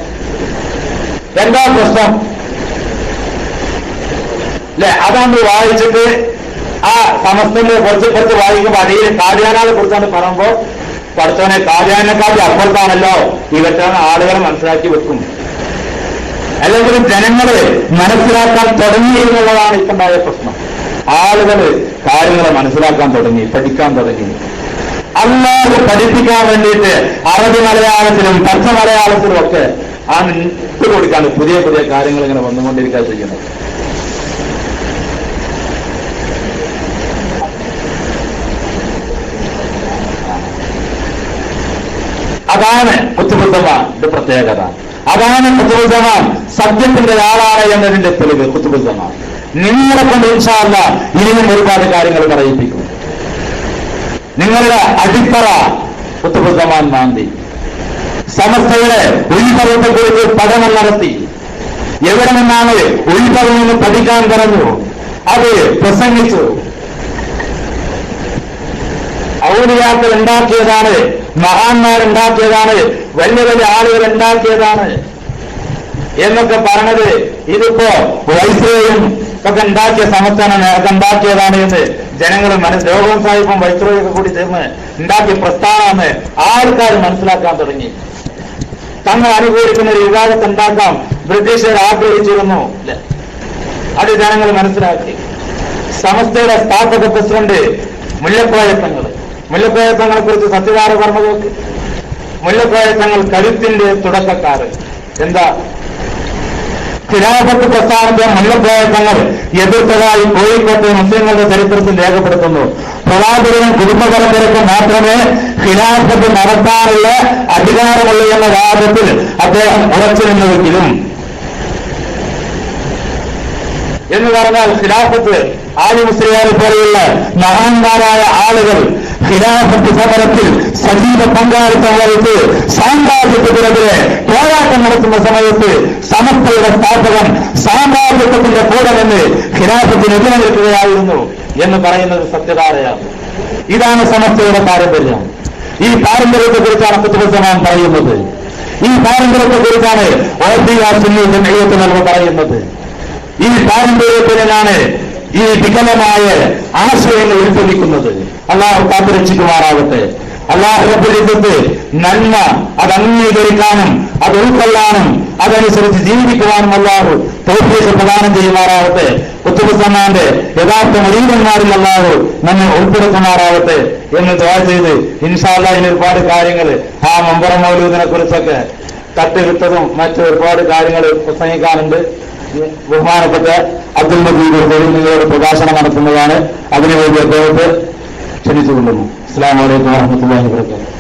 എന്താ പ്രശ്നം? അല്ലെ? അതാണ് വായിച്ചിട്ട് ആ സമസ്തന്റെ കുറച്ച് വായിക്കുമ്പോൾ അടിയിൽ കാദ്യാനാളെ കുറിച്ചാണ് പറയുമ്പോ പഠിച്ചവനെ കാദ്യാനെക്കാട്ടി അപ്പുറത്താണല്ലോ ഇവറ്റാണ് ആളുകളെ മനസ്സിലാക്കി വെക്കും. അല്ലെങ്കിൽ ജനങ്ങള് മനസ്സിലാക്കാൻ തുടങ്ങി എന്നുള്ളതാണ് ഇപ്പൊ ഉണ്ടായ പ്രശ്നം. ആളുകള് കാര്യങ്ങളെ മനസ്സിലാക്കാൻ തുടങ്ങി, പഠിക്കാൻ തുടങ്ങി. അല്ലാതെ പഠിപ്പിക്കാൻ വേണ്ടിയിട്ട് അറബി മലയാളത്തിലും പച്ച മലയാളത്തിലും ഒക്കെ ആ ഇട്ട് കൊടുക്കാണ് പുതിയ പുതിയ കാര്യങ്ങൾ ഇങ്ങനെ വന്നുകൊണ്ടിരിക്കാൻ ചെയ്യുന്നത്. അതാണ് കുത്തുബുദ്ധമാന്റെ പ്രത്യേകത. അതാണ് കുത്തുബുദ്ധമാൻ സത്യത്തിന്റെ ആളാണ് എന്നതിന്റെ തെളിവ്. കുത്തുബുദ്ധമാൻ നിങ്ങളെ കൊണ്ട് ഇൻഷാ അല്ലാഹ് ഇനിയും ഒരുപാട് കാര്യങ്ങൾ പറയിപ്പിക്കും. നിങ്ങളുടെ അടിത്തറ കുത്തുബുദ്ധമാൻ മാന്തി സമസ്തയുടെ ഉത്ഭവത്തെക്കുറിച്ച് പഠനം നടത്തി. എവിടെ നിന്നാണ് ഉത്ഭവമെന്ന് പഠിക്കാൻ പറഞ്ഞു. അത് പ്രസംഗിച്ചു. ഔലിയാക്കൾ ഉണ്ടാക്കിയതാണ്, മഹാന്മാരുണ്ടാക്കിയതാണ്, വലിയ വലിയ ആളുകൾ ഉണ്ടാക്കിയതാണ് എന്നൊക്കെ പറഞ്ഞത് ഇതിപ്പോ വൈസ്രോയും ഒക്കെ ഉണ്ടാക്കിയ സമസ്തനൊക്കെ ഉണ്ടാക്കിയതാണ് എന്ന് ജനങ്ങൾ ലോകം സാഹിബും വൈസ്രോയൊക്കെ കൂടി ചേർന്ന് ഉണ്ടാക്കിയ പ്രസ്ഥാനമെന്ന് ആൾക്കാർ മനസ്സിലാക്കാൻ തുടങ്ങി. തങ്ങൾ അനുകൂലിക്കുന്ന ഒരു വിഭാഗത്തെ ഉണ്ടാക്കാം ബ്രിട്ടീഷുകാർ ആഗ്രഹിച്ചിരുന്നു. അത് ജനങ്ങൾ മനസ്സിലാക്കി. സമസ്തയുടെ സ്ഥാപക പ്രസിഡന്റ് മുല്ലക്കോയ തങ്ങളെ കുറിച്ച് സത്യവാര പറഞ്ഞതൊക്കെ മുല്ലക്കോയ തങ്ങൾ കരുത്തിന്റെ തുടക്കക്കാര്. എന്താ ഖിലാഫത്ത് പ്രസ്ഥാനത്തെ മുല്ലക്കോയ തങ്ങൾ എതിർത്തതായി കോഴിക്കോട്ടെ മുസ്ലിങ്ങളുടെ ചരിത്രത്തിൽ രേഖപ്പെടുത്തുന്നു. പ്രവാചകനും കുടുംബപരമ്പരക്കും മാത്രമേ ഖിലാഫത്ത് നടത്താനുള്ള അധികാരമുള്ളൂ എന്ന വാദത്തിൽ അദ്ദേഹം ഉറച്ചു നിന്നുവെങ്കിലും എന്ന് പറഞ്ഞാൽ ഖിലാഫത്ത് ആലി മുസ്ലിയാരെ പോലെയുള്ള മഹാന്മാരായ ആളുകൾ ഖിലാഫത്ത് സമരത്തിൽ സജീവ പങ്കാളിത്തം വഹിച്ച് സാമ്രാജ്യത്തിനെതിരെ പോരാട്ടം നടത്തുന്ന സമയത്ത് സമസ്തയുടെ സ്ഥാപകൻ സാമ്രാജ്യത്വത്തിന്റെ കൂടെ നിന്ന് ഖിലാഫത്തിനെതിരെ നിൽക്കുകയായിരുന്നു എന്ന് പറയുന്നത് സത്യധാരയാണ്. ഇതാണ് സമസ്തയുടെ പാരമ്പര്യം. ഈ പാരമ്പര്യത്തെ കുറിച്ചാണ് കുത്തുബുസ്സമാൻ പറയുന്നത്. ഈ പാരമ്പര്യത്തെ കുറിച്ചാണ് ഓർത്തിയാസിന് പറയുന്നത്. ഈ പാരമ്പര്യത്തിനാണ് ഈ വികലമായ ആശയങ്ങൾ ഉത്ഭവിക്കുന്നത്. അള്ളാഹു കാത്തുരക്ഷിക്കുമാറാകട്ടെ. അള്ളാഹു റബ്ബുൽ ഇസ്സത്ത് നന്മ അത് അംഗീകരിക്കാനും അത് ഉൾക്കൊള്ളാനും അതനുസരിച്ച് ജീവിക്കുവാനും അള്ളാഹു തൗഫീഖ് പ്രദാനം ചെയ്യുമാറാവട്ടെ. ഖുത്ബുസ്സമാന്റെ യഥാർത്ഥ മുരീദന്മാരിൽ അള്ളാഹു നമ്മെ ഉൾപ്പെടുത്തുമാറാവട്ടെ എന്ന് ദുആ ചെയ്ത് ഇൻഷാ അല്ലാഹ് ഇനി ഒരുപാട് കാര്യങ്ങൾ ആ മമ്പറ മൗലൂദിനെ കുറിച്ചൊക്കെ തട്ടുകിട്ടതും മറ്റു ഒരുപാട് കാര്യങ്ങൾ പ്രസംഗിക്കാനുണ്ട്. ബഹുമാനപ്പെട്ട അബ്ദുൽ മജീദ് നിങ്ങളുടെ പ്രകാശനം നടത്തുന്നതാണ്. അതിനുവേണ്ടി അദ്ദേഹത്തെ ക്ഷണിച്ചുകൊള്ളുന്നു. അസ്സലാമു അലൈക്കും വറഹ്മത്തുള്ളാഹി വബറകാതുഹു.